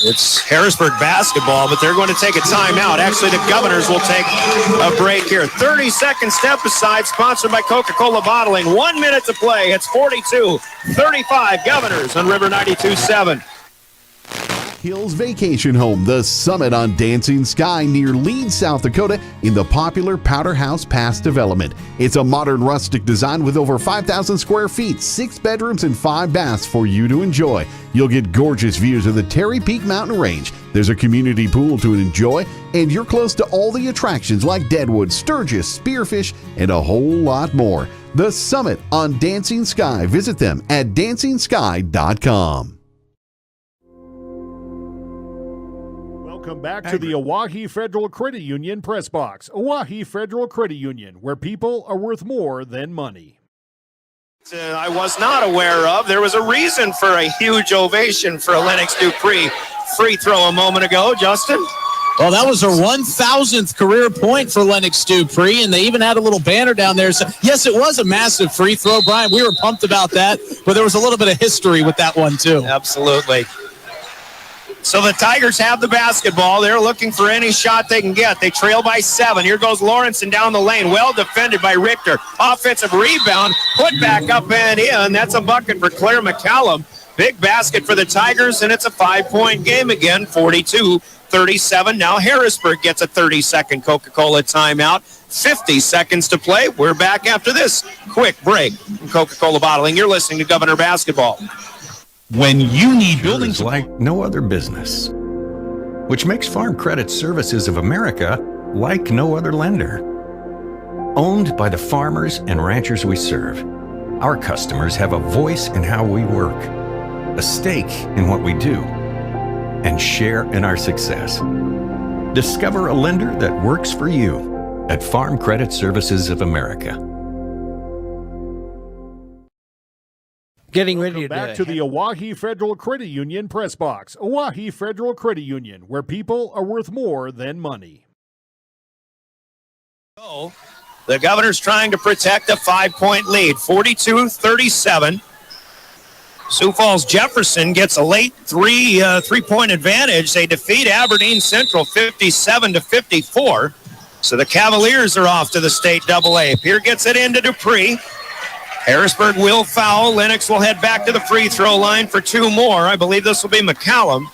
It's Harrisburg basketball, but they're going to take a timeout. Actually, the Governors will take a break here. 30-second step aside, sponsored by Coca-Cola Bottling. 1 minute to play. It's 42-35 Governors on River 92.7. Hills Vacation Home, the Summit on Dancing Sky near Leeds, South Dakota in the popular Powder House Pass development. It's a modern rustic design with over 5,000 square feet, 6 bedrooms and 5 baths for you to enjoy. You'll get gorgeous views of the Terry Peak Mountain Range. There's a community pool to enjoy, and you're close to all the attractions like Deadwood, Sturgis, Spearfish, and a whole lot more. The Summit on Dancing Sky. Visit them at DancingSky.com. Welcome back to the Oahe Federal Credit Union Press Box. Oahe Federal Credit Union, where people are worth more than money. I was not aware of. There was a reason for a huge ovation for a Lennox Dupree free throw a moment ago, Justin. Well, that was her 1,000th career point for Lennox Dupree, and they even had a little banner down there. So, yes, it was a massive free throw, Brian. We were pumped about that, but there was a little bit of history with that one, too. Absolutely. So the Tigers have the basketball. They're looking for any shot they can get. They trail by 7. Here goes Lawrenson down the lane. Well defended by Richter. Offensive rebound. Put back up and in. That's a bucket for Claire McCallum. Big basket for the Tigers, and it's a 5-point game again, 42-37. Now Harrisburg gets a 30-second Coca-Cola timeout. 50 seconds to play. We're back after this quick break from Coca-Cola Bottling. You're listening to Governor Basketball. When you need buildings like no other business, which makes Farm Credit Services of America like no other lender. Owned by the farmers and ranchers we serve, our customers have a voice in how we work, a stake in what we do, and share in our success. Discover a lender that works for you at Farm Credit Services of America. Getting ready back to the Oahe Federal Credit Union Press Box. Oahe Federal Credit Union, where people are worth more than money. So, the Governors trying to protect a 5-point lead, 42-37. Sioux Falls Jefferson gets a late three-point advantage. They defeat Aberdeen Central 57-54. So the Cavaliers are off to the state AA. Pierre gets it into Dupree. Harrisburg will foul. Lennox will head back to the free throw line for 2 more. I believe this will be McCallum.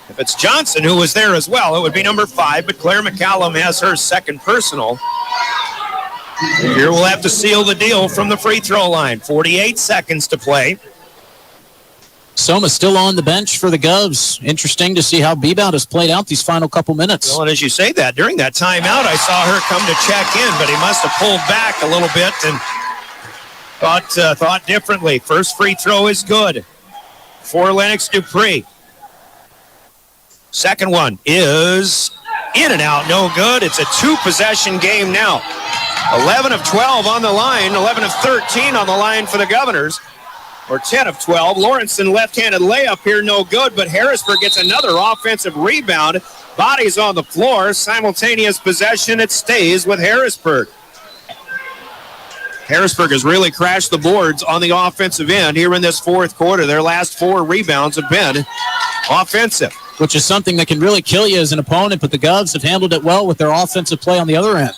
If it's Johnson, who was there as well, it would be number 5, but Claire McCallum has her second personal. Here we'll have to seal the deal from the free throw line. 48 seconds to play. Soma still on the bench for the Govs. Interesting to see how Bebout has played out these final couple minutes. Well, and as you say that, during that timeout, I saw her come to check in, but he must have pulled back a little bit and thought differently. First free throw is good for Lennox Dupree. Second one is in and out, no good. It's a 2-possession game now. 11 of 12 on the line, 11 of 13 on the line for the Governors, or 10 of 12. Lawrenson left-handed layup here, no good, but Harrisburg gets another offensive rebound. Bodies on the floor, simultaneous possession. It stays with Harrisburg. Harrisburg has really crashed the boards on the offensive end here in this fourth quarter. Their last 4 rebounds have been offensive, which is something that can really kill you as an opponent, but the Govs have handled it well with their offensive play on the other end.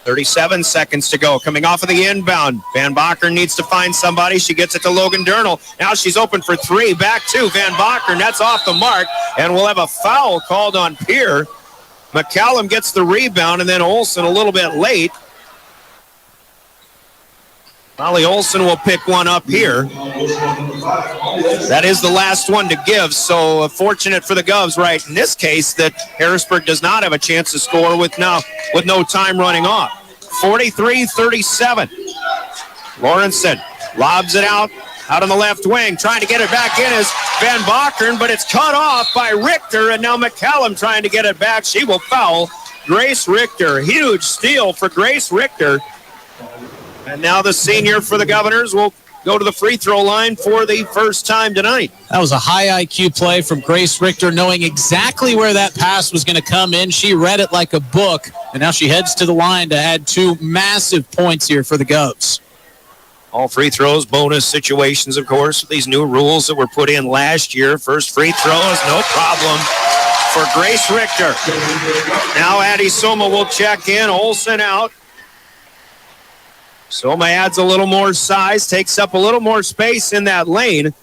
37 seconds to go. Coming off of the inbound. Van Bakker needs to find somebody. She gets it to Logan Durnall. Now she's open for 3. Back to Van Bakker, and that's off the mark. And we'll have a foul called on Pierre. McCallum gets the rebound, and then Olsen a little bit late. Molly Olsen will pick one up here. That is the last one to give, so fortunate for the Govs, right, in this case, that Harrisburg does not have a chance to score with no time running off. 43-37. Lawrenson lobs it out on the left wing. Trying to get it back in is Van Bakker, but it's cut off by Richter, and now McCallum trying to get it back. She will foul Grace Richter. Huge steal for Grace Richter. And now the senior for the Governors will go to the free throw line for the first time tonight. That was a high IQ play from Grace Richter, knowing exactly where that pass was going to come in. She read it like a book, and now she heads to the line to add 2 massive points here for the Govs. All free throws, bonus situations, of course, with these new rules that were put in last year. First free throw is no problem for Grace Richter. Now Addie Soma will check in. Olsen out. Soma adds a little more size, takes up a little more space in that lane.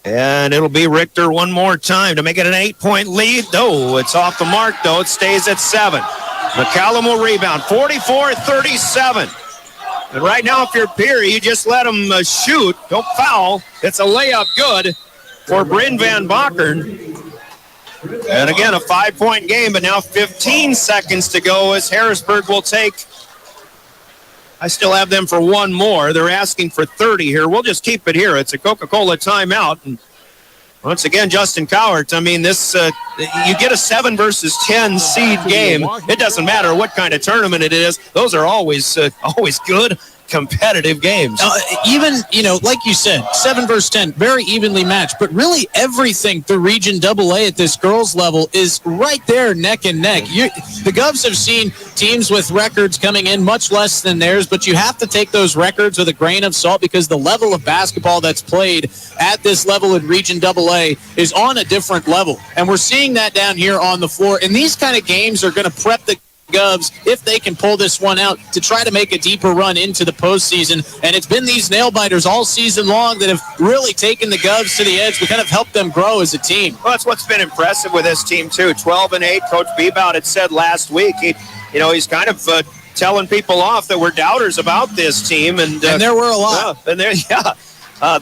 And it'll be Richter one more time to make it an 8-point lead. Oh, it's off the mark, though. It stays at 7. McCallum will rebound, 44-37. And right now, if you're Pierre, you just let him shoot. Don't foul. It's a layup good for Bryn Van Bakker. And again, a 5-point game, but now 15 seconds to go as Harrisburg will take. I still have them for one more. They're asking for 30 here. We'll just keep it here. It's a Coca-Cola timeout. And once again, Justin Cowart, I mean, this you get a 7 versus 10 seed game. It doesn't matter what kind of tournament it is. Those are always good, competitive games. Even, like you said, 7 versus 10, very evenly matched. But really everything through Region AA at this girls level is right there neck and neck. The Govs have seen teams with records coming in much less than theirs, but you have to take those records with a grain of salt because the level of basketball that's played at this level in Region AA is on a different level. And we're seeing that down here on the floor. And these kind of games are going to prep the Govs, if they can pull this one out, to try to make a deeper run into the postseason. And it's been these nail-biters all season long that have really taken the Govs to the edge to kind of help them grow as a team. Well, that's what's been impressive with this team, too. 12-8, Coach Bebout had said last week. He's kind of telling people off that we're doubters about this team. And there were a lot.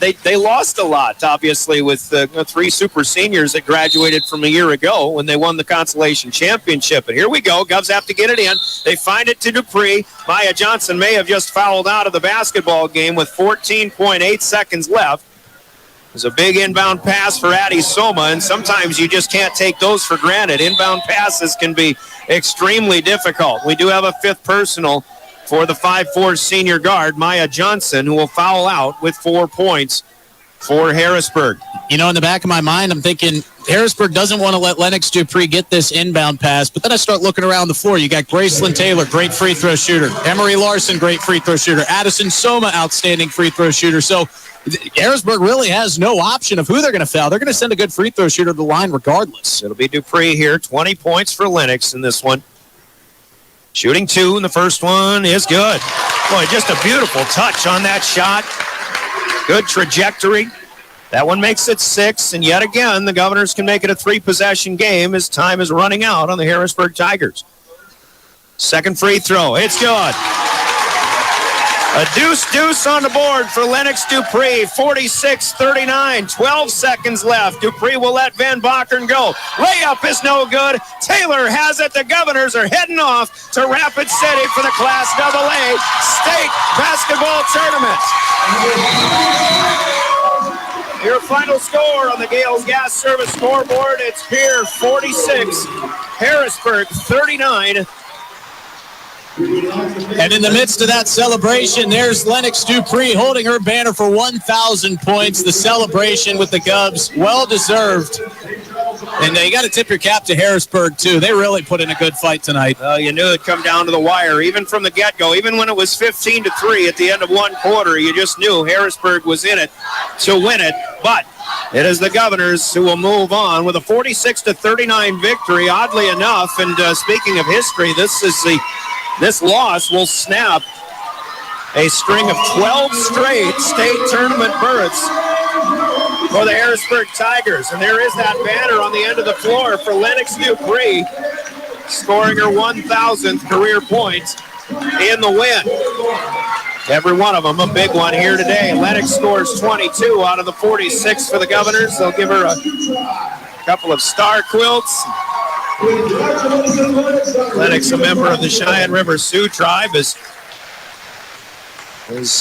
They lost a lot, obviously, with 3 super seniors that graduated from a year ago when they won the consolation championship. And here we go. Govs have to get it in. They find it to Dupree. Maya Johnson may have just fouled out of the basketball game with 14.8 seconds left. There's a big inbound pass for Addie Soma, and sometimes you just can't take those for granted. Inbound passes can be extremely difficult. We do have a 5th personal for the 5'4" senior guard, Maya Johnson, who will foul out with 4 points for Harrisburg. In the back of my mind, I'm thinking Harrisburg doesn't want to let Lennox Dupree get this inbound pass, but then I start looking around the floor. You got Gracelyn Taylor, great free throw shooter. Emery Larson, great free throw shooter. Addison Soma, outstanding free throw shooter. So Harrisburg really has no option of who they're going to foul. They're going to send a good free throw shooter to the line regardless. It'll be Dupree here. 20 points for Lennox in this one. Shooting 2, and the first one is good. Boy, just a beautiful touch on that shot. Good trajectory. That one makes it 6, and yet again, the Governors can make it a 3-possession game as time is running out on the Harrisburg Tigers. Second free throw. It's good. A deuce on the board for Lennox Dupree. 46-39. 12 seconds left. Dupree will let Van Bakken go. Layup is no good. Taylor has it. The Governors are heading off to Rapid City for the Class AA State Basketball Tournament. Your final score on the Gales Gas Service scoreboard, it's Pierre 46, Harrisburg 39. And in the midst of that celebration, there's Lennox Dupree holding her banner for 1,000 points. The celebration with the Govs, well-deserved. And you got to tip your cap to Harrisburg, too. They really put in a good fight tonight. You knew it'd come down to the wire, even from the get-go. Even when it was 15-3 at the end of one quarter, you just knew Harrisburg was in it to win it. But it is the Governors who will move on with a 46-39 victory, oddly enough. And speaking of history, this loss will snap a string of 12 straight state tournament berths for the Harrisburg Tigers. And there is that banner on the end of the floor for Lennox Dupree, scoring her 1,000th career point in the win. Every one of them a big one here today. Lennox scores 22 out of the 46 for the Governors. They'll give her a couple of star quilts. Lennox, a member of the Cheyenne River Sioux tribe, as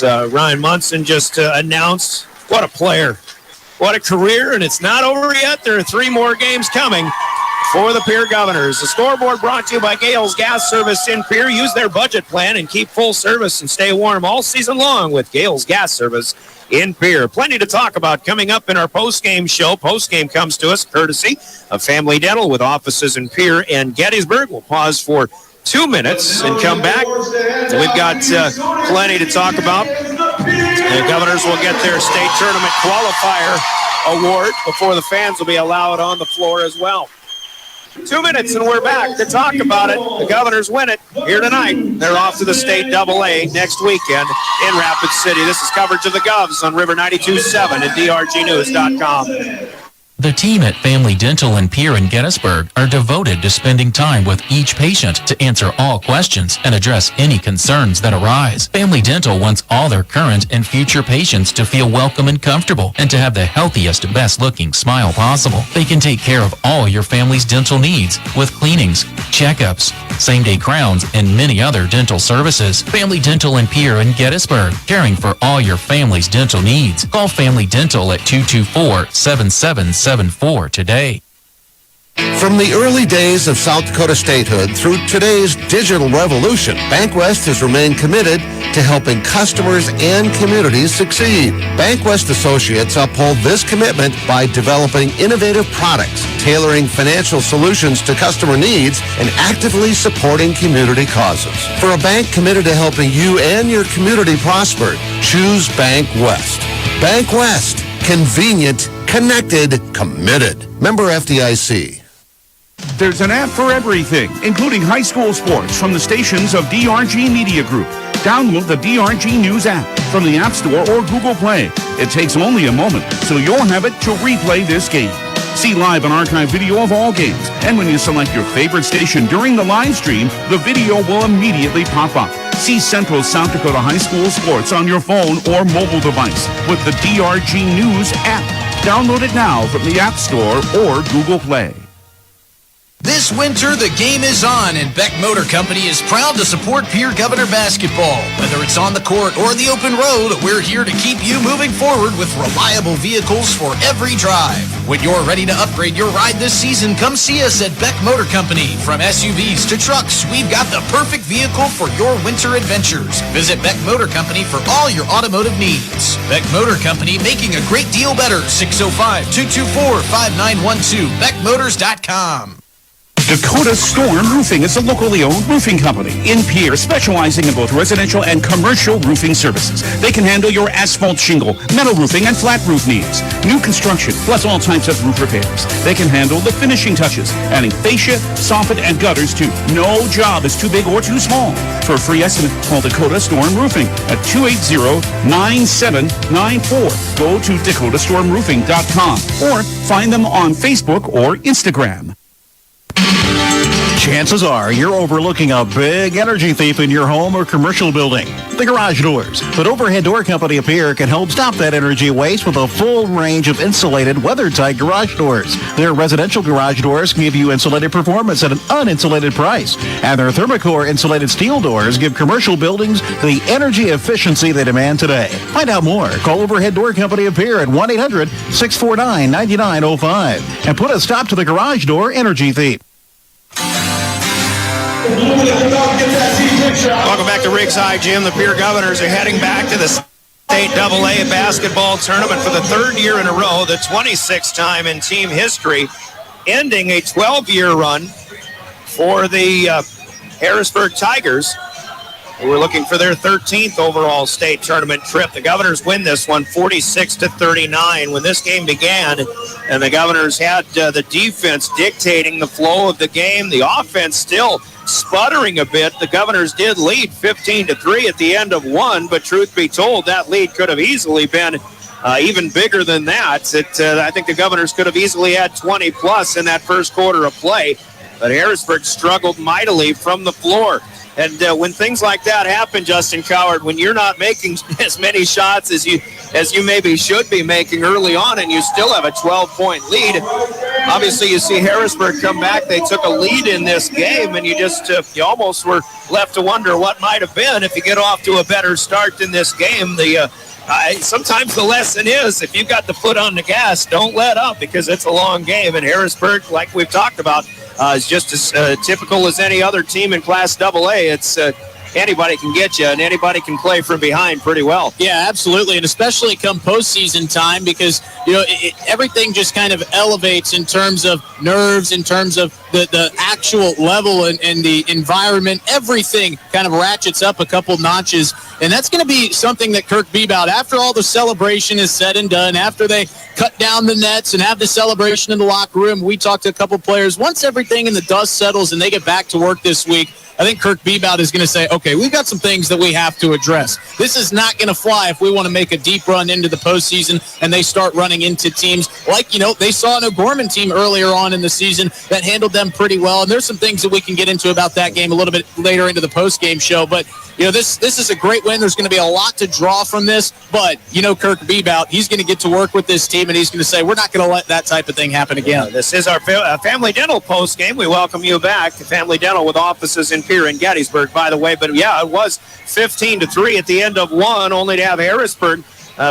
Ryan Munson just announced. What a player. What a career, and it's not over yet. There are 3 more games coming for the Pierre Governors. The scoreboard brought to you by Gales Gas Service in Pierre. Use their budget plan and keep full service and stay warm all season long with Gales Gas Service in Pierre. Plenty to talk about coming up in our postgame show. Postgame comes to us courtesy of Family Dental with offices in Pierre and Gettysburg. We'll pause for 2 minutes and come back. We've got plenty to talk about. The Governors will get their state tournament qualifier award before the fans will be allowed on the floor as well. 2 minutes and we're back to talk about it. The Governors win it here tonight. They're off to the state AA next weekend in Rapid City. This is coverage of the Govs on River 92.7 and drgnews.com. The team at Family Dental in Pierre and Gettysburg are devoted to spending time with each patient to answer all questions and address any concerns that arise. Family Dental wants all their current and future patients to feel welcome and comfortable and to have the healthiest, best-looking smile possible. They can take care of all your family's dental needs with cleanings, checkups, same-day crowns, and many other dental services. Family Dental in Pierre and Gettysburg, caring for all your family's dental needs. Call Family Dental at 224-7774 today. From the early days of South Dakota statehood through today's digital revolution, BankWest has remained committed to helping customers and communities succeed. BankWest Associates uphold this commitment by developing innovative products, tailoring financial solutions to customer needs, and actively supporting community causes. For a bank committed to helping you and your community prosper, choose BankWest. BankWest. Convenient, connected, committed. Member FDIC. There's an app for everything, including high school sports from the stations of DRG Media Group. Download the DRG News app from the App Store or Google Play. It takes only a moment, so you'll have it to replay this game. See live and archive video of all games, and when you select your favorite station during the live stream, the video will immediately pop up. See Central South Dakota High School sports on your phone or mobile device with the DRG News app. Download it now from the App Store or Google Play. This winter, the game is on, and Beck Motor Company is proud to support Pierre Governor basketball. Whether it's on the court or the open road, we're here to keep you moving forward with reliable vehicles for every drive. When you're ready to upgrade your ride this season, come see us at Beck Motor Company. From SUVs to trucks, we've got the perfect vehicle for your winter adventures. Visit Beck Motor Company for all your automotive needs. Beck Motor Company, making a great deal better. 605-224-5912, beckmotors.com. Dakota Storm Roofing is a locally owned roofing company in Pierre, specializing in both residential and commercial roofing services. They can handle your asphalt shingle, metal roofing, and flat roof needs. New construction, plus all types of roof repairs. They can handle the finishing touches, adding fascia, soffit, and gutters too. No job is too big or too small. For a free estimate, call Dakota Storm Roofing at 280-9794. Go to dakotastormroofing.com or find them on Facebook or Instagram. Chances are you're overlooking a big energy thief in your home or commercial building. The garage doors. But Overhead Door Company of Pierre can help stop that energy waste with a full range of insulated, weather-tight garage doors. Their residential garage doors give you insulated performance at an uninsulated price. And their Thermocore insulated steel doors give commercial buildings the energy efficiency they demand today. Find out more. Call Overhead Door Company of Pierre at 1-800-649-9905 and put a stop to the garage door energy thief. Welcome back to Riggs High Gym. The Pierre Governors are heading back to the State AA basketball tournament for the third year in a row, the 26th time in team history, ending a 12-year run for the Harrisburg Tigers, who were looking for their 13th overall state tournament trip. The Governors win this one 46-39. When this game began, and the Governors had the defense dictating the flow of the game, the offense still sputtering a bit. The Governors did lead 15-3 at the end of one, but truth be told, that lead could have easily been even bigger than that. I think the Governors could have easily had 20-plus in that first quarter of play, but Harrisburg struggled mightily from the floor. And when things like that happen, Justin Coward, when you're not making as many shots as you maybe should be making early on, and you still have a 12-point lead, obviously you see Harrisburg come back. They took a lead in this game, and you almost were left to wonder what might have been if you get off to a better start in this game. Sometimes the lesson is, if you've got the foot on the gas, don't let up, because it's a long game. And Harrisburg, like we've talked about, is just as typical as any other team in Class AA. It's anybody can get you, and anybody can play from behind pretty well. Yeah, absolutely, and especially come postseason time, because everything just kind of elevates in terms of nerves, in terms of the actual level and the environment. Everything kind of ratchets up a couple notches, and that's going to be something that Kirk Bebout, after all the celebration is said and done, after they cut down the nets and have the celebration in the locker room. We talked to a couple players. Once everything in the dust settles and they get back to work this week, I think Kirk Bebout is going to say, okay, we've got some things that we have to address. This is not going to fly if we want to make a deep run into the postseason and they start running into teams like, they saw an O'Gorman team earlier on in the season that handled them pretty well. And there's some things that we can get into about that game a little bit later into the postgame show. But, this is a great win. There's going to be a lot to draw from this. But, Kirk Bebout, he's going to get to work with this team, and he's going to say, we're not going to let that type of thing happen again. This is our Family Dental postgame. We welcome you back to Family Dental with offices in Pierre and Gettysburg, by the way. But, it was 15-3 at the end of one, only to have Harrisburg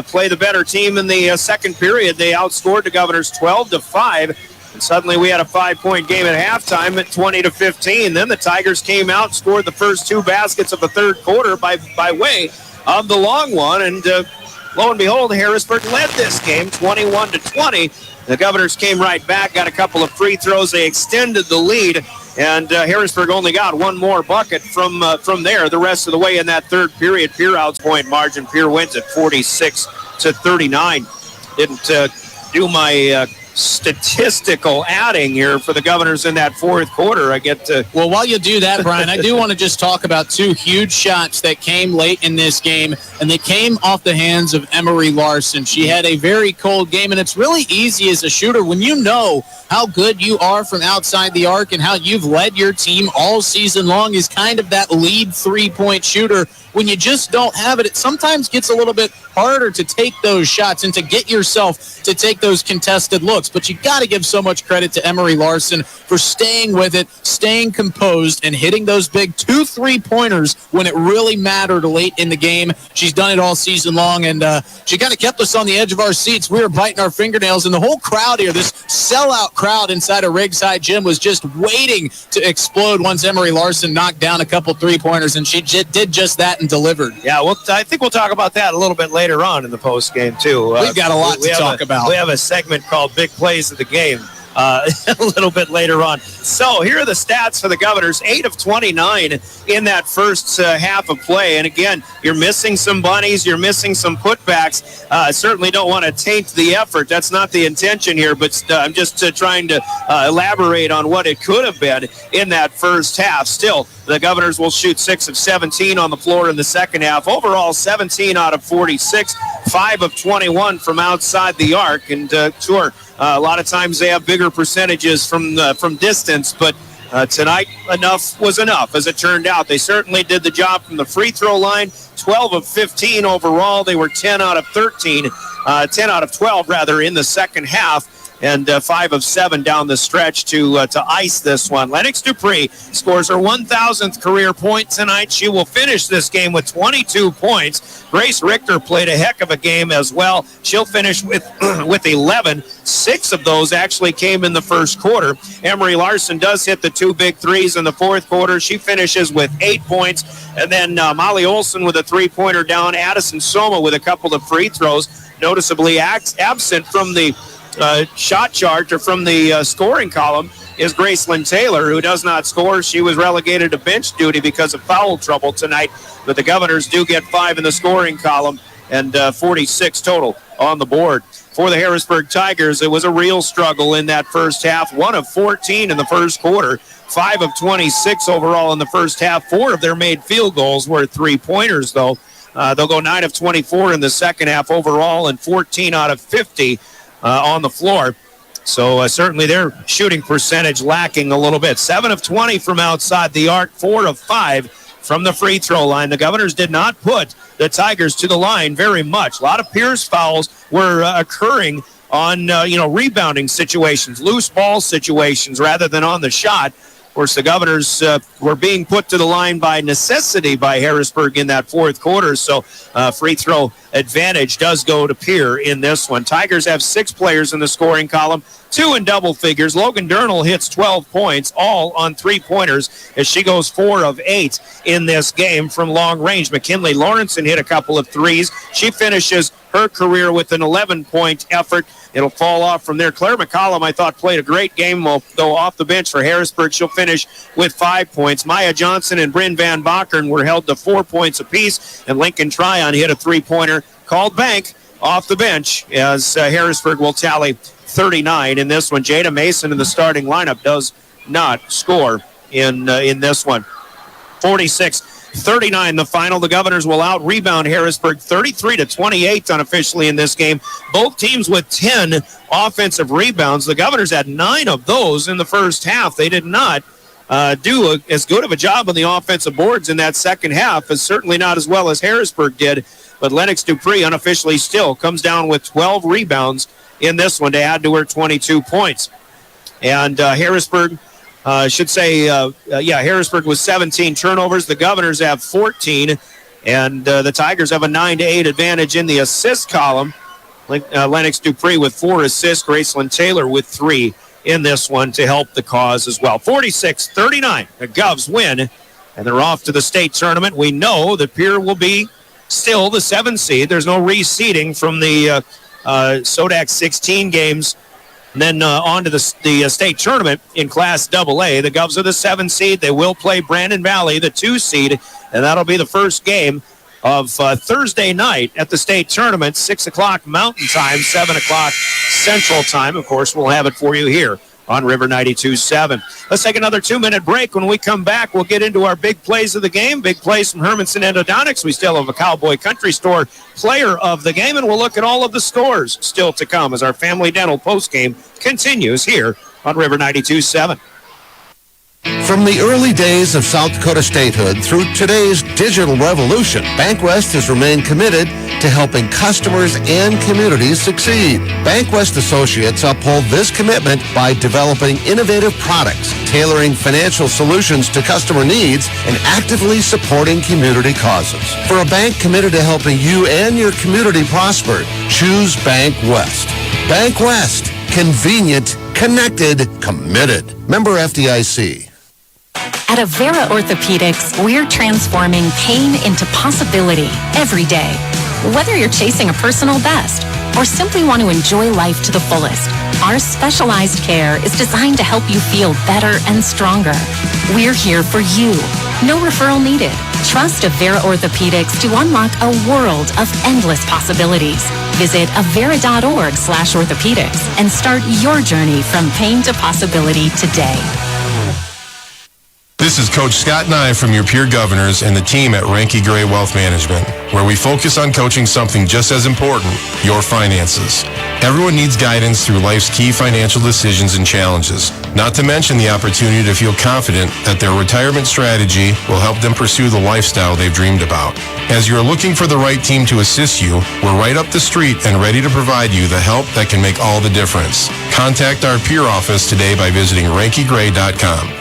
play the better team in the second period. They outscored the Governors 12-5. And suddenly we had a 5-point game at halftime at 20-15. Then the Tigers came out and scored the first two baskets of the third quarter by way of the long one. And lo and behold, Harrisburg led this game 21-20. The Governors came right back, got a couple of free throws. They extended the lead, and Harrisburg only got one more bucket from there. The rest of the way in that third period, Pierre outscored margin. Pierre wins at 46-39. Didn't do my statistical adding here for the Governors in that fourth quarter. Well, while you do that, Brian, I do want to just talk about two huge shots that came late in this game, and they came off the hands of Emery Larson. She had a very cold game, and it's really easy as a shooter when you know how good you are from outside the arc and how you've led your team all season long, is kind of that lead three-point shooter. When you just don't have it, it sometimes gets a little bit harder to take those shots and to get yourself to take those contested looks. But you got to give so much credit to Emery Larson for staying with it, staying composed, and hitting those big 2 3-pointers when it really mattered late in the game. She's done it all season long, and she kind of kept us on the edge of our seats. We were biting our fingernails, and the whole crowd here, this sellout crowd inside of Riggs High Gym, was just waiting to explode once Emery Larson knocked down a couple 3-pointers, and she did just that and delivered. Yeah, I think we'll talk about that a little bit later on in the post game too. We've got a lot to talk about. We have a segment called Big Plays of the Game a little bit later on. So here are the stats for the Governors. 8 of 29 in that first half of play. And again, you're missing some bunnies. You're missing some putbacks. Certainly don't want to taint the effort. That's not the intention here, but I'm just trying to elaborate on what it could have been in that first half. Still, the Governors will shoot 6 of 17 on the floor in the second half. Overall, 17 out of 46, 5 of 21 from outside the arc. And sure, a lot of times they have bigger percentages from distance, but tonight enough was enough. As it turned out, they certainly did the job from the free throw line. 12 of 15 overall. They were 10 out of 12 rather in the second half. And 5 of 7 down the stretch to ice this one. Lennox Dupree scores her 1,000th career point tonight. She will finish this game with 22 points. Grace Richter played a heck of a game as well. She'll finish with 11. 6 of those actually came in the first quarter. Emery Larson does hit the 2 big threes in the fourth quarter. She finishes with 8 points. And then Molly Olson with a 3-pointer down. Addison Soma with a couple of free throws. Noticeably absent from the shot chart or from the scoring column is Gracelyn Taylor, who does not score. She was relegated to bench duty because of foul trouble tonight, but the Governors do get 5 in the scoring column and 46 total on the board. For the Harrisburg Tigers, it was a real struggle in that first half. 1 of 14 in the first quarter, 5 of 26 overall in the first half. 4 of their made field goals were 3-pointers, though. They'll go 9 of 24 in the second half overall and 14 out of 50 on the floor. So certainly their shooting percentage lacking a little bit. 7 of 20 from outside the arc, 4 of 5 from the free throw line. The Governors did not put the Tigers to the line very much. A lot of Pierce fouls were occurring on rebounding situations, loose ball situations rather than on the shot. Of course, the Governors were being put to the line by necessity by Harrisburg in that fourth quarter, so free throw advantage does go to Pierre in this one. Tigers have 6 players in the scoring column, 2 in double figures. Logan Durnall hits 12 points, all on 3-pointers, as she goes 4 of 8 in this game from long range. McKinley Lawrenson hit a couple of threes. She finishes her career with an 11-point effort. It'll fall off from there. Claire McCollum, I thought, played a great game. Will go off the bench for Harrisburg. She'll finish with 5 points. Maya Johnson and Bryn Van Bakern were held to 4 points apiece, and Lincoln Tryon hit a 3-pointer called bank off the bench as Harrisburg will tally 39 in this one. Jada Mason in the starting lineup does not score in this one. 46-39 the final. The Governors will out-rebound Harrisburg 33-28 unofficially in this game. Both teams with 10 offensive rebounds. The Governors had 9 of those in the first half. They did not do as good of a job on the offensive boards in that second half, as certainly not as well as Harrisburg did. But Lennox Dupree unofficially still comes down with 12 rebounds in this one to add to her 22 points. And Harrisburg, Harrisburg was 17 turnovers. The Governors have 14, and the Tigers have a 9-8 advantage in the assist column. Lennox Dupree with 4 assists, Gracelyn Taylor with 3 in this one to help the cause as well. 46-39, the Govs win, and they're off to the state tournament. We know that Pierre will be still the 7th seed. There's no reseeding from the SoDak 16 games and then on to the state tournament in Class AA. The Govs are the 7th seed. They will play Brandon Valley, the 2 seed, and that'll be the first game of Thursday night at the state tournament, 6 o'clock Mountain Time, 7 o'clock Central Time. Of course, we'll have it for you here on River 92.7. Let's take another 2-minute break. When we come back, we'll get into our big plays of the game. Big plays from Hermanson Endodontics. We still have a Cowboy Country Store player of the game, and we'll look at all of the scores still to come as our Family Dental postgame continues here on River 92.7. From the early days of South Dakota statehood through today's digital revolution, BankWest has remained committed to helping customers and communities succeed. BankWest Associates uphold this commitment by developing innovative products, tailoring financial solutions to customer needs, and actively supporting community causes. For a bank committed to helping you and your community prosper, choose BankWest. BankWest. Convenient, connected, committed. Member FDIC. At Avera Orthopedics, we're transforming pain into possibility every day. Whether you're chasing a personal best or simply want to enjoy life to the fullest, our specialized care is designed to help you feel better and stronger. We're here for you. No referral needed. Trust Avera Orthopedics to unlock a world of endless possibilities. Visit avera.org/orthopedics and start your journey from pain to possibility today. This is Coach Scott Nye from your Pierre Governors and the team at Ranky Gray Wealth Management, where we focus on coaching something just as important, your finances. Everyone needs guidance through life's key financial decisions and challenges, not to mention the opportunity to feel confident that their retirement strategy will help them pursue the lifestyle they've dreamed about. As you're looking for the right team to assist you, we're right up the street and ready to provide you the help that can make all the difference. Contact our Pierre office today by visiting rankygray.com.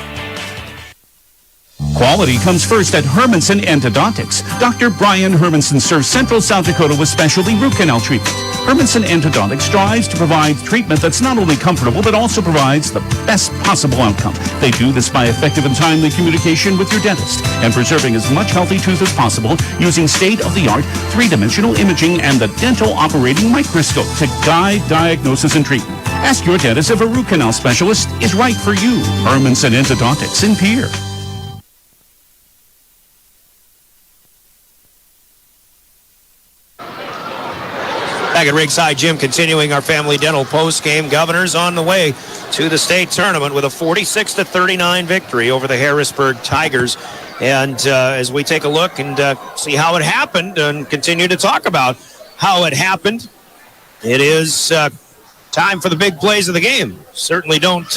Quality comes first at Hermanson Endodontics. Dr. Brian Hermanson serves Central South Dakota with specialty root canal treatment. Hermanson Endodontics strives to provide treatment that's not only comfortable, but also provides the best possible outcome. They do this by effective and timely communication with your dentist and preserving as much healthy tooth as possible using state-of-the-art three-dimensional imaging and the dental operating microscope to guide diagnosis and treatment. Ask your dentist if a root canal specialist is right for you. Hermanson Endodontics in Pierre. Back at Riggs High Gym, continuing our Family Dental post-game. Governors on the way to the state tournament with a 46-39 victory over the Harrisburg Tigers. And as we take a look and see how it happened and continue to talk about how it happened, it is time for the big plays of the game. Certainly don't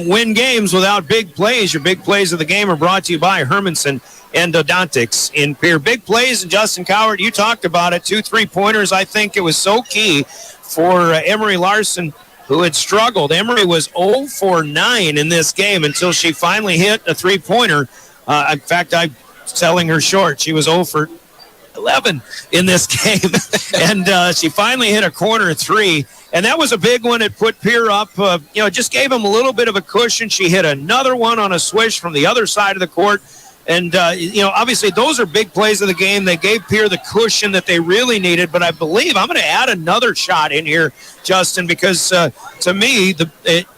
win games without big plays. Your big plays of the game are brought to you by Hermanson Endodontics in Pierre. Big plays, and Justin Coward, you talked about it. 2 3-pointers. I think it was so key for Emery Larson, who had struggled. Emery was 0 for 9 in this game until she finally hit a 3-pointer. In fact, I'm selling her short. She was 0 for 11 in this game, and she finally hit a corner 3. And that was a big one. It put Pierre up. It just gave him a little bit of a cushion. She hit another one on a swish from the other side of the court. And, obviously those are big plays of the game. They gave Pierre the cushion that they really needed. But I believe I'm going to add another shot in here, Justin, because to me,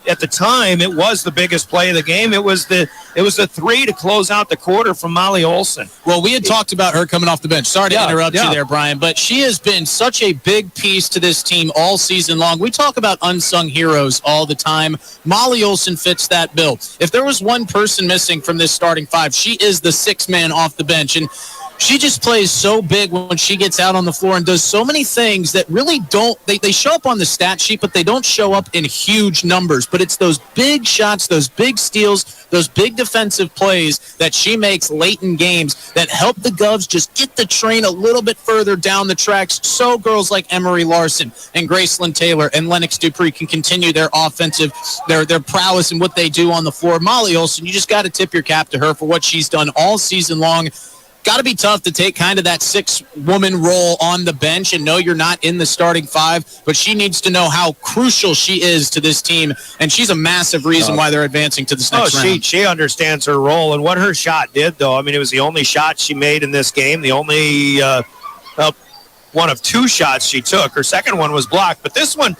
at the time, it was the biggest play of the game. It was the 3 to close out the quarter from Molly Olson. Well, we had talked about her coming off the bench. Sorry to interrupt you there, Brian, but she has been such a big piece to this team all season long. We talk about unsung heroes all the time. Molly Olson fits that bill. If there was one person missing from this starting 5, she is the 6th man off the bench. And she just plays so big when she gets out on the floor and does so many things that really don't, they show up on the stat sheet, but they don't show up in huge numbers. But it's those big shots, those big steals, those big defensive plays that she makes late in games that help the Govs just get the train a little bit further down the tracks so girls like Emery Larson and Gracelyn Taylor and Lennox Dupree can continue their offensive, their prowess and what they do on the floor. Molly Olson, you just got to tip your cap to her for what she's done all season long. Got to be tough to take kind of that 6-woman role on the bench and know you're not in the starting 5, but she needs to know how crucial she is to this team, and she's a massive reason why they're advancing to this next round. She understands her role, and what her shot did, though, I mean, it was the only shot she made in this game, the only one of 2 shots she took. Her second one was blocked, but this one,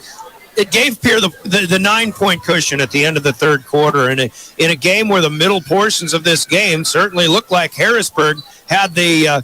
it gave Pierre the 9-point cushion at the end of the third quarter, and in a game where the middle portions of this game certainly looked like Harrisburg had the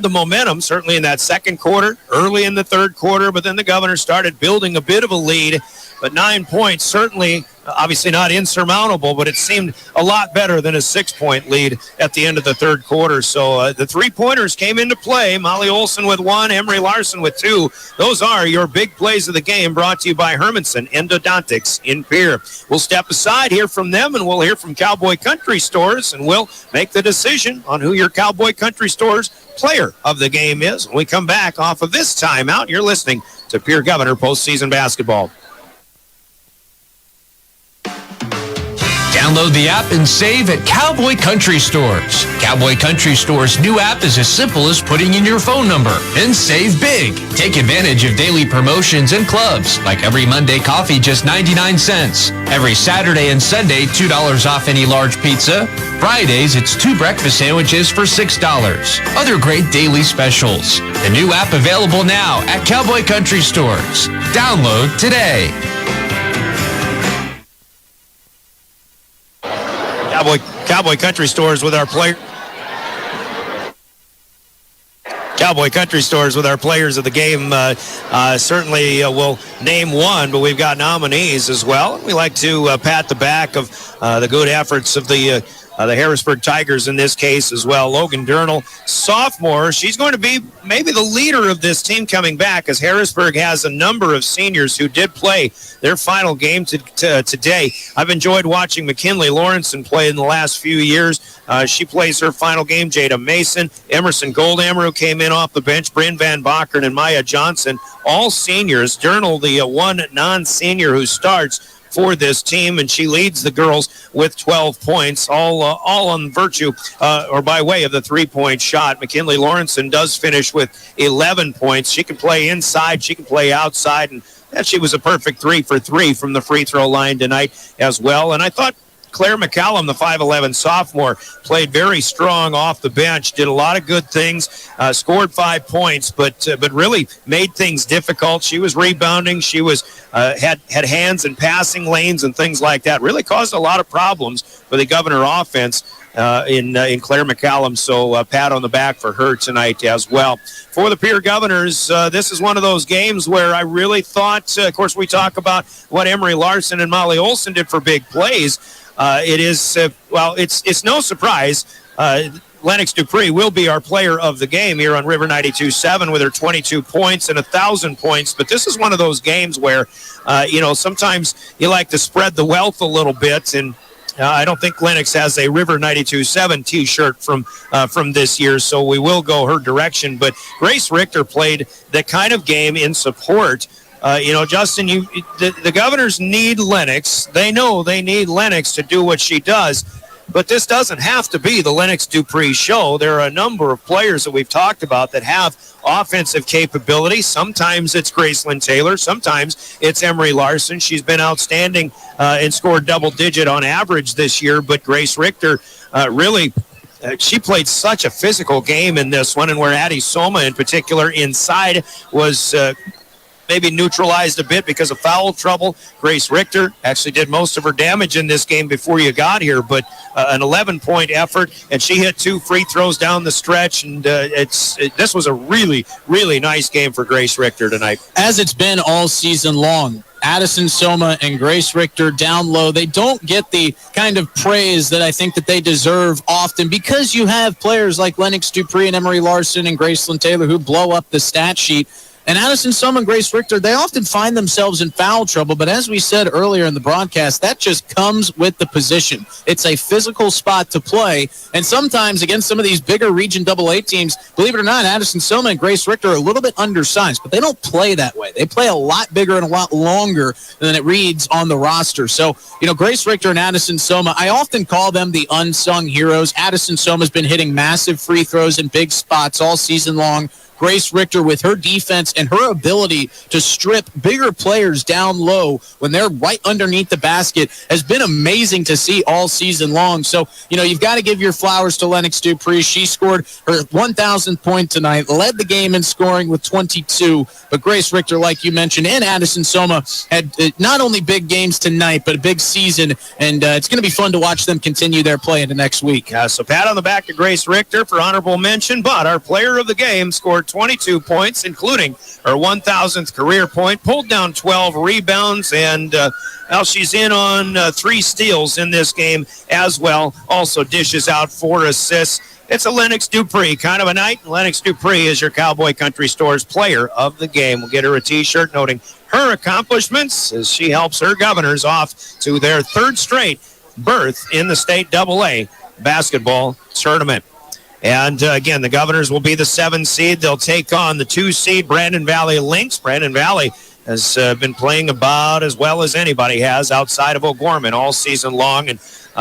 momentum, certainly in that second quarter, early in the third quarter, but then the Governors started building a bit of a lead. But 9 points, certainly, obviously not insurmountable, but it seemed a lot better than a 6-point lead at the end of the third quarter. So the 3-pointers came into play. Molly Olson with 1, Emery Larson with 2. Those are your big plays of the game, brought to you by Hermanson Endodontics in Pierre. We'll step aside, hear from them, and we'll hear from Cowboy Country Stores, and we'll make the decision on who your Cowboy Country Stores player of the game is. When we come back off of this timeout, you're listening to Pierre Governor postseason basketball. Download the app and save at Cowboy Country Stores. Cowboy Country Stores' new app is as simple as putting in your phone number and save big. Take advantage of daily promotions and clubs, like every Monday coffee, just 99 cents. Every Saturday and Sunday, $2 off any large pizza. Fridays, it's 2 breakfast sandwiches for $6. Other great daily specials. The new app available now at Cowboy Country Stores. Download today. Cowboy Country Stores with our player. Cowboy Country Stores with our players of the game. Certainly will name one, but we've got nominees as well. We like to pat the back of the good efforts of the Harrisburg Tigers in this case as well. Logan Durnall, sophomore. She's going to be maybe the leader of this team coming back, as Harrisburg has a number of seniors who did play their final game today. I've enjoyed watching McKinley Lawrenson play in the last few years. She plays her final game. Jada Mason, Emerson Goldhammer, who came in off the bench, Bryn Van Bakkeren, and Maya Johnson, all seniors. Durnall, the one non-senior who starts for this team, and she leads the girls with 12 points, all on virtue or by way of the three-point shot. McKinley Lawrenson does finish with 11 points. She can play inside, she can play outside, and she was a perfect 3 for 3 from the free throw line tonight as well. And I thought Claire McCallum, the 5'11 sophomore, played very strong off the bench, did a lot of good things, scored 5 points, but really made things difficult. She was rebounding. She was had hands and passing lanes and things like that. Really caused a lot of problems for the Governor offense in Claire McCallum. So pat on the back for her tonight as well. For the Pierre Governors, this is one of those games where I really thought, of course, we talk about what Emery Larson and Molly Olson did for big plays. It is, it's no surprise. Lennox Dupree will be our player of the game here on River 92.7 with her 22 points and 1,000 points. But this is one of those games where, sometimes you like to spread the wealth a little bit. And I don't think Lennox has a River 92.7 T-shirt from this year, so we will go her direction. But Grace Richter played the kind of game in support. Justin, the Governors need Lennox. They know they need Lennox to do what she does. But this doesn't have to be the Lennox Dupree show. There are a number of players that we've talked about that have offensive capability. Sometimes it's Gracelyn Taylor. Sometimes it's Emery Larson. She's been outstanding and scored double-digit on average this year. But Grace Richter she played such a physical game in this one, and where Addie Soma in particular inside was maybe neutralized a bit because of foul trouble. Grace Richter actually did most of her damage in this game before you got here, but an 11-point effort, and she hit 2 free throws down the stretch, and this was a really, really nice game for Grace Richter tonight. As it's been all season long, Addison Soma and Grace Richter down low, they don't get the kind of praise that I think that they deserve often, because you have players like Lennox Dupree and Emery Larson and Gracelyn Taylor who blow up the stat sheet. And Addison Soma and Grace Richter, they often find themselves in foul trouble. But as we said earlier in the broadcast, that just comes with the position. It's a physical spot to play. And sometimes against some of these bigger Region AA teams, believe it or not, Addison Soma and Grace Richter are a little bit undersized. But they don't play that way. They play a lot bigger and a lot longer than it reads on the roster. So, Grace Richter and Addison Soma, I often call them the unsung heroes. Addison Soma's been hitting massive free throws in big spots all season long. Grace Richter, with her defense and her ability to strip bigger players down low when they're right underneath the basket, has been amazing to see all season long. So, you've got to give your flowers to Lennox Dupree. She scored her 1,000th point tonight, led the game in scoring with 22. But Grace Richter, like you mentioned, and Addison Soma had not only big games tonight, but a big season. And it's going to be fun to watch them continue their play into next week. So pat on the back to Grace Richter for honorable mention, but our player of the game scored 22 points, including her 1,000th career point, pulled down 12 rebounds, and she's in on 3 steals in this game as well. Also dishes out 4 assists. It's a Lennox Dupree kind of a night. Lennox Dupree is your Cowboy Country Stores player of the game. We'll get her a T-shirt noting her accomplishments as she helps her Governors off to their 3rd straight berth in the state AA basketball tournament. And, again, the Governors will be the 7 seed. They'll take on the 2 seed Brandon Valley Lynx. Brandon Valley has been playing about as well as anybody has outside of O'Gorman all season long. And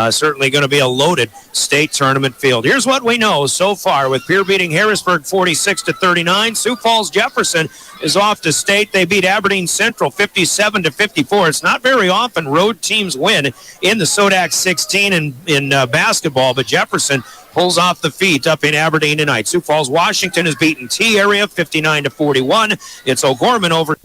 Certainly going to be a loaded state tournament field. Here's what we know so far with Pierre beating Harrisburg 46-39. Sioux Falls Jefferson is off to state. They beat Aberdeen Central 57-54. It's not very often road teams win in the SoDak 16 in basketball, but Jefferson pulls off the feat up in Aberdeen tonight. Sioux Falls Washington has beaten T Area 59-41. It's O'Gorman over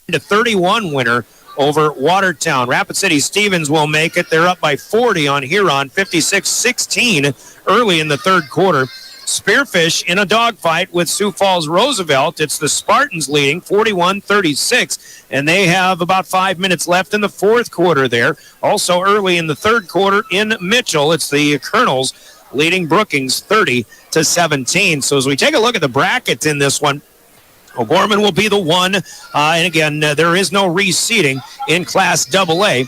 to 31 winner over Watertown. Rapid City Stevens will make it. They're up by 40 on Huron, 56-16 early in the third quarter. Spearfish in a dogfight with Sioux Falls Roosevelt. It's the Spartans leading 41-36, and they have about 5 minutes left in the fourth quarter there. Also early in the third quarter in Mitchell, it's the Colonels leading Brookings 30-17. So as we take a look at the brackets in this one, O'Gorman will be the one, and again, there is no reseeding in Class AA.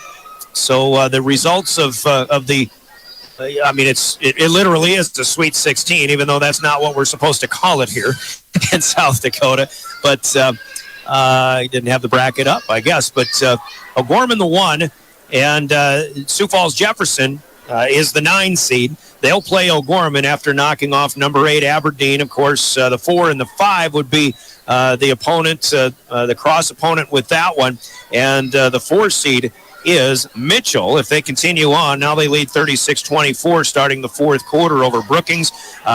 So the results of the, it literally is the Sweet 16, even though that's not what we're supposed to call it here in South Dakota. But he didn't have the bracket up, I guess. But O'Gorman the 1, and Sioux Falls Jefferson is the 9 seed. They'll play O'Gorman after knocking off number 8 Aberdeen. Of course, the 4 and the 5 would be the opponent, the cross opponent with that one. And the 4 seed is Mitchell. If they continue on, now they lead 36-24 starting the fourth quarter over Brookings.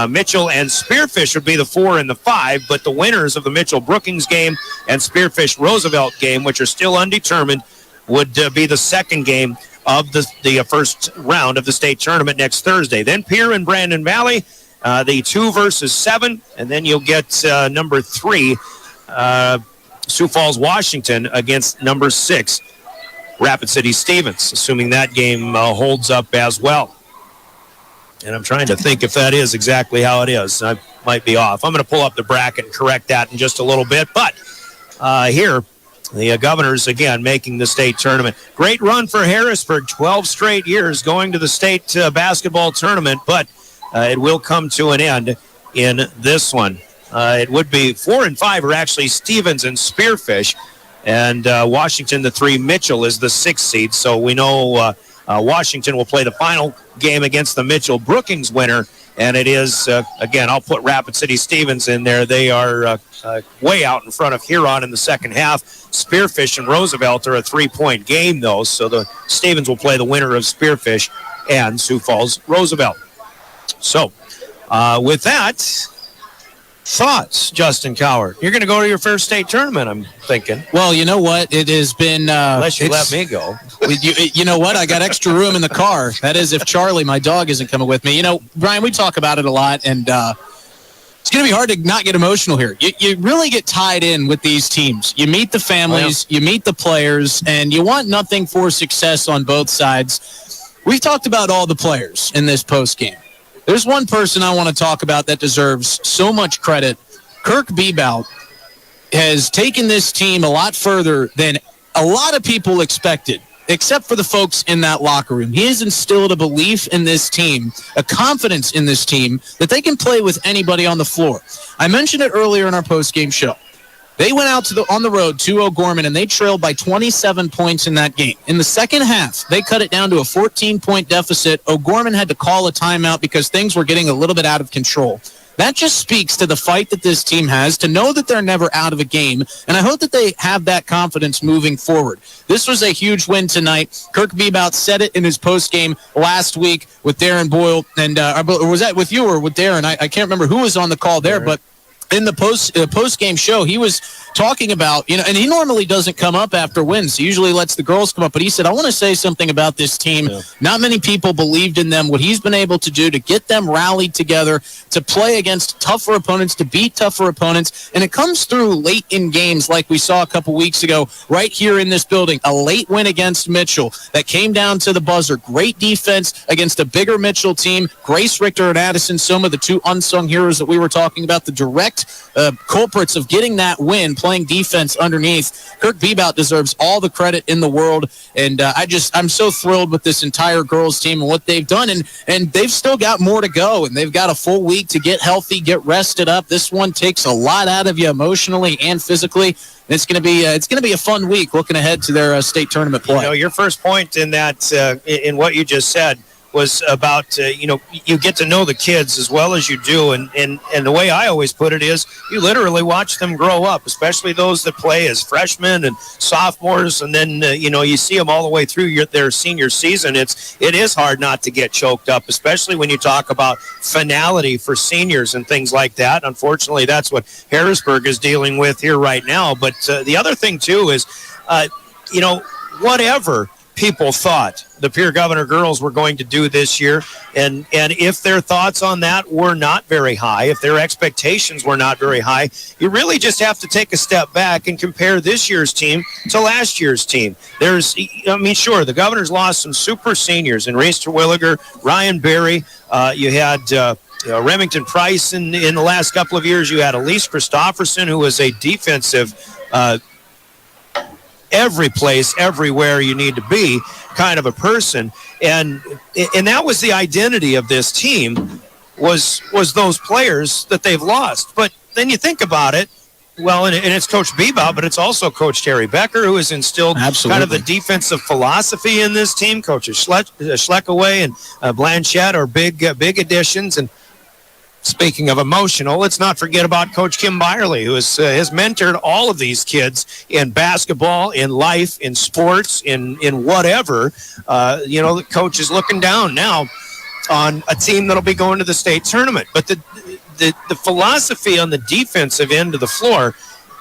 Mitchell and Spearfish would be the 4 and the 5, but the winners of the Mitchell-Brookings game and Spearfish-Roosevelt game, which are still undetermined, would be the second game of the first round of the state tournament next Thursday. Then Pierre and Brandon Valley, the 2 versus 7, and then you'll get number 3, Sioux Falls Washington against number 6, Rapid City Stevens, assuming that game holds up as well. And I'm trying to think if that is exactly how it is. I might be off. I'm going to pull up the bracket and correct that in just a little bit. But here, the Governors, again, making the state tournament. Great run for Harrisburg, 12 straight years going to the state basketball tournament, but it will come to an end in this one. It would be 4 and 5 are actually Stevens and Spearfish, and Washington, the 3, Mitchell is the 6th seed. So we know Washington will play the final game against the Mitchell-Brookings winner, and it is, again, I'll put Rapid City Stevens in there. They are way out in front of Huron in the second half. Spearfish and Roosevelt are a 3-point game, though, so the Stevens will play the winner of Spearfish and Sioux Falls Roosevelt. So, with that, thoughts, Justin Coward? You're going to go to your first state tournament, I'm thinking. Well, you know what? It has been... unless you let me go. You know what? I got extra room in the car. That is if Charlie, my dog, isn't coming with me. You know, Brian, we talk about it a lot, and it's going to be hard to not get emotional here. You really get tied in with these teams. You meet the families, you meet the players, and you want nothing for success on both sides. We've talked about all the players in this postgame. There's one person I want to talk about that deserves so much credit. Kirk Bebout has taken this team a lot further than a lot of people expected, except for the folks in that locker room. He has instilled a belief in this team, a confidence in this team, that they can play with anybody on the floor. I mentioned it earlier in our postgame show. They went out on the road to O'Gorman, and they trailed by 27 points in that game. In the second half, they cut it down to a 14-point deficit. O'Gorman had to call a timeout because things were getting a little bit out of control. That just speaks to the fight that this team has, to know that they're never out of a game, and I hope that they have that confidence moving forward. This was a huge win tonight. Kirk Bebout said it in his postgame last week with Darren Boyle, and was that with you or with Darren? I can't remember who was on the call there, but in the post-game show, he was talking about, and he normally doesn't come up after wins. He usually lets the girls come up, but he said, I want to say something about this team. Yeah. Not many people believed in them, what he's been able to do to get them rallied together, to play against tougher opponents, to beat tougher opponents, and it comes through late in games like we saw a couple weeks ago right here in this building. A late win against Mitchell that came down to the buzzer. Great defense against a bigger Mitchell team. Grace Richter and Addison Soma, the 2 unsung heroes that we were talking about, the direct culprits of getting that win, playing defense underneath. Kirk Bebout deserves all the credit in the world, and I'm so thrilled with this entire girls team and what they've done, and they've still got more to go, and they've got a full week to get healthy, get rested up. This one takes a lot out of you emotionally and physically. It's going to be a fun week looking ahead to their state tournament play. You know, your first point in that in what you just said was about you get to know the kids as well as you do, and the way I always put it is you literally watch them grow up, especially those that play as freshmen and sophomores, and then you see them all the way through their senior season. It is hard not to get choked up, especially when you talk about finality for seniors and things like that. Unfortunately, that's what Harrisburg is dealing with here right now. But the other thing too is whatever people thought the Pierre Governor girls were going to do this year, and if their thoughts on that were not very high, if their expectations were not very high, you really just have to take a step back and compare this year's team to last year's team. Sure, the Governors lost some super seniors in Reese Terwilliger, Ryan Berry. You had Remington Price in the last couple of years. You had Elise Christofferson, who was a defensive every place, everywhere you need to be kind of a person. And that was the identity of this team, was those players that they've lost. But then you think about it, well, and it's Coach Bebout, but it's also Coach Terry Becker, who has instilled kind of the defensive philosophy in this team. Coaches Schleckaway and Blanchette are big additions. And speaking of emotional, let's not forget about Coach Kim Byerly, who has mentored all of these kids in basketball, in life, in sports, in whatever. The coach is looking down now on a team that'll be going to the state tournament. But the philosophy on the defensive end of the floor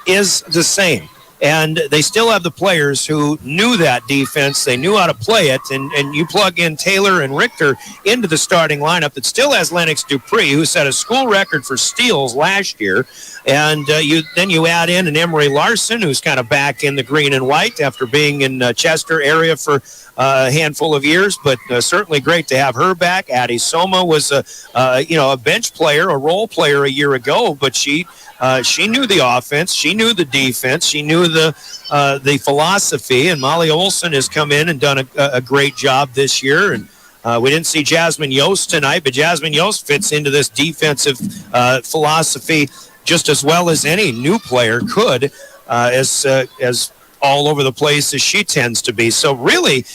is the same. And they still have the players who knew that defense. They knew how to play it. And you plug in Taylor and Richter into the starting lineup that still has Lennox Dupree, who set a school record for steals last year. And you add in an Emery Larson, who's kind of back in the green and white after being in Chester area for a handful of years. But certainly great to have her back. Addie Soma was a bench player, a role player a year ago, but she knew the offense, she knew the defense, she knew the philosophy, and Molly Olson has come in and done a great job this year. And we didn't see Jasmine Yost tonight, but Jasmine Yost fits into this defensive philosophy just as well as any new player could, as all over the place as she tends to be. So really,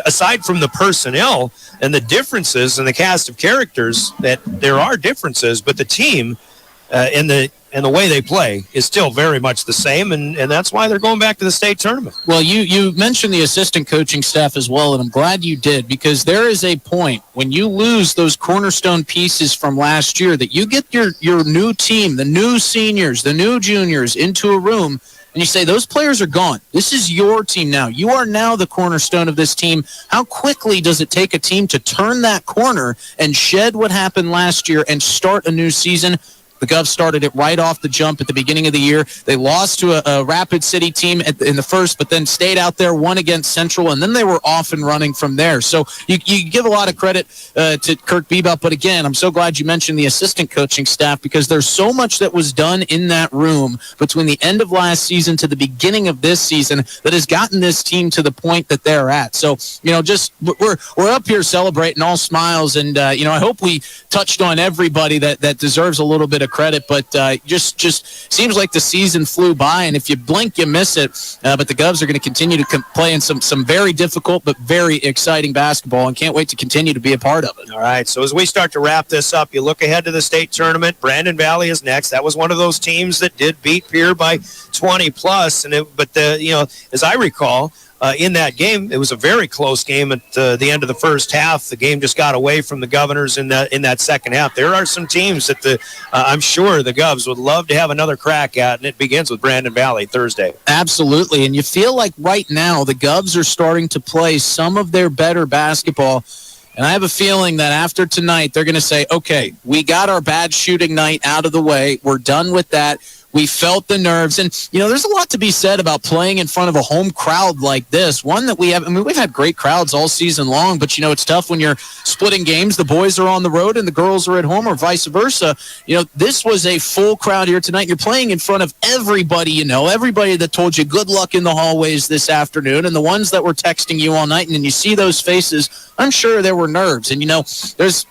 aside from the personnel and the differences and the cast of characters, that there are differences, but the team and the way they play is still very much the same, and that's why they're going back to the state tournament. Well, you mentioned the assistant coaching staff as well, and I'm glad you did, because there is a point when you lose those cornerstone pieces from last year that you get your new team, the new seniors, the new juniors into a room, and you say, those players are gone. This is your team now. You are now the cornerstone of this team. How quickly does it take a team to turn that corner and shed what happened last year and start a new season? The Govs started it right off the jump at the beginning of the year. They lost to a Rapid City team in the first, but then stayed out there, won against Central, and then they were off and running from there. So you give a lot of credit to Kirk Bebout, but again, I'm so glad you mentioned the assistant coaching staff, because there's so much that was done in that room between the end of last season to the beginning of this season that has gotten this team to the point that they're at. So, just we're up here celebrating, all smiles, and I hope we touched on everybody that deserves a little bit of credit, but just seems like the season flew by, and if you blink, you miss it. But the Govs are going to continue to play in some very difficult but very exciting basketball, and can't wait to continue to be a part of it. All right, so as we start to wrap this up, you look ahead to the state tournament. Brandon Valley is next. That was one of those teams that did beat Pierre by 20 plus, as I recall, in that game, it was a very close game at the end of the first half. The game just got away from the Governors in that second half. There are some teams that I'm sure the Govs would love to have another crack at, and it begins with Brandon Valley Thursday. Absolutely, and you feel like right now the Govs are starting to play some of their better basketball. And I have a feeling that after tonight, they're going to say, okay, we got our bad shooting night out of the way. We're done with that. We felt the nerves. And, there's a lot to be said about playing in front of a home crowd like this. One that we've had great crowds all season long, but, it's tough when you're splitting games. The boys are on the road and the girls are at home, or vice versa. This was a full crowd here tonight. You're playing in front of everybody, everybody that told you good luck in the hallways this afternoon, and the ones that were texting you all night. And then you see those faces, I'm sure there were nerves. And, there's,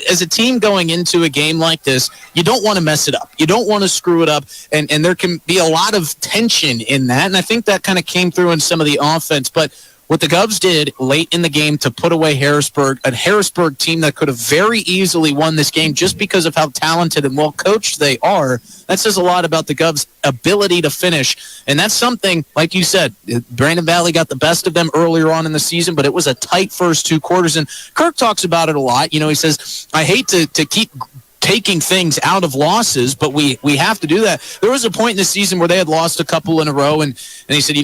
as a team going into a game like this, you don't want to mess it up. You don't want to screw it up, and there can be a lot of tension in that, and I think that kind of came through in some of the offense. But what the Govs did late in the game to put away Harrisburg, a Harrisburg team that could have very easily won this game just because of how talented and well-coached they are, that says a lot about the Govs' ability to finish. And that's something, like you said, Brandon Valley got the best of them earlier on in the season, but it was a tight first 2 quarters. And Kirk talks about it a lot. He says, I hate to keep taking things out of losses, but we have to do that. There was a point in the season where they had lost a couple in a row, and he said,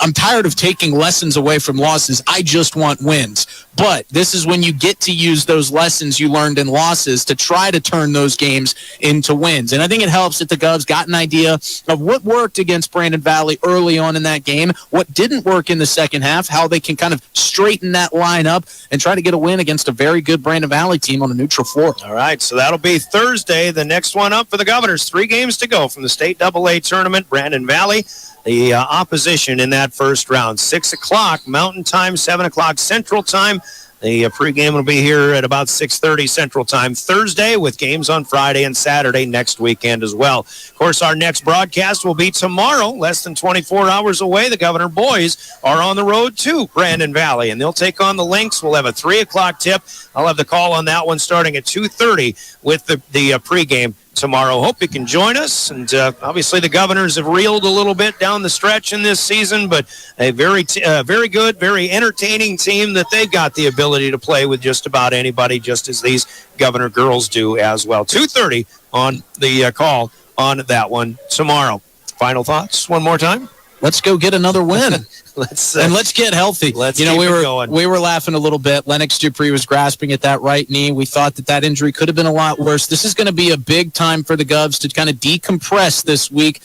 I'm tired of taking lessons away from losses. I just want wins. But this is when you get to use those lessons you learned in losses to try to turn those games into wins. And I think it helps that the Govs got an idea of what worked against Brandon Valley early on in that game, what didn't work in the second half, how they can kind of straighten that line up and try to get a win against a very good Brandon Valley team on a neutral floor. All right, so that'll be Thursday. The next one up for the Governors. 3 games to go from the state AA tournament. Brandon Valley, the opposition in that first round. 6 o'clock Mountain Time, 7 o'clock Central Time. The pregame will be here at about 6:30 Central Time Thursday, with games on Friday and Saturday next weekend as well. Of course, our next broadcast will be tomorrow, less than 24 hours away. The Governor boys are on the road to Brandon Valley, and they'll take on the Lynx. We'll have a 3 o'clock tip. I'll have the call on that one starting at 2:30 with the pregame tomorrow. Hope you can join us. And obviously the Governors have reeled a little bit down the stretch in this season, but a very good, very entertaining team that they've got the ability to play with just about anybody, just as these Governor girls do as well. 2:30 on the call on that one tomorrow. Final thoughts one more time? Let's go get another win. Let's get healthy. We were laughing a little bit. Lennox Dupree was grasping at that right knee. We thought that injury could have been a lot worse. This is going to be a big time for the Govs to kind of decompress this week.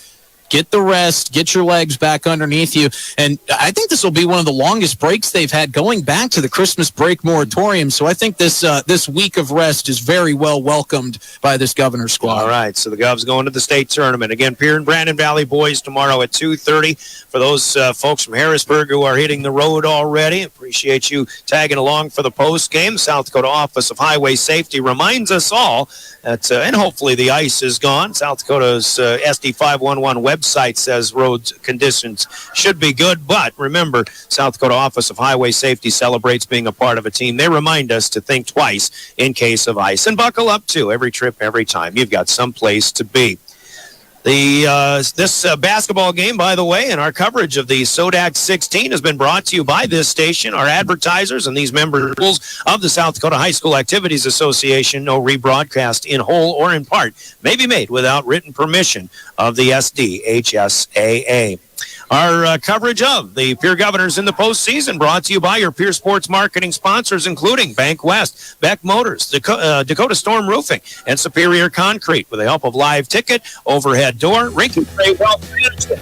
Get the rest, get your legs back underneath you. And I think this will be one of the longest breaks they've had going back to the Christmas break moratorium. So I think this week of rest is very well welcomed by this Governor squad. All right, so the Govs going to the state tournament. Again, Pierre and Brandon Valley boys tomorrow at 2:30. For those folks from Harrisburg who are hitting the road already, appreciate you tagging along for the post game. South Dakota Office of Highway Safety reminds us all that, and hopefully the ice is gone. South Dakota's SD 511 website says road conditions should be good, but remember, South Dakota Office of Highway Safety celebrates being a part of a team. They remind us to think twice in case of ice, and buckle up too. Every trip, every time, you've got some place to be. This basketball game, by the way, and our coverage of the SoDak 16 has been brought to you by this station, our advertisers, and these members of the South Dakota High School Activities Association. No rebroadcast in whole or in part may be made without written permission of the SDHSAA. Our coverage of the Pierre Governors in the postseason brought to you by your Pierre Sports marketing sponsors, including Bank West, Beck Motors, Dakota Storm Roofing, and Superior Concrete, with the help of Live Ticket, Overhead Door, Rinky Gray Wealth Management,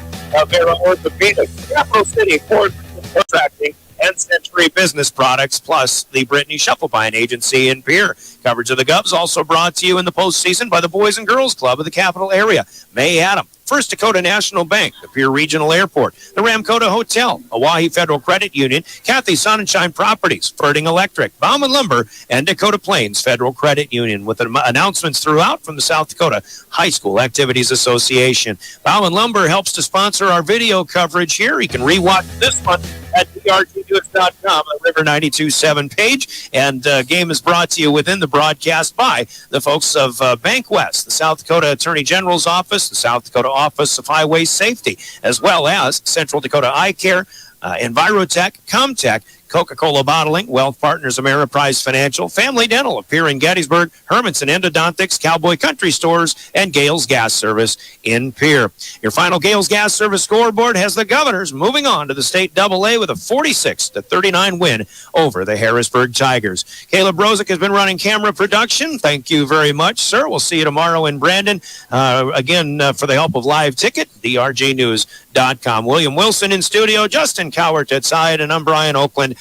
Vera Orthopedic, Capital City Ford Contracting, and Century Business Products, plus the Brittany Shufflebine Agency in Pierre. Coverage of the Govs also brought to you in the postseason by the Boys and Girls Club of the Capital Area, May Adam, First Dakota National Bank, the Pierre Regional Airport, the Ramkota Hotel, Oahe Federal Credit Union, Kathy Sonnenschein Properties, Ferding Electric, Bauman Lumber, and Dakota Plains Federal Credit Union, with announcements throughout from the South Dakota High School Activities Association. Bauman Lumber helps to sponsor our video coverage here. You can rewatch this one at drgnews.com, the River 92.7 page. And game is brought to you within the broadcast by the folks of Bank West, the South Dakota Attorney General's Office, the South Dakota Office of Highway Safety, as well as Central Dakota Eye Care, Envirotech, Comtech, Coca-Cola Bottling, Wealth Partners Ameriprise Financial, Family Dental of Pierre in Gettysburg, Hermanson Endodontics, Cowboy Country Stores, and Gales Gas Service in Pierre. Your final Gales Gas Service scoreboard has the Governors moving on to the state AA with a 46-39 win over the Harrisburg Tigers. Caleb Brozick has been running camera production. Thank you very much, sir. We'll see you tomorrow in Brandon. Again, for the help of Live Ticket, drgnews.com. William Wilson in studio, Justin Cowart at side, and I'm Brian Oakland,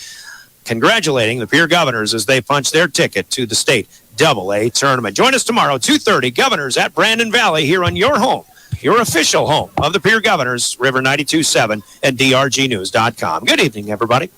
congratulating the Pierre Governors as they punch their ticket to the state AA tournament. Join us tomorrow, 2:30, Governors at Brandon Valley, here on your home, your official home of the Pierre Governors, River 92.7 and drgnews.com. Good evening, everybody.